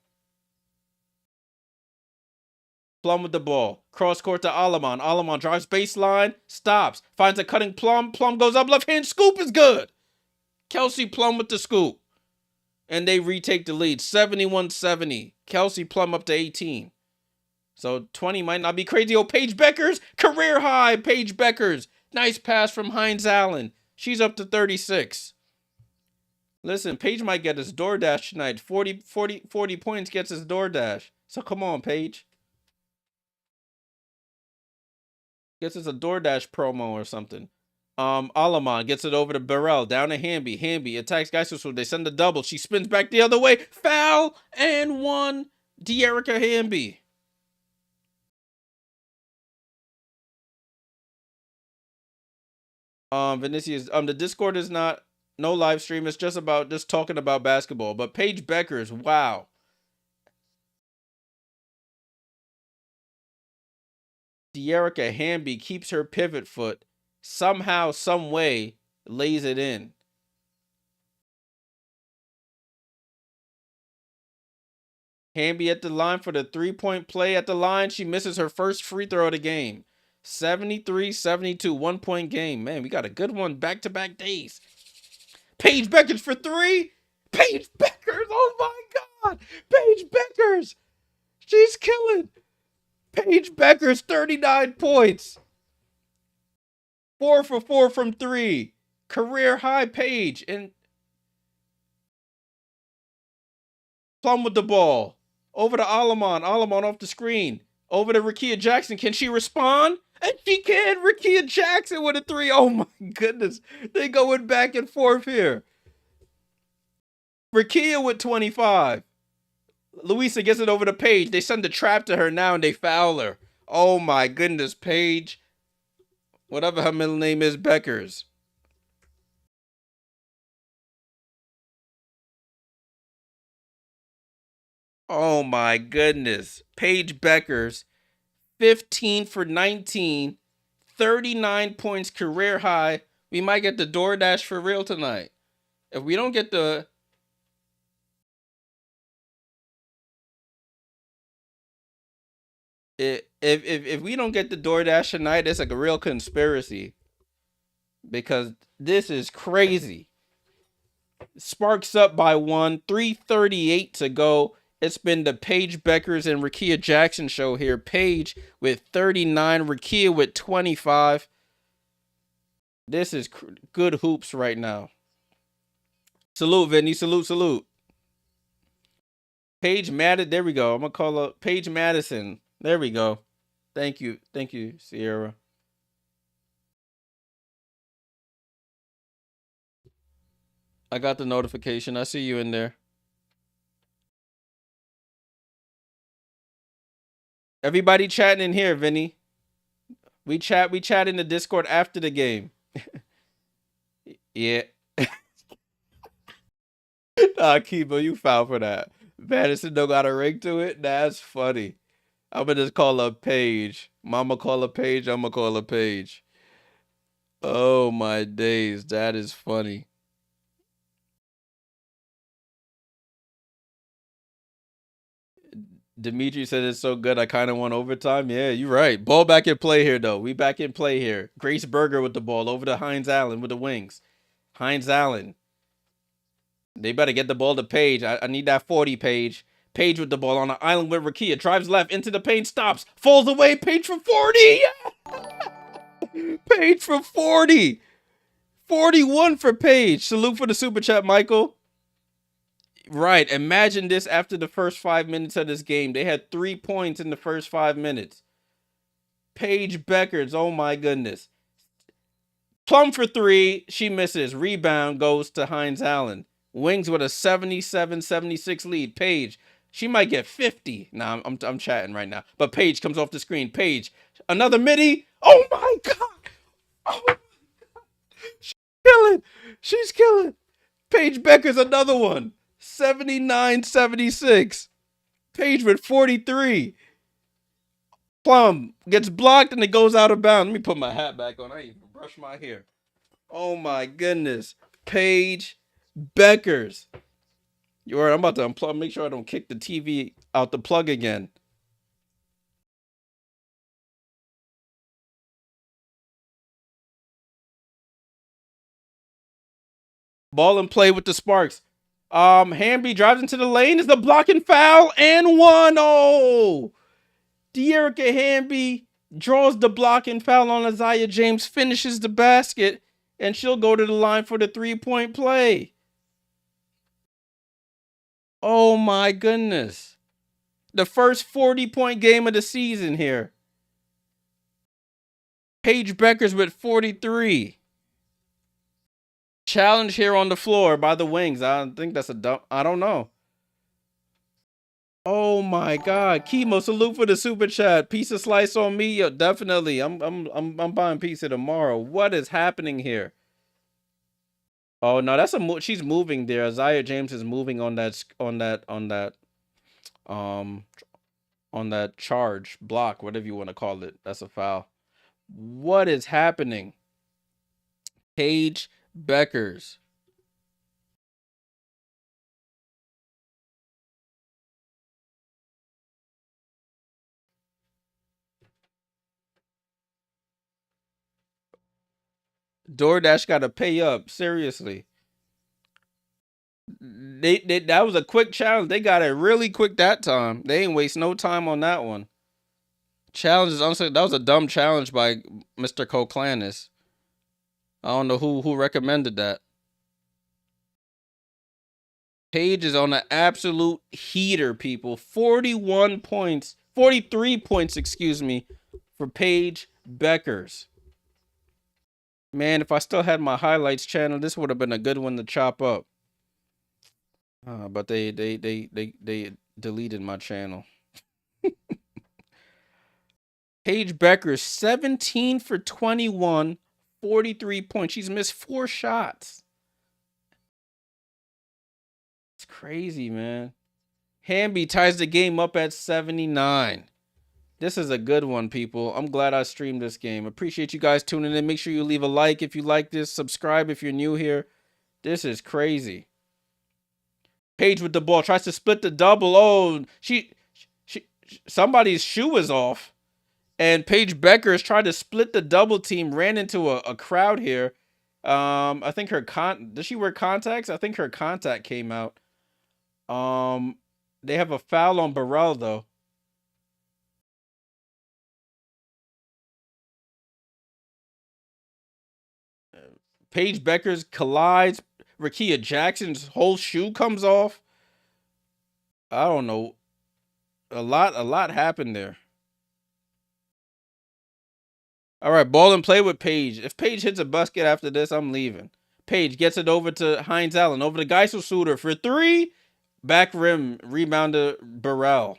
Plum with the ball. Cross court to Alamon. Alamon drives baseline. Stops. Finds a cutting Plum. Plum goes up. Left hand scoop is good. Kelsey Plum with the scoop. And they retake the lead. 71-70. Kelsey Plum up to 18. So 20 might not be crazy. Oh, Paige Beckers. Career high. Paige Beckers. Nice pass from Hines Allen. She's up to 36. Listen, Paige might get his DoorDash tonight. 40 points gets his DoorDash. So come on, Paige. Gets us a DoorDash promo or something. Alamon gets it over to Burrell. Down to Hamby. Hamby attacks Geiselsud. They send a double. She spins back the other way. Foul and one. Dearica Hamby. Vinicius, the Discord is not no live stream. It's just talking about basketball. But Paige Beckers, wow. Dearica Hamby keeps her pivot foot. Somehow, some way, lays it in. Hamby at the line for the 3-point play at the line. She misses her first free throw of the game. 73-72, 1-point game. Man, we got a good one back-to-back days. Paige Beckers for three. Paige Beckers, oh my God. Paige Beckers. She's killing. Paige Beckers, 39 points. 4 for 4 from three. Career high Paige. And Plum with the ball. Over to Alamon. Alamon off the screen. Over to Rakia Jackson. Can she respond? And she can. Rakia Jackson with a three. Oh my goodness. They going back and forth here. Rakia with 25. Louisa gets it over to Paige. They send the trap to her now and they foul her. Oh my goodness, Paige. Whatever her middle name is, Beckers. Oh my goodness. Paige Beckers, 15 for 19, 39 points, career high. We might get the DoorDash for real tonight. If we don't get the if we don't get the DoorDash tonight, it's like a real conspiracy because this is crazy. Sparks up by 1, 3:38 to go. It's been the Paige Beckers and Rakia Jackson show here. Paige with 39, Rakia with 25. This is good hoops right now. Salute, Vinny. Salute, salute. Paige Madison. There we go. I'm going to call up Paige Madison. There we go. Thank you. Thank you, Sierra. I got the notification. I see you in there. Everybody chatting in here, Vinny. We chat in the Discord after the game. Yeah. Kibo, you foul for that. Madison don't got a ring to it? That's funny. I'm gonna just call up Paige. Mama call a Paige, I'm gonna call a Paige. Oh my days, that is funny. Dimitri said it's so good I kind of want overtime. Yeah, you're right. Ball back in play here, though. We back in play here. Grace Berger with the ball over to Hines Allen with the wings. Hines Allen. They better get the ball to Paige. I need that 40, Paige. Paige with the ball on the island with Rakia. Drives left into the paint. Stops. Falls away. Paige for 40. Paige for 40. 41 for Paige. Salute for the super chat, Michael. Right. Imagine this after the first 5 minutes of this game. They had 3 points in the first 5 minutes. Paige Beckers. Oh my goodness. Plum for 3. She misses. Rebound goes to Hines Allen. Wings with a 77-76 lead. Paige. She might get 50. Nah, I'm chatting right now. But Paige comes off the screen. Paige. Another midi. Oh my God. Oh my God. She's killing. She's killing. Paige Beckers another one. 79-76. Paige with 43. Plum gets blocked and it goes out of bounds. Let me put my hat back on. I even brush my hair. Oh my goodness. Paige Beckers. You're right. I'm about to unplug. Make sure I don't kick the TV out the plug again. Ball and play with the Sparks. Hamby drives into the lane. Is the blocking foul and 1-0. Dearica Hamby draws the blocking foul on Isaiah James, finishes the basket, and she'll go to the line for the 3-point play. Oh my goodness. The first 40-point game of the season here. Paige Beckers with 43. Challenge here on the floor by the wings. I think that's a dump. I don't know. Oh my God. Chemo, salute for the super chat. Pizza slice on me. Yo, definitely. I'm buying pizza tomorrow. What is happening here? Oh no, that's she's moving there. Isaiah James is moving on um that charge block, whatever you want to call it. That's a foul. What is happening? Paige Beckers. DoorDash got to pay up. Seriously. That was a quick challenge. They got it really quick that time. They ain't waste no time on that one. Challenge is honestly, that was a dumb challenge by Mr. Koklanis. I don't know who recommended that. Paige is on an absolute heater, people. 41 points, 43 points, excuse me, for Paige Beckers. Man, if I still had my highlights channel, this would have been a good one to chop up. But they deleted my channel. Paige Beckers, 17 for 21, 43 points. She's missed 4 shots. It's crazy, man. Hamby ties the game up at 79. This is a good one, people. I'm glad I streamed this game. Appreciate you guys tuning in. Make sure you leave a like if you like this. Subscribe if you're new here. This is crazy. Paige with the ball. Tries to split the double. Oh, she somebody's shoe is off. And Paige Becker is trying to split the double team. Ran into a crowd here. I think her does she wear contacts? I think her contact came out. They have a foul on Burrell though. Paige Becker's collides. Rakia Jackson's whole shoe comes off. I don't know. A lot happened there. All right, ball and play with Paige. If Paige hits a basket after this, I'm leaving. Paige gets it over to Hines Allen. Over to Geisel for 3. Back rim. Rebounder Burrell.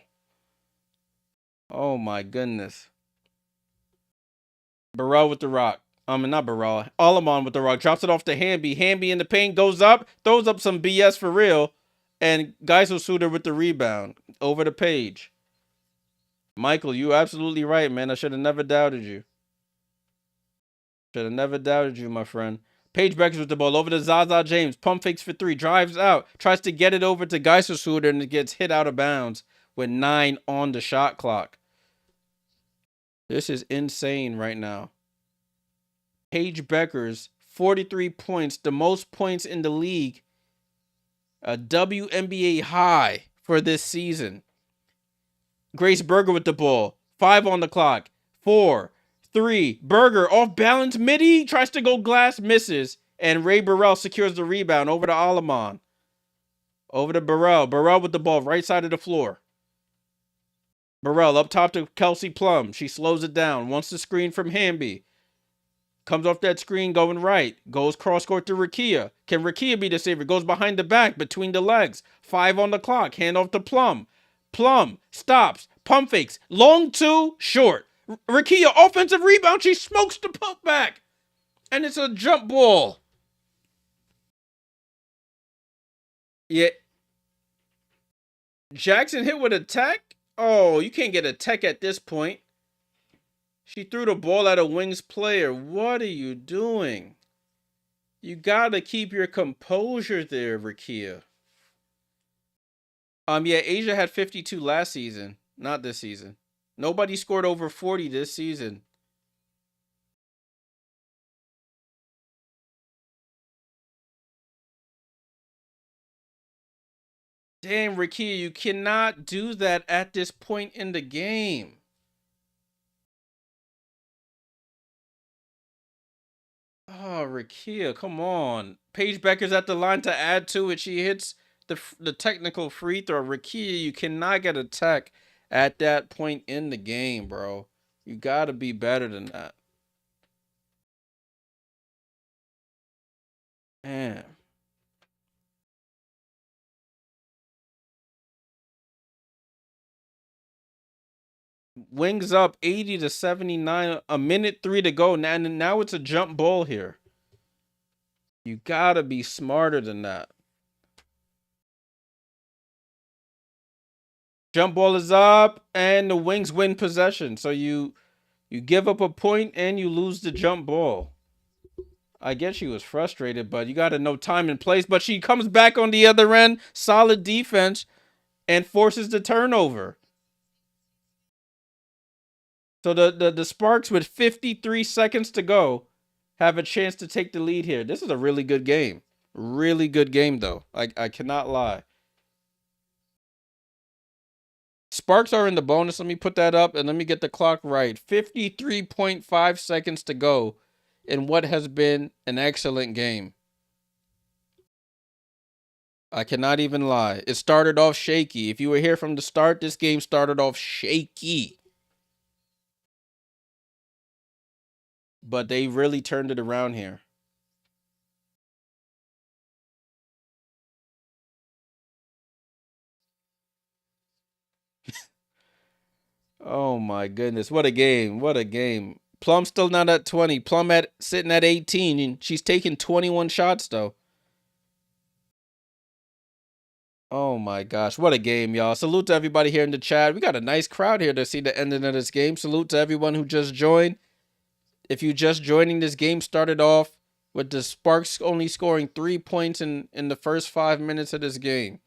Oh my goodness. Burrell with the rock. Not Burrell. Allamon with the rock. Drops it off to Hamby. Hamby in the paint. Goes up. Throws up some BS for real. And Geisel with the rebound. Over to Paige. Michael, you absolutely right, man. I should have never doubted you. Should have never doubted you, my friend. Paige Beckers with the ball over to Zaza James. Pump fakes for 3. Drives out. Tries to get it over to Geisel and it gets hit out of bounds with 9 on the shot clock. This is insane right now. Paige Beckers, 43 points, the most points in the league. A WNBA high for this season. Grace Berger with the ball. 5 on the clock. 4, 3. Berger off balance midi. Tries to go glass. Misses. And Ray Burrell secures the rebound. Over to Allamon. Over to Burrell. Burrell with the ball. Right side of the floor. Burrell up top to Kelsey Plum. She slows it down. Wants the screen from Hamby. Comes off that screen going right. Goes cross court to Rakia. Can Rakia be the saver? Goes behind the back, between the legs. 5 on the clock. Hand off to Plum. Plum stops. Pump fakes. Long 2, short. Rakia, offensive rebound. She smokes the pump back. And it's a jump ball. Yeah. Jackson hit with a tech? Oh, you can't get a tech at this point. She threw the ball at a Wings player. What are you doing? You gotta keep your composure there, Rakia. Yeah, Asia had 52 last season, not this season. Nobody scored over 40 this season. Damn, Rakia, you cannot do that at this point in the game. Oh, Rakia, come on. Paige Becker's at the line to add to it. She hits the technical free throw. Rakia, you cannot get a tech at that point in the game, bro. You gotta be better than that. Man. Wings up 80 to 79. A minute 3 to go. Now it's a jump ball here. You gotta be smarter than that. Jump ball is up, and the Wings win possession. So you give up a point and you lose the jump ball. I guess she was frustrated, but you got to know time and place. But she comes back on the other end, solid defense, and forces the turnover. So the Sparks, with 53 seconds to go, have a chance to take the lead here. This is a really good game. Really good game, though. I cannot lie. Sparks are in the bonus. Let me put that up and let me get the clock right. 53.5 seconds to go in what has been an excellent game. I cannot even lie. It started off shaky. If you were here from the start, this game started off shaky. But they really turned it around here. Oh my goodness. What a game. What a game. Plum still not at 20. Plum sitting at 18. And she's taking 21 shots though. Oh my gosh, what a game, y'all. Salute to everybody here in the chat. We got a nice crowd here to see the ending of this game. Salute to everyone who just joined. If you just joining, this game started off with the Sparks only scoring 3 points in the first 5 minutes of this game.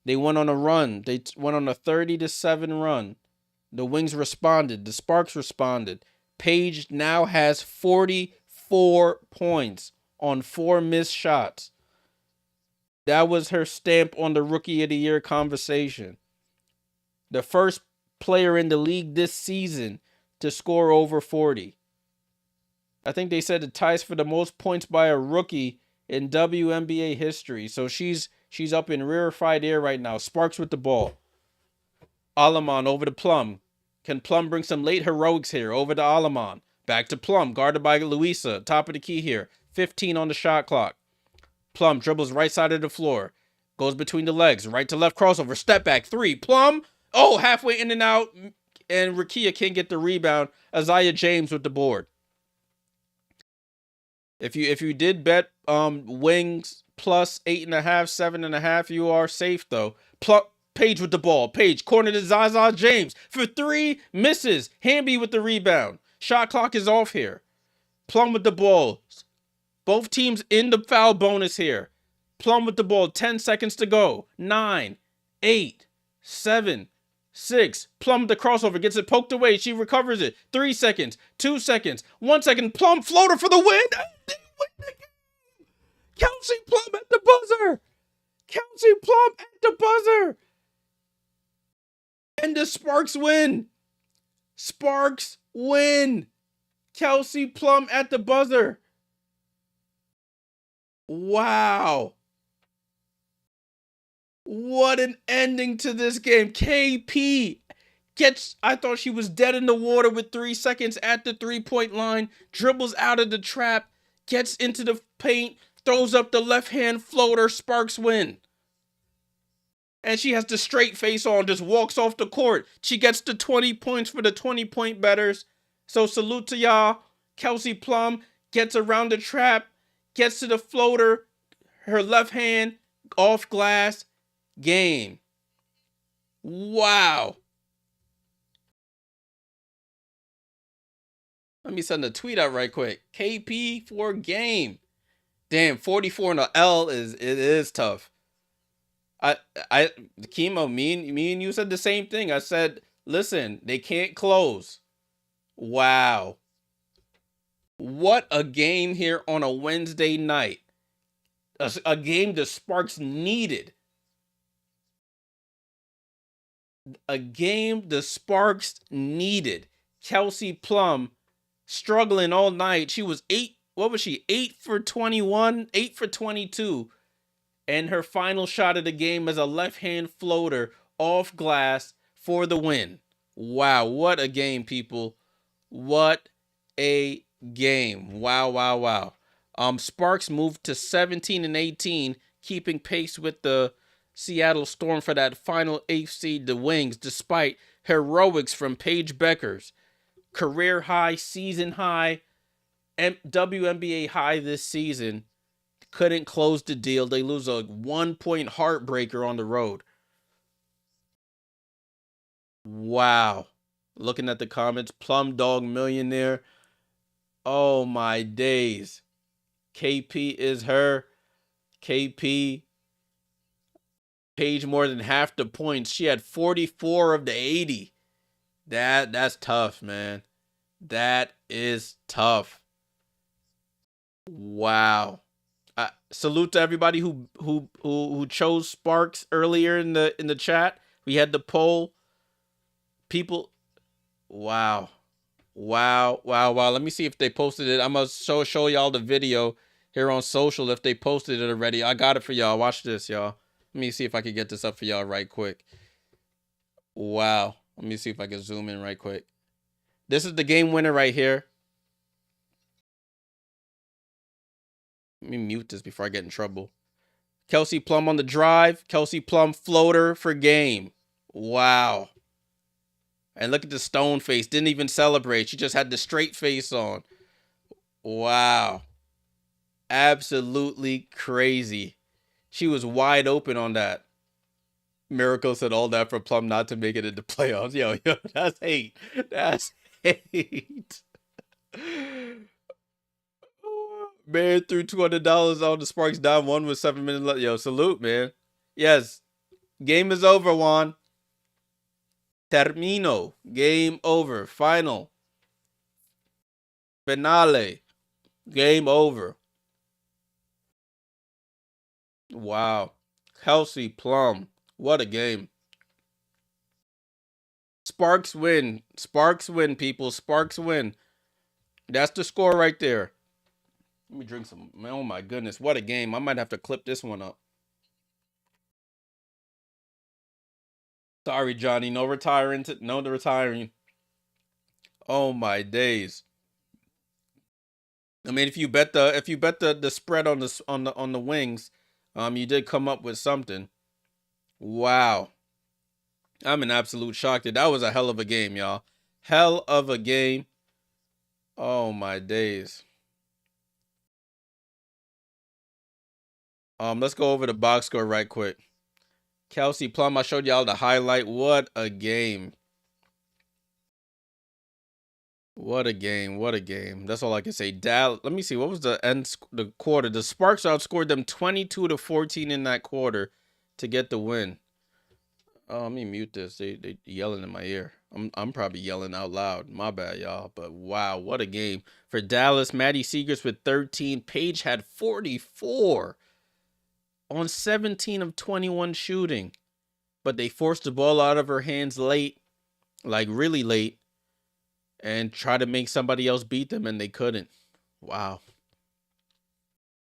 They went on a run. They went on a 30-7 run. The Wings responded. The Sparks responded. Paige now has 44 points on 4 missed shots. That was her stamp on the Rookie of the Year conversation. The first player in the league this season to score over 40. I think they said it ties for the most points by a rookie in WNBA history. So she's up in rarefied air right now. Sparks with the ball. Alamon over to Plum. Can Plum bring some late heroics here? Over to Alamon. Back to Plum, guarded by Louisa. Top of the key here. 15 on the shot clock. Plum dribbles right side of the floor. Goes between the legs. Right to left crossover. Step back. 3. Plum. Oh, halfway in and out. And Rakia can't get the rebound. Isaiah James with the board. If you did bet Wings plus 8.5, 7.5, you are safe though. Paige with the ball. Paige corner to Zaza James for 3, misses. Hamby with the rebound. Shot clock is off here. Plum with the ball. Both teams in the foul bonus here. Plum with the ball. 10 seconds to go. 9, 8, 7, 6. Plum with the crossover. Gets it poked away. She recovers it. 3 seconds. 2 seconds. 1 second. Plum floater for the win. Kelsey Plum at the buzzer. Kelsey Plum at the buzzer. And the Sparks win. Sparks win. Kelsey Plum at the buzzer. Wow. What an ending to this game. KP gets, I thought she was dead in the water with 3 seconds at the 3-point line. Dribbles out of the trap. Gets into the paint. Throws up the left hand floater. Sparks win. And she has the straight face on, just walks off the court. She gets the 20 points for the 20-point bettors. So salute to y'all. Kelsey Plum gets around the trap, gets to the floater, her left hand off glass. Game. Wow. Let me send a tweet out right quick. KP for game. Damn, 44 in a L is tough. Chemo, me and you said the same thing. I said, listen, they can't close. Wow. What a game here on a Wednesday night. A game the Sparks needed. A game the Sparks needed. Kelsey Plum struggling all night. She was 8 for 21, 8 for 22. And her final shot of the game is a left-hand floater off glass for the win. Wow, what a game, people. What a game. Wow, wow, wow. Sparks moved to 17-18, keeping pace with the Seattle Storm for that final 8th seed, the Wings, despite heroics from Paige Beckers. Career high, season high, WNBA high this season. Couldn't close the deal. They lose a 1-point heartbreaker on the road. Wow. Looking at the comments, Plum Dog Millionaire. Oh my days. KP is her. KP. Paige more than half the points. She had 44 of the 80. That's tough, man. That is tough. Wow. Salute to everybody who chose Sparks earlier in the chat. We had the poll. People, wow. Let me see if they posted it. I'm gonna show y'all the video here on social if they posted it already. I got it for y'all. Watch this, y'all. Let me see if I can get this up for y'all right quick. Wow. Let me see if I can zoom in right quick. This is the game winner right here. Let me mute this before I get in trouble. Kelsey Plum on the drive. Kelsey Plum floater for game. Wow. And look at the stone face. Didn't even celebrate. She just had the straight face on. Wow. Absolutely crazy. She was wide open on that. Miracle said all that for Plum not to make it into playoffs. Yo, that's hate. That's hate. Man threw $200 on the Sparks down one with 7 minutes left. Yo, salute, man. Yes, game is over, Juan. Termino. Game over. Final. Finale. Game over. Wow. Kelsey Plum. What a game. Sparks win. Sparks win, people. Sparks win. That's the score right there. Let me drink some. Oh my goodness. What a game. I might have to clip this one up. Sorry, Johnny. No retiring. No retiring. Oh my days. I mean, if you bet the spread on the wings, you did come up with something. Wow. I'm in absolute shock. That was a hell of a game, y'all. Hell of a game. Oh my days. Let's go over the box score right quick. Kelsey Plum, I showed y'all the highlight. What a game. What a game. What a game. That's all I can say. Let me see. What was the quarter? The Sparks outscored them 22-14 in that quarter to get the win. Let me mute this. They yelling in my ear. I'm probably yelling out loud. My bad, y'all. But wow, what a game. For Dallas, Maddie Seegers with 13. Paige had 44 on 17 of 21 shooting. But they forced the ball out of her hands late, like really late, and try to make somebody else beat them, and they couldn't. Wow.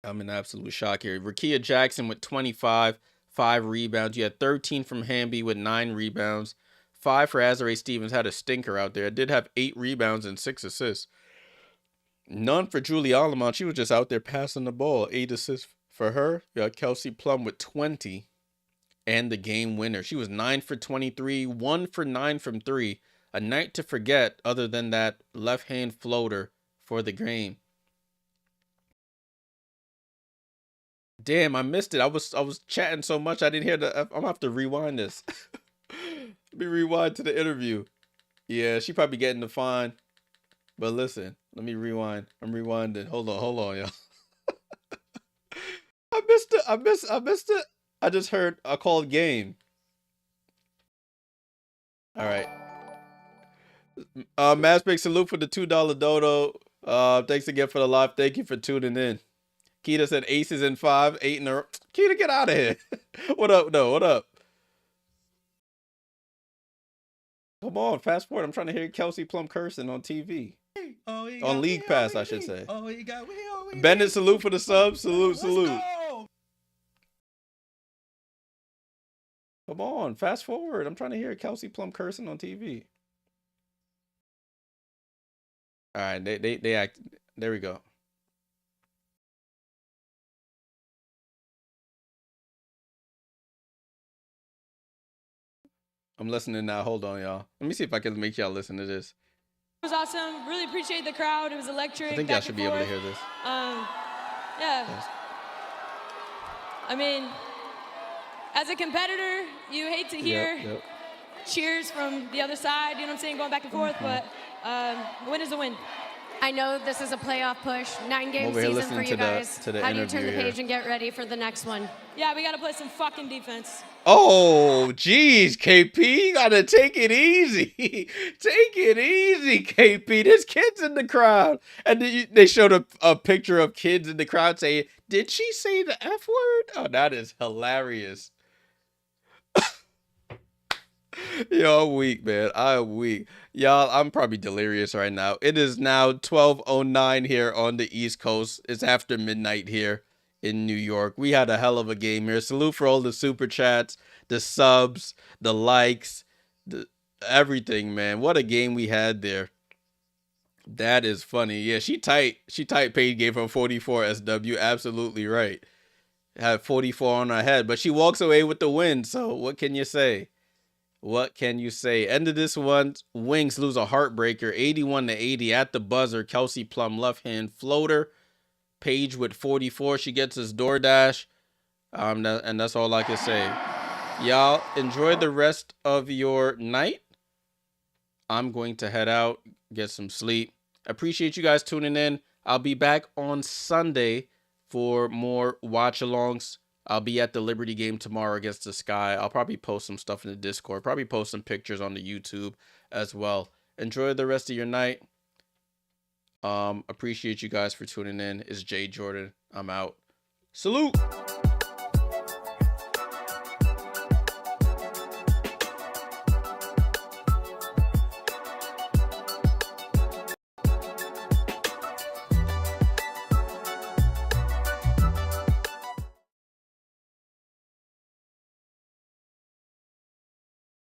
I'm in absolute shock here. Rakia Jackson with 25, 5 rebounds. You had 13 from Hamby with 9 rebounds. 5 for Azare Stevens. Had a stinker out there. Did have 8 rebounds and 6 assists. None for Julie Alamont. She was just out there passing the ball. 8 assists for her. You got Kelsey Plum with 20 and the game winner. She was 9 for 23, 1 for 9 from 3. A night to forget other than that left-hand floater for the game. Damn, I missed it. I was chatting so much I didn't hear I'm gonna have to rewind this. Let me rewind to the interview. Yeah, she probably getting the fine. But listen, let me rewind. I'm rewinding. Hold on, y'all. I missed it. I just heard a called game. All right. Mass big salute for the $2 dodo. Thanks again for the live. Thank you for tuning in. Keita said aces in 5, 8 in a row. Keita, get out of here. What up? No, what up? Come on, fast forward. I'm trying to hear Kelsey Plum cursing on TV. On League Pass, I should say. Bennett, salute for the sub. Salute. Come on, fast forward. I'm trying to hear Kelsey Plum cursing on TV. All right, they act. There we go. I'm listening now. Hold on, y'all. Let me see if I can make y'all listen to this. It was awesome. Really appreciate the crowd. It was electric. I think y'all should be able to hear this. Yeah. I mean, as a competitor, you hate to hear cheers from the other side, you know what I'm saying, going back and forth, but win is a win. I know this is a playoff push, 9-game season for you guys. How do you turn the page and get ready for the next one? Yeah, we got to play some fucking defense. Oh, geez, KP, you got to take it easy. Take it easy, KP. There's kids in the crowd. And they showed a picture of kids in the crowd saying, did she say the F word? Oh, that is hilarious. Yo, I'm weak, man. I'm weak. Y'all, I'm probably delirious right now. It is now 12:09 here on the East Coast. It's after midnight here in New York. We had a hell of a game here. Salute for all the super chats, the subs, the likes, everything, man. What a game we had there. That is funny. Yeah, she tight. Paige gave her 44 SW. Absolutely right. Had 44 on her head, but she walks away with the win. So what can you say? What can you say? End of this one. Wings lose a heartbreaker, 81-80 at the buzzer. Kelsey Plum left hand floater. Paige with 44. She gets his DoorDash. And that's all I can say. Y'all enjoy the rest of your night. I'm going to head out, get some sleep. Appreciate you guys tuning in. I'll be back on Sunday for more watch-alongs. I'll be at the Liberty game tomorrow against the Sky. I'll probably post some stuff in the Discord. Probably post some pictures on the YouTube as well. Enjoy the rest of your night. Appreciate you guys for tuning in. It's Jay Jordan. I'm out. Salute.